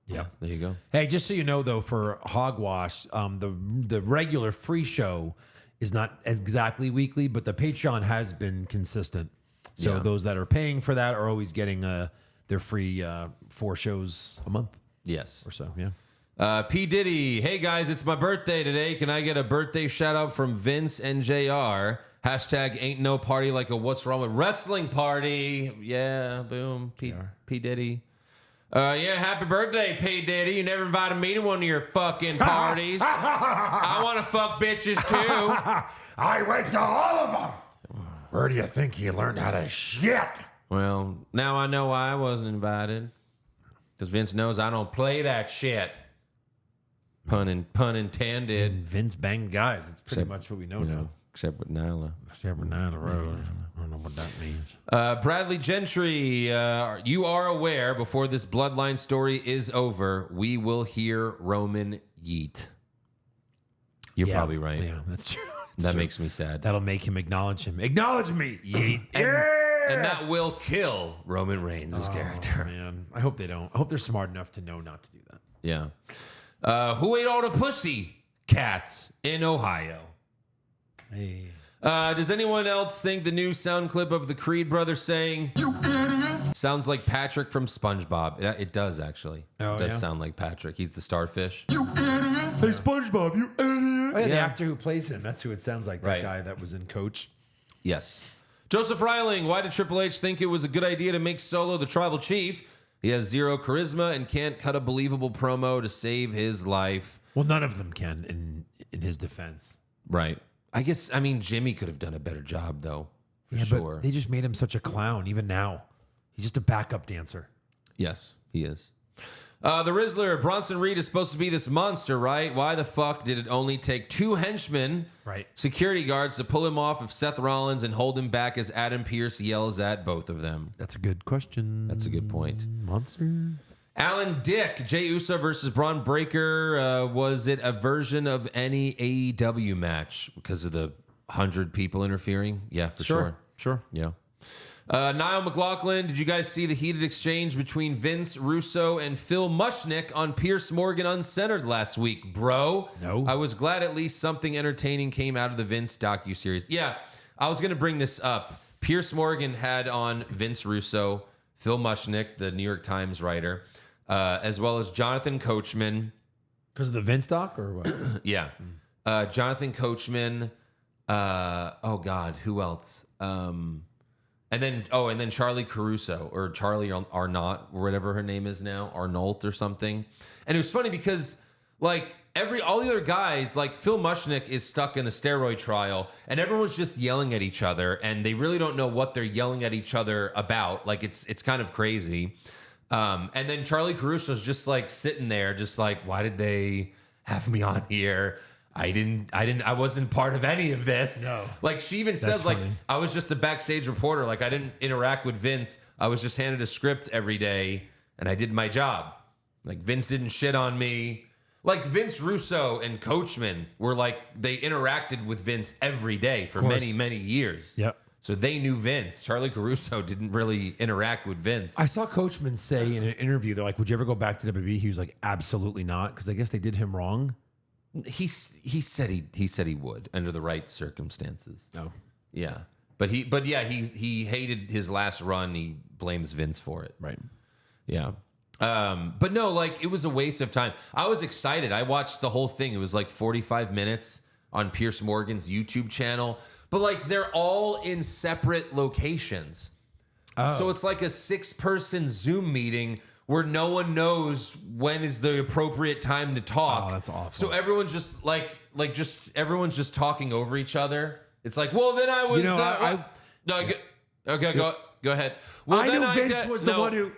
[SPEAKER 4] Yeah.
[SPEAKER 3] There you go.
[SPEAKER 4] Hey, just so you know, though, for Hogwash, the regular free show is not exactly weekly, but the Patreon has been consistent. So
[SPEAKER 3] Yeah.
[SPEAKER 4] those that are paying for that are always getting their free 4 shows a month
[SPEAKER 3] Yes.
[SPEAKER 4] or so. Yeah.
[SPEAKER 3] P. Diddy. Hey, guys, it's my birthday today. Can I get a birthday shout out from Vince and JR? Hashtag ain't no party like a what's wrong with wrestling party. Yeah, boom. P. Diddy. Yeah, happy birthday, P. Diddy. You never invited me to one of your fucking parties. I want to fuck bitches too.
[SPEAKER 6] I went to all of them.
[SPEAKER 4] Where do you think he learned how to shit?
[SPEAKER 3] Well, now I know why I wasn't invited. Because Vince knows I don't play that shit. Pun intended.
[SPEAKER 4] Vince banged guys. It's pretty
[SPEAKER 3] Except,
[SPEAKER 4] much what we know
[SPEAKER 3] You
[SPEAKER 4] now.
[SPEAKER 3] know, except with Nyla.
[SPEAKER 4] Except for Nyla Rose. I don't know what that means.
[SPEAKER 3] Bradley Gentry, you are aware before this Bloodline story is over, we will hear Roman yeet. You're probably right.
[SPEAKER 4] Yeah, that's true.
[SPEAKER 3] That makes me sad.
[SPEAKER 4] That'll make him acknowledge him. Acknowledge me. Yeet.
[SPEAKER 3] And that will kill Roman Reigns' character.
[SPEAKER 4] Man, I hope they don't. I hope they're smart enough to know not to do that.
[SPEAKER 3] Yeah. Who ate all the pussy? Cats in Ohio.
[SPEAKER 4] Hey.
[SPEAKER 3] Does anyone else think the new sound clip of the Creed brothers saying "You idiot" sounds like Patrick from SpongeBob? It does actually.
[SPEAKER 4] Oh,
[SPEAKER 3] it does
[SPEAKER 4] yeah?
[SPEAKER 3] sound like Patrick. He's the starfish.
[SPEAKER 6] You idiot. Hey, SpongeBob, you idiot.
[SPEAKER 4] Oh, yeah, the
[SPEAKER 3] Yeah.
[SPEAKER 4] actor who plays him. That's who it sounds like. That
[SPEAKER 3] Right.
[SPEAKER 4] guy that was in Coach.
[SPEAKER 3] Yes. Joseph Reiling, why did Triple H think it was a good idea to make Solo the tribal chief? He has zero charisma and can't cut a believable promo to save his life.
[SPEAKER 4] Well, none of them can in his defense.
[SPEAKER 3] Right. I mean, Jimmy could have done a better job, though, for
[SPEAKER 4] Yeah,
[SPEAKER 3] sure.
[SPEAKER 4] but they just made him such a clown. Even now, he's just a backup dancer.
[SPEAKER 3] Yes, he is. The Rizzler, Bronson Reed is supposed to be this monster, right? Why the fuck did it only take 2 henchmen,
[SPEAKER 4] Right.
[SPEAKER 3] security guards, to pull him off of Seth Rollins and hold him back as Adam Pearce yells at both of them?
[SPEAKER 4] That's a good question.
[SPEAKER 3] That's a good point.
[SPEAKER 4] Monster.
[SPEAKER 3] Alan Dick, Jey Uso versus Braun Breaker. Was it a version of any AEW match because of the 100 people interfering? Yeah, for sure.
[SPEAKER 4] Sure.
[SPEAKER 3] Yeah. Niall McLaughlin, did you guys see the heated exchange between Vince Russo and Phil Mushnick on Piers Morgan Uncensored last week, bro?
[SPEAKER 4] No.
[SPEAKER 3] I was glad at least something entertaining came out of the Vince docuseries. Yeah, I was going to bring this up. Piers Morgan had on Vince Russo, Phil Mushnick, the New York Times writer, as well as Jonathan Coachman.
[SPEAKER 4] Because of the Vince doc or what?
[SPEAKER 3] Yeah. Jonathan Coachman. Oh, God, who else? And then Charlie Caruso or Charlie Arnott or whatever her name is now, Arnault or something. And it was funny because like all the other guys, like Phil Mushnick is stuck in the steroid trial and everyone's just yelling at each other and they really don't know what they're yelling at each other about. Like it's kind of crazy. And then Charlie Caruso's just like sitting there, just like, why did they have me on here? I wasn't part of any of this.
[SPEAKER 4] No.
[SPEAKER 3] Like she even says
[SPEAKER 4] funny.
[SPEAKER 3] like, I was just a backstage reporter. Like I didn't interact with Vince. I was just handed a script every day and I did my job. Like Vince didn't shit on me. Like Vince Russo and Coachman were like, they interacted with Vince every day for many, many years.
[SPEAKER 4] Yep.
[SPEAKER 3] So they knew Vince. Charlie Caruso didn't really interact with Vince.
[SPEAKER 4] I saw Coachman say in an interview, they're like, would you ever go back to WWE? He was like, absolutely not, because I guess they did him wrong.
[SPEAKER 3] He said he would under the right circumstances.
[SPEAKER 4] No.
[SPEAKER 3] Yeah. But he hated his last run. He blames Vince for it.
[SPEAKER 4] Right.
[SPEAKER 3] Yeah. But no, like, it was a waste of time. I was excited. I watched the whole thing. It was like 45 minutes on Pierce Morgan's YouTube channel. But like, they're all in separate locations. Oh. So it's like a 6-person Zoom meeting where no one knows when is the appropriate time to talk.
[SPEAKER 4] Oh, that's awful.
[SPEAKER 3] So everyone's just everyone's just talking over each other. It's like, well, then I was. Go ahead. Well,
[SPEAKER 4] I knew Vince was the one who.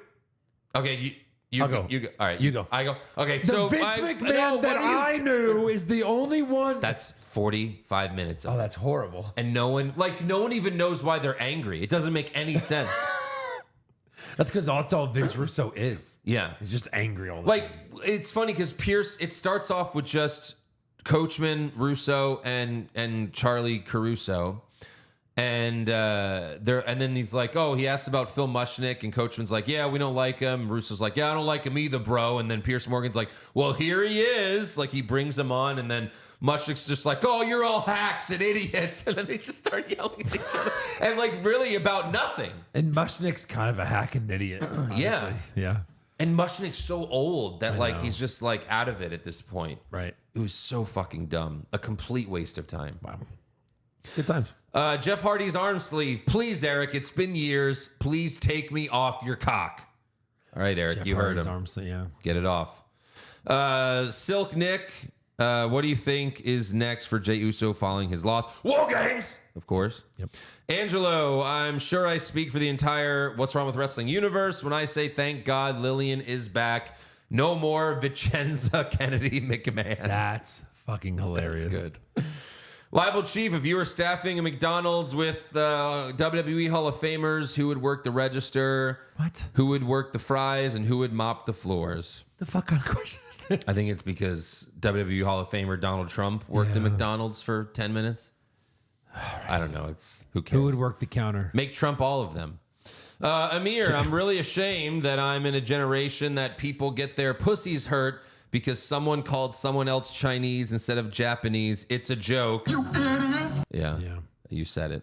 [SPEAKER 3] Okay, you go. All right,
[SPEAKER 4] you go.
[SPEAKER 3] I go. Okay,
[SPEAKER 4] The
[SPEAKER 3] so
[SPEAKER 4] Vince McMahon that I knew is the only one.
[SPEAKER 3] That's 45 minutes.
[SPEAKER 4] Oh, that's horrible.
[SPEAKER 3] And no one even knows why they're angry. It doesn't make any sense.
[SPEAKER 4] That's because that's all Vince Russo is.
[SPEAKER 3] Yeah,
[SPEAKER 4] he's just angry all the
[SPEAKER 3] time.
[SPEAKER 4] time.
[SPEAKER 3] It's funny because Pierce. It starts off with just Coachman, Russo, and Charlie Caruso. And then he's like, oh, he asked about Phil Mushnick, and Coachman's like, yeah, we don't like him. Russo's like, yeah, I don't like him either, bro. And then Pierce Morgan's like, well, here he is. Like, he brings him on, and then Mushnick's just like, oh, you're all hacks and idiots. And then they just start yelling at each other, and like really about nothing.
[SPEAKER 4] And Mushnick's kind of a hack and idiot.
[SPEAKER 3] Yeah.
[SPEAKER 4] Yeah.
[SPEAKER 3] And Mushnick's so old that he's just like out of it at this point.
[SPEAKER 4] Right.
[SPEAKER 3] It was so fucking dumb. A complete waste of time.
[SPEAKER 4] Wow. Good times.
[SPEAKER 3] Jeff Hardy's arm sleeve. Please, Eric, it's been years. Please take me off your cock. All right, Eric,
[SPEAKER 4] Jeff
[SPEAKER 3] you
[SPEAKER 4] Hardy's
[SPEAKER 3] heard him.
[SPEAKER 4] arm sleeve, yeah.
[SPEAKER 3] Get it off. Silk Nick, what do you think is next for Jey Uso following his loss? War Games! Of course.
[SPEAKER 4] Yep.
[SPEAKER 3] Angelo, I'm sure I speak for the entire What's Wrong with Wrestling universe when I say thank God Lillian is back. No more Vicenza Kennedy McMahon.
[SPEAKER 4] That's fucking hilarious.
[SPEAKER 3] That's good. Libel Chief, if you were staffing a McDonald's with WWE Hall of Famers, who would work the register?
[SPEAKER 4] What?
[SPEAKER 3] Who would work the fries? And who would mop the floors?
[SPEAKER 4] The fuck kind of question is this?
[SPEAKER 3] I think it's because WWE Hall of Famer Donald Trump worked at McDonald's for 10 minutes. I don't know. It's who cares?
[SPEAKER 4] Who would work the counter?
[SPEAKER 3] Make Trump all of them. Amir, I'm really ashamed that I'm in a generation that people get their pussies hurt because someone called someone else Chinese instead of Japanese. It's a joke. You idiot. Yeah, you said it.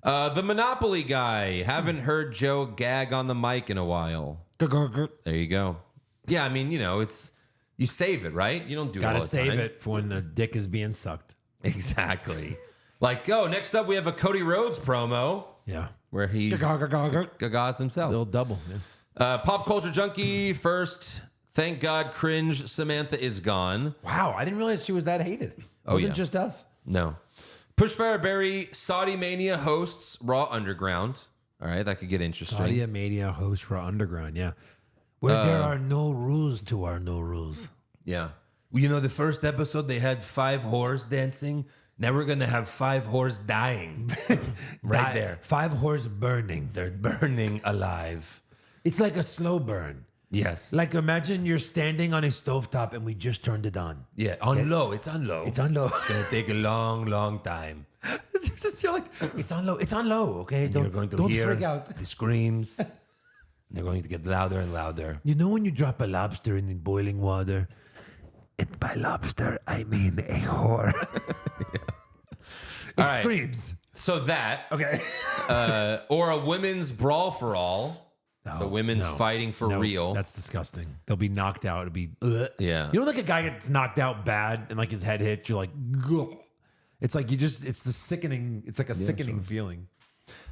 [SPEAKER 3] The Monopoly guy. Haven't heard Joe gag on the mic in a while. There you go. Yeah, I mean, it's you save it, right? You don't do it all the time.
[SPEAKER 4] Gotta save it for when the dick is being sucked.
[SPEAKER 3] Exactly. Like, next up we have a Cody Rhodes promo.
[SPEAKER 4] Yeah.
[SPEAKER 3] Where he gagas himself.
[SPEAKER 4] Little double. Yeah.
[SPEAKER 3] Pop Culture Junkie first. Thank God cringe Samantha is gone.
[SPEAKER 4] Wow, I didn't realize she was that hated. It wasn't just us.
[SPEAKER 3] No. Push Farberry, Saudi Mania hosts Raw Underground. All right, that could get interesting.
[SPEAKER 4] Saudi Mania hosts Raw Underground, yeah. Where there are no rules to our no rules.
[SPEAKER 3] Yeah.
[SPEAKER 1] Well, the first episode, they had 5 whores dancing. Now we're going to have 5 whores dying. There.
[SPEAKER 4] 5 whores burning.
[SPEAKER 1] They're burning alive.
[SPEAKER 4] It's like a slow burn.
[SPEAKER 1] Yes.
[SPEAKER 4] Like imagine you're standing on a stovetop and we just turned it on.
[SPEAKER 1] Yeah, on low. It's on low.
[SPEAKER 4] It's on low.
[SPEAKER 1] It's going to take a long, long time.
[SPEAKER 4] You're like, it's on low. It's on low, okay?
[SPEAKER 1] And you're going to hear
[SPEAKER 4] freak out.
[SPEAKER 1] the screams. They're going to get louder and louder.
[SPEAKER 4] You know when you drop a lobster in the boiling water? And by lobster, I mean a whore. It screams.
[SPEAKER 3] So that.
[SPEAKER 4] Okay.
[SPEAKER 3] Or a women's brawl for all. So women's fighting for real.
[SPEAKER 4] That's disgusting. They'll be knocked out. It'll be
[SPEAKER 3] Yeah.
[SPEAKER 4] You know, like a guy gets knocked out bad and like his head hits. You're like, ugh. It's like it's the sickening. It's like a sickening feeling.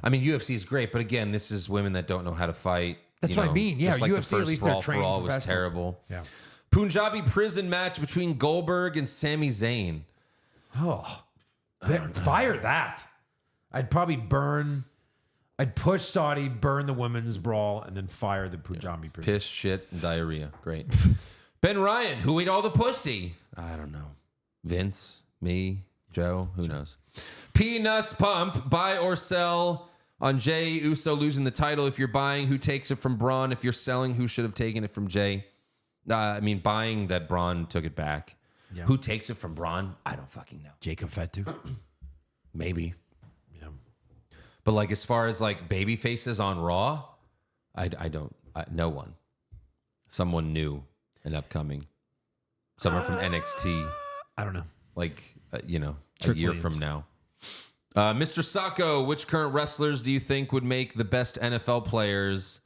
[SPEAKER 3] I mean, UFC is great, but again, this is women that don't know how to fight.
[SPEAKER 4] That's what I mean. Yeah,
[SPEAKER 3] just like
[SPEAKER 4] UFC
[SPEAKER 3] the first
[SPEAKER 4] at least they're
[SPEAKER 3] brawl for
[SPEAKER 4] trained
[SPEAKER 3] all was
[SPEAKER 4] professionals.
[SPEAKER 3] terrible.
[SPEAKER 4] Yeah.
[SPEAKER 3] Punjabi prison match between Goldberg and Sami Zayn.
[SPEAKER 4] Oh, fire that! I'd probably burn. I'd push Saudi, burn the women's brawl, and then fire the Punjabi prison.
[SPEAKER 3] Piss, shit, and diarrhea. Great. Ben Ryan, who ate all the pussy? I don't know. Vince, me, Joe, who knows? Peanuts Pump, buy or sell on Jey Uso losing the title. If you're buying, who takes it from Braun? If you're selling, who should have taken it from Jey? I mean, buying that Braun took it back.
[SPEAKER 4] Yeah.
[SPEAKER 3] Who takes it from Braun? I don't fucking know.
[SPEAKER 4] Jacob Fatu.
[SPEAKER 3] Maybe.
[SPEAKER 4] Yeah.
[SPEAKER 3] But like as far as like baby faces on Raw, I don't. No one. Someone new and upcoming. Someone from NXT.
[SPEAKER 4] I don't know.
[SPEAKER 3] Like you know,
[SPEAKER 4] Trick
[SPEAKER 3] a year
[SPEAKER 4] Williams.
[SPEAKER 3] from now. Mr. Sacco, which current wrestlers do you think would make the best NFL players?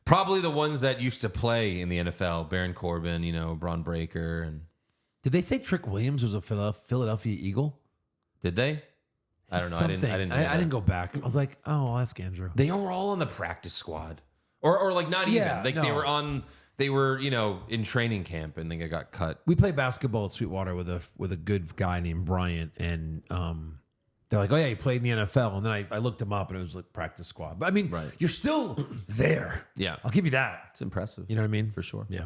[SPEAKER 3] Probably the ones that used to play in the NFL. Baron Corbin, you know, Braun Breaker, and
[SPEAKER 4] Did they say Trick Williams was a Philadelphia Eagle?
[SPEAKER 3] did they? I don't know. I didn't.
[SPEAKER 4] I didn't go back. I was like, oh, I'll ask Andrew.
[SPEAKER 3] They were all on the practice squad, or like not even.
[SPEAKER 4] Yeah,
[SPEAKER 3] Like
[SPEAKER 4] no.
[SPEAKER 3] they were on. They were you know in training camp, and then they got cut.
[SPEAKER 4] We played basketball at Sweetwater with a good guy named Bryant, and they're like, oh yeah, he played in the NFL, and then I looked him up, and it was like practice squad. But I mean, you're still there.
[SPEAKER 3] Yeah,
[SPEAKER 4] I'll give you that.
[SPEAKER 3] it's impressive.
[SPEAKER 4] You know what I mean?
[SPEAKER 3] For sure.
[SPEAKER 4] Yeah.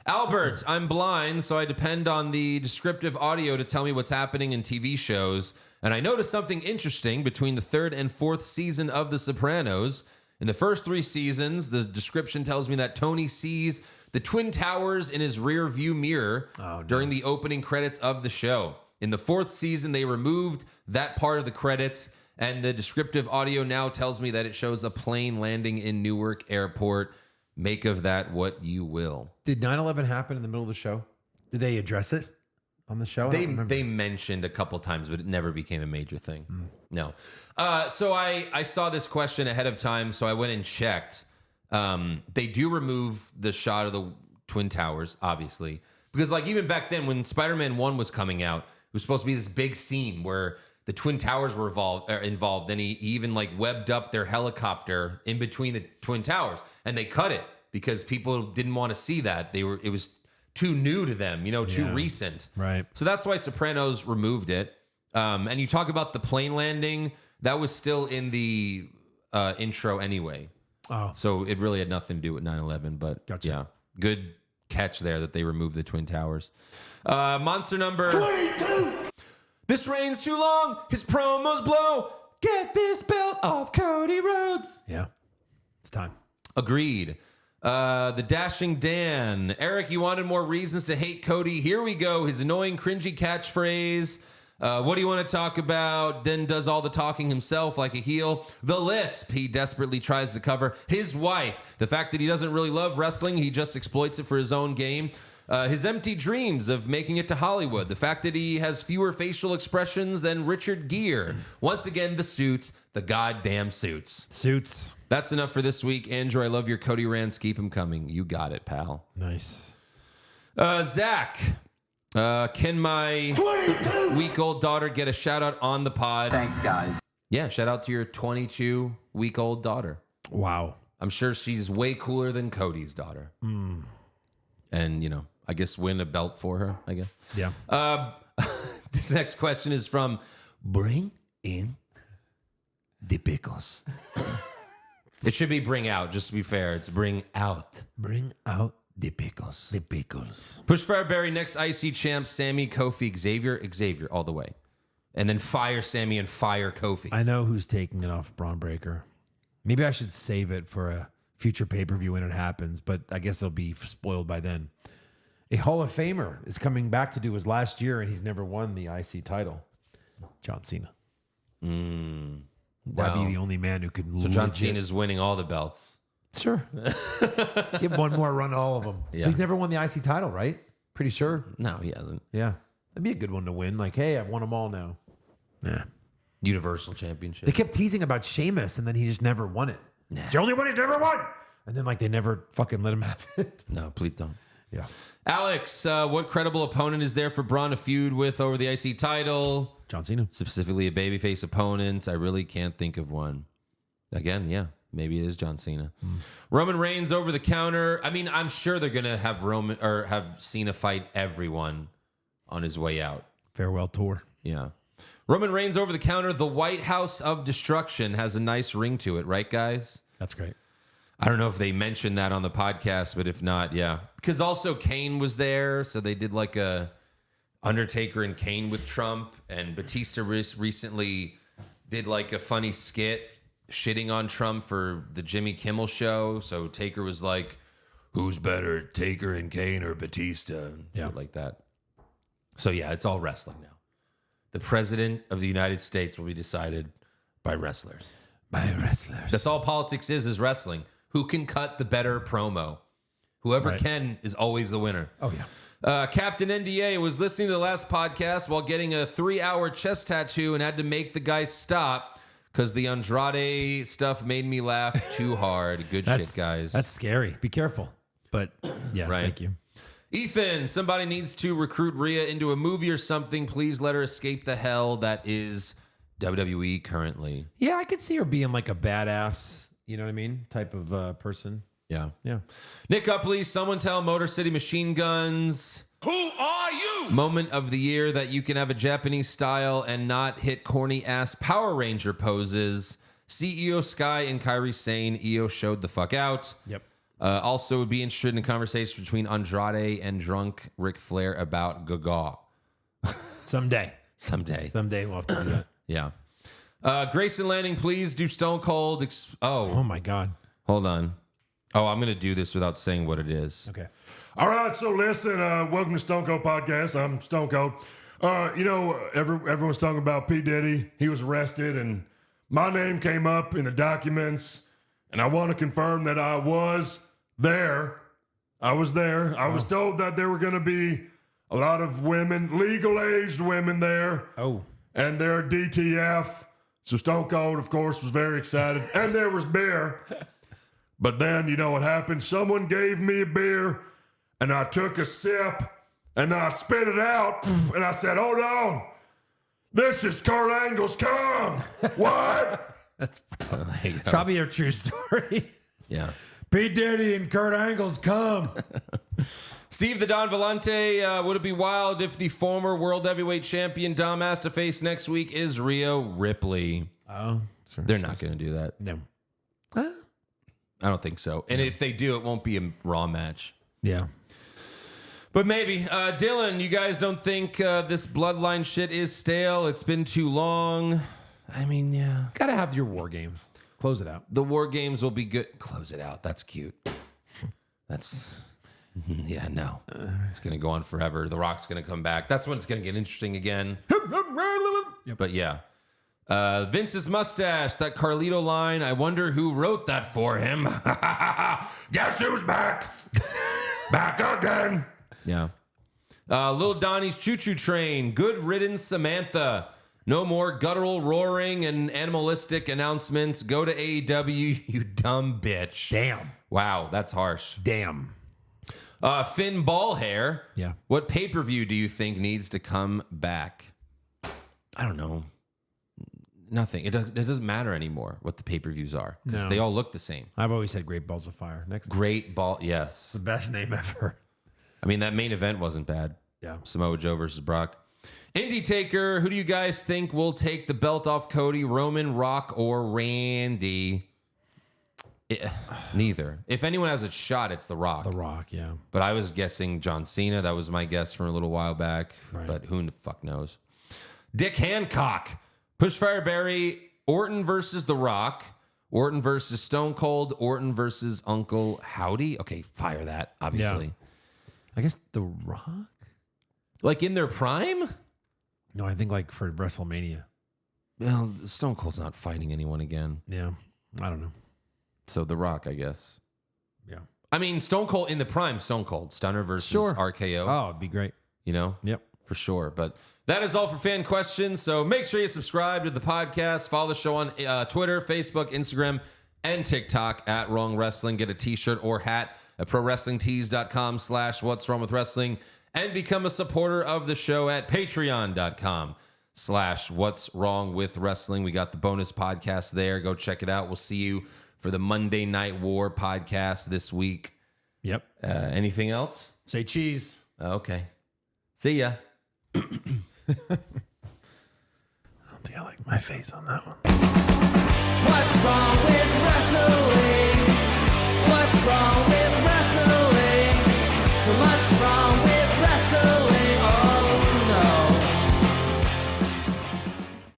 [SPEAKER 3] Albert, I'm blind, so I depend on the descriptive audio to tell me what's happening in TV shows. And I noticed something interesting between the third and fourth season of The Sopranos. In the first 3 seasons, the description tells me that Tony sees the Twin Towers in his rear view mirror during the opening credits of the show. In the 4th season, they removed that part of the credits, and the descriptive audio now tells me that it shows a plane landing in Newark Airport. Make of that what you will.
[SPEAKER 4] Did 9/11 happen in the middle of the show? Did they address it on the show? I don't remember.
[SPEAKER 3] They mentioned a couple times, but it never became a major thing. No. So I saw this question ahead of time, so I went and checked. They do remove the shot of the Twin Towers, obviously, because like even back then when Spider-Man 1 was coming out, it was supposed to be this big scene where the Twin Towers were involved. Then he even like webbed up their helicopter in between the Twin Towers, and they cut it because people didn't want to see that. It was too new to them, you know, too recent.
[SPEAKER 4] Right.
[SPEAKER 3] So that's why Sopranos removed it. And you talk about the plane landing, that was still in the intro anyway.
[SPEAKER 4] Oh.
[SPEAKER 3] So it really had nothing to do with 9/11, but
[SPEAKER 4] Gotcha.
[SPEAKER 3] yeah, good catch there that they removed the Twin Towers. Monster number 22. This reign's too long. His promos blow. Get this belt off Cody Rhodes.
[SPEAKER 4] Yeah. It's time.
[SPEAKER 3] Agreed. The Dashing Dan. Eric, you wanted more reasons to hate Cody. Here we go. His annoying, cringy catchphrase. What do you want to talk about? Then does all the talking himself like a heel. The lisp he desperately tries to cover. His wife. The fact that he doesn't really love wrestling. He just exploits it for his own game. His empty dreams of making it to Hollywood. The fact that he has fewer facial expressions than Richard Gere. Once again, the suits. The goddamn suits.
[SPEAKER 4] Suits.
[SPEAKER 3] That's enough for this week. Andrew, I love your Cody rants. Keep them coming. You got it, pal.
[SPEAKER 4] Nice.
[SPEAKER 3] Zach, can my week-old daughter get a shout-out on the pod?
[SPEAKER 10] Thanks, guys.
[SPEAKER 3] Yeah, shout out to your 22-week-old daughter.
[SPEAKER 4] Wow.
[SPEAKER 3] I'm sure she's way cooler than Cody's daughter. And, you know, I guess win a belt for her, I guess.
[SPEAKER 4] Yeah.
[SPEAKER 3] This next question is from Bring In the Pickles. It should be bring out, just to be fair. It's bring out
[SPEAKER 4] Bring out
[SPEAKER 3] the pickles.
[SPEAKER 4] the pickles.
[SPEAKER 3] Push Fireberry, next IC champ, Sammy, Kofi, Xavier, all the way. And then fire Sammy and fire Kofi.
[SPEAKER 4] I know who's taking it off Braun Breaker. Maybe I should save it for a future pay-per-view when it happens, but I guess it'll be spoiled by then. A Hall of Famer is coming back to do his last year, and he's never won the IC title. John Cena. That'd be the only man who could.
[SPEAKER 3] So John Cena's winning all the belts.
[SPEAKER 4] Sure. Give one more run to all of them.
[SPEAKER 3] Yeah.
[SPEAKER 4] He's never won the IC title, right? Pretty sure.
[SPEAKER 3] No, he hasn't.
[SPEAKER 4] Yeah. That'd be a good one to win. Like, hey, I've won them all now. Yeah.
[SPEAKER 3] Universal Championship.
[SPEAKER 4] They kept teasing about Sheamus, and then he just never won it. It's the only one he's never won. And then, like, they never fucking let him have it.
[SPEAKER 3] No, please don't.
[SPEAKER 4] Yeah.
[SPEAKER 3] Alex, what credible opponent is there for Braun to feud with over the IC title?
[SPEAKER 4] John Cena.
[SPEAKER 3] Specifically a babyface opponent. I really can't think of one. Again, yeah, maybe it is John Cena. Roman Reigns over the counter. I mean, I'm sure they're gonna have have Cena fight everyone on his way out.
[SPEAKER 4] Farewell tour.
[SPEAKER 3] Yeah. Roman Reigns over the counter. The White House of Destruction has a nice ring to it, right, guys?
[SPEAKER 4] That's great.
[SPEAKER 3] I don't know if they mentioned that on the podcast, but if not, yeah. Because also Kane was there, so they did like a Undertaker and Kane with Trump, and Batista recently did like a funny skit shitting on Trump for the Jimmy Kimmel show. So Taker was like, who's better, Taker and Kane or Batista? Shit like that. So yeah, it's all wrestling now. The president of the United States will be decided by wrestlers. That's all politics is wrestling. Who can cut the better promo? Whoever can is always the winner.
[SPEAKER 4] Oh, yeah.
[SPEAKER 3] Captain NDA was listening to the last podcast while getting a 3-hour chest tattoo and had to make the guy stop because the Andrade stuff made me laugh too hard. Good shit, guys.
[SPEAKER 4] That's scary. Be careful. But yeah, thank you.
[SPEAKER 3] Ethan, somebody needs to recruit Rhea into a movie or something. Please let her escape the hell that is WWE currently.
[SPEAKER 4] Yeah, I could see her being like a badass, you know what I mean, type of person.
[SPEAKER 3] Yeah.
[SPEAKER 4] Yeah.
[SPEAKER 3] Nick Upley, someone tell Motor City Machine Guns.
[SPEAKER 5] Who are you?
[SPEAKER 3] Moment of the year that you can have a Japanese style and not hit corny ass Power Ranger poses. CEO Sky and Kairi Sane. EO showed the fuck out.
[SPEAKER 4] Yep.
[SPEAKER 3] Also would be interested in a conversation between Andrade and drunk Ric Flair about Gaga.
[SPEAKER 4] Someday
[SPEAKER 3] Someday
[SPEAKER 4] we'll have to do that.
[SPEAKER 3] Yeah. Grayson Landing, please do Stone Cold.
[SPEAKER 4] Oh my God.
[SPEAKER 3] Hold on. Oh, I'm going to do this without saying what it is.
[SPEAKER 4] Okay.
[SPEAKER 8] All right, so listen, welcome to Stone Cold Podcast. I'm Stone Cold. Everyone's talking about P. Diddy. He was arrested, and my name came up in the documents, and I want to confirm that I was there. I was there. I was told that there were going to be a lot of women, legal-aged women there.
[SPEAKER 4] Oh.
[SPEAKER 8] And they're DTF. So Stone Cold, of course, was very excited. And there was beer. But then, you know what happened? Someone gave me a beer, and I took a sip, and I spit it out, and I said, hold on. This is Kurt Angle's cum. What?
[SPEAKER 4] It's probably a true story.
[SPEAKER 3] Yeah.
[SPEAKER 4] P. Diddy and Kurt Angle's cum.
[SPEAKER 3] Steve the Don Vellante, would it be wild if the former World Heavyweight Champion Dom has to face next week is Rhea Ripley?
[SPEAKER 4] Oh.
[SPEAKER 3] They're not going to do that.
[SPEAKER 4] No.
[SPEAKER 3] I don't think so. And if they do, it won't be a Raw match.
[SPEAKER 4] Yeah.
[SPEAKER 3] But maybe. Dylan, you guys don't think this Bloodline shit is stale? It's been too long. I mean, yeah.
[SPEAKER 4] Gotta have your war games. Close it out.
[SPEAKER 3] The War Games will be good. Close it out. That's cute. That's... Yeah, no. It's going to go on forever. The Rock's going to come back. That's when it's going to get interesting again.
[SPEAKER 4] Yep.
[SPEAKER 3] But yeah. Vince's mustache, that Carlito line. I wonder who wrote that for him.
[SPEAKER 8] Guess who's back? Back again.
[SPEAKER 3] Yeah. Little Donnie's choo-choo train. Good riddance, Samantha. No more guttural roaring and animalistic announcements. Go to AEW, you dumb bitch.
[SPEAKER 4] Damn.
[SPEAKER 3] Wow, that's harsh.
[SPEAKER 4] Damn.
[SPEAKER 3] Finn Ballhair.
[SPEAKER 4] Yeah.
[SPEAKER 3] What pay-per-view do you think needs to come back? I don't know. Nothing. It doesn't matter anymore what the pay-per-views are because
[SPEAKER 4] No.
[SPEAKER 3] they all look the same.
[SPEAKER 4] I've always had Great Balls of Fire. Next.
[SPEAKER 3] Great Ball. Yes.
[SPEAKER 4] The best name ever.
[SPEAKER 3] I mean, that main event wasn't bad.
[SPEAKER 4] Yeah.
[SPEAKER 3] Samoa Joe versus Brock. Indie Taker. Who do you guys think will take the belt off Cody? Roman, Rock, or Randy? Neither. If anyone has a shot, it's The Rock.
[SPEAKER 4] The Rock, yeah.
[SPEAKER 3] But I was guessing John Cena. That was my guess from a little while back.
[SPEAKER 4] Right.
[SPEAKER 3] But who the fuck knows? Dick Hancock. Pushfire Barry. Orton versus The Rock. Orton versus Stone Cold. Orton versus Uncle Howdy. Okay, fire that, obviously.
[SPEAKER 4] Yeah. I guess The Rock?
[SPEAKER 3] Like in their prime?
[SPEAKER 4] No, I think like for WrestleMania.
[SPEAKER 3] Well, Stone Cold's not fighting anyone again.
[SPEAKER 4] Yeah. I don't know.
[SPEAKER 3] So The Rock, I guess.
[SPEAKER 4] Yeah.
[SPEAKER 3] I mean, Stone Cold in the prime, Stone Cold. Stunner versus RKO.
[SPEAKER 4] Oh, it'd be great.
[SPEAKER 3] You know?
[SPEAKER 4] Yep.
[SPEAKER 3] For sure. But that is all for fan questions. So make sure you subscribe to the podcast. Follow the show on Twitter, Facebook, Instagram, and TikTok at Wrong Wrestling. Get a t-shirt or hat at ProWrestlingTees.com/What's Wrong with Wrestling. And become a supporter of the show at Patreon.com/What's Wrong with Wrestling. We got the bonus podcast there. Go check it out. We'll see you for the Monday Night War podcast this week.
[SPEAKER 4] Yep.
[SPEAKER 3] Anything else?
[SPEAKER 4] Say cheese.
[SPEAKER 3] Okay. See ya.
[SPEAKER 4] I don't think I like my face on that one.
[SPEAKER 10] What's wrong with wrestling? What's wrong with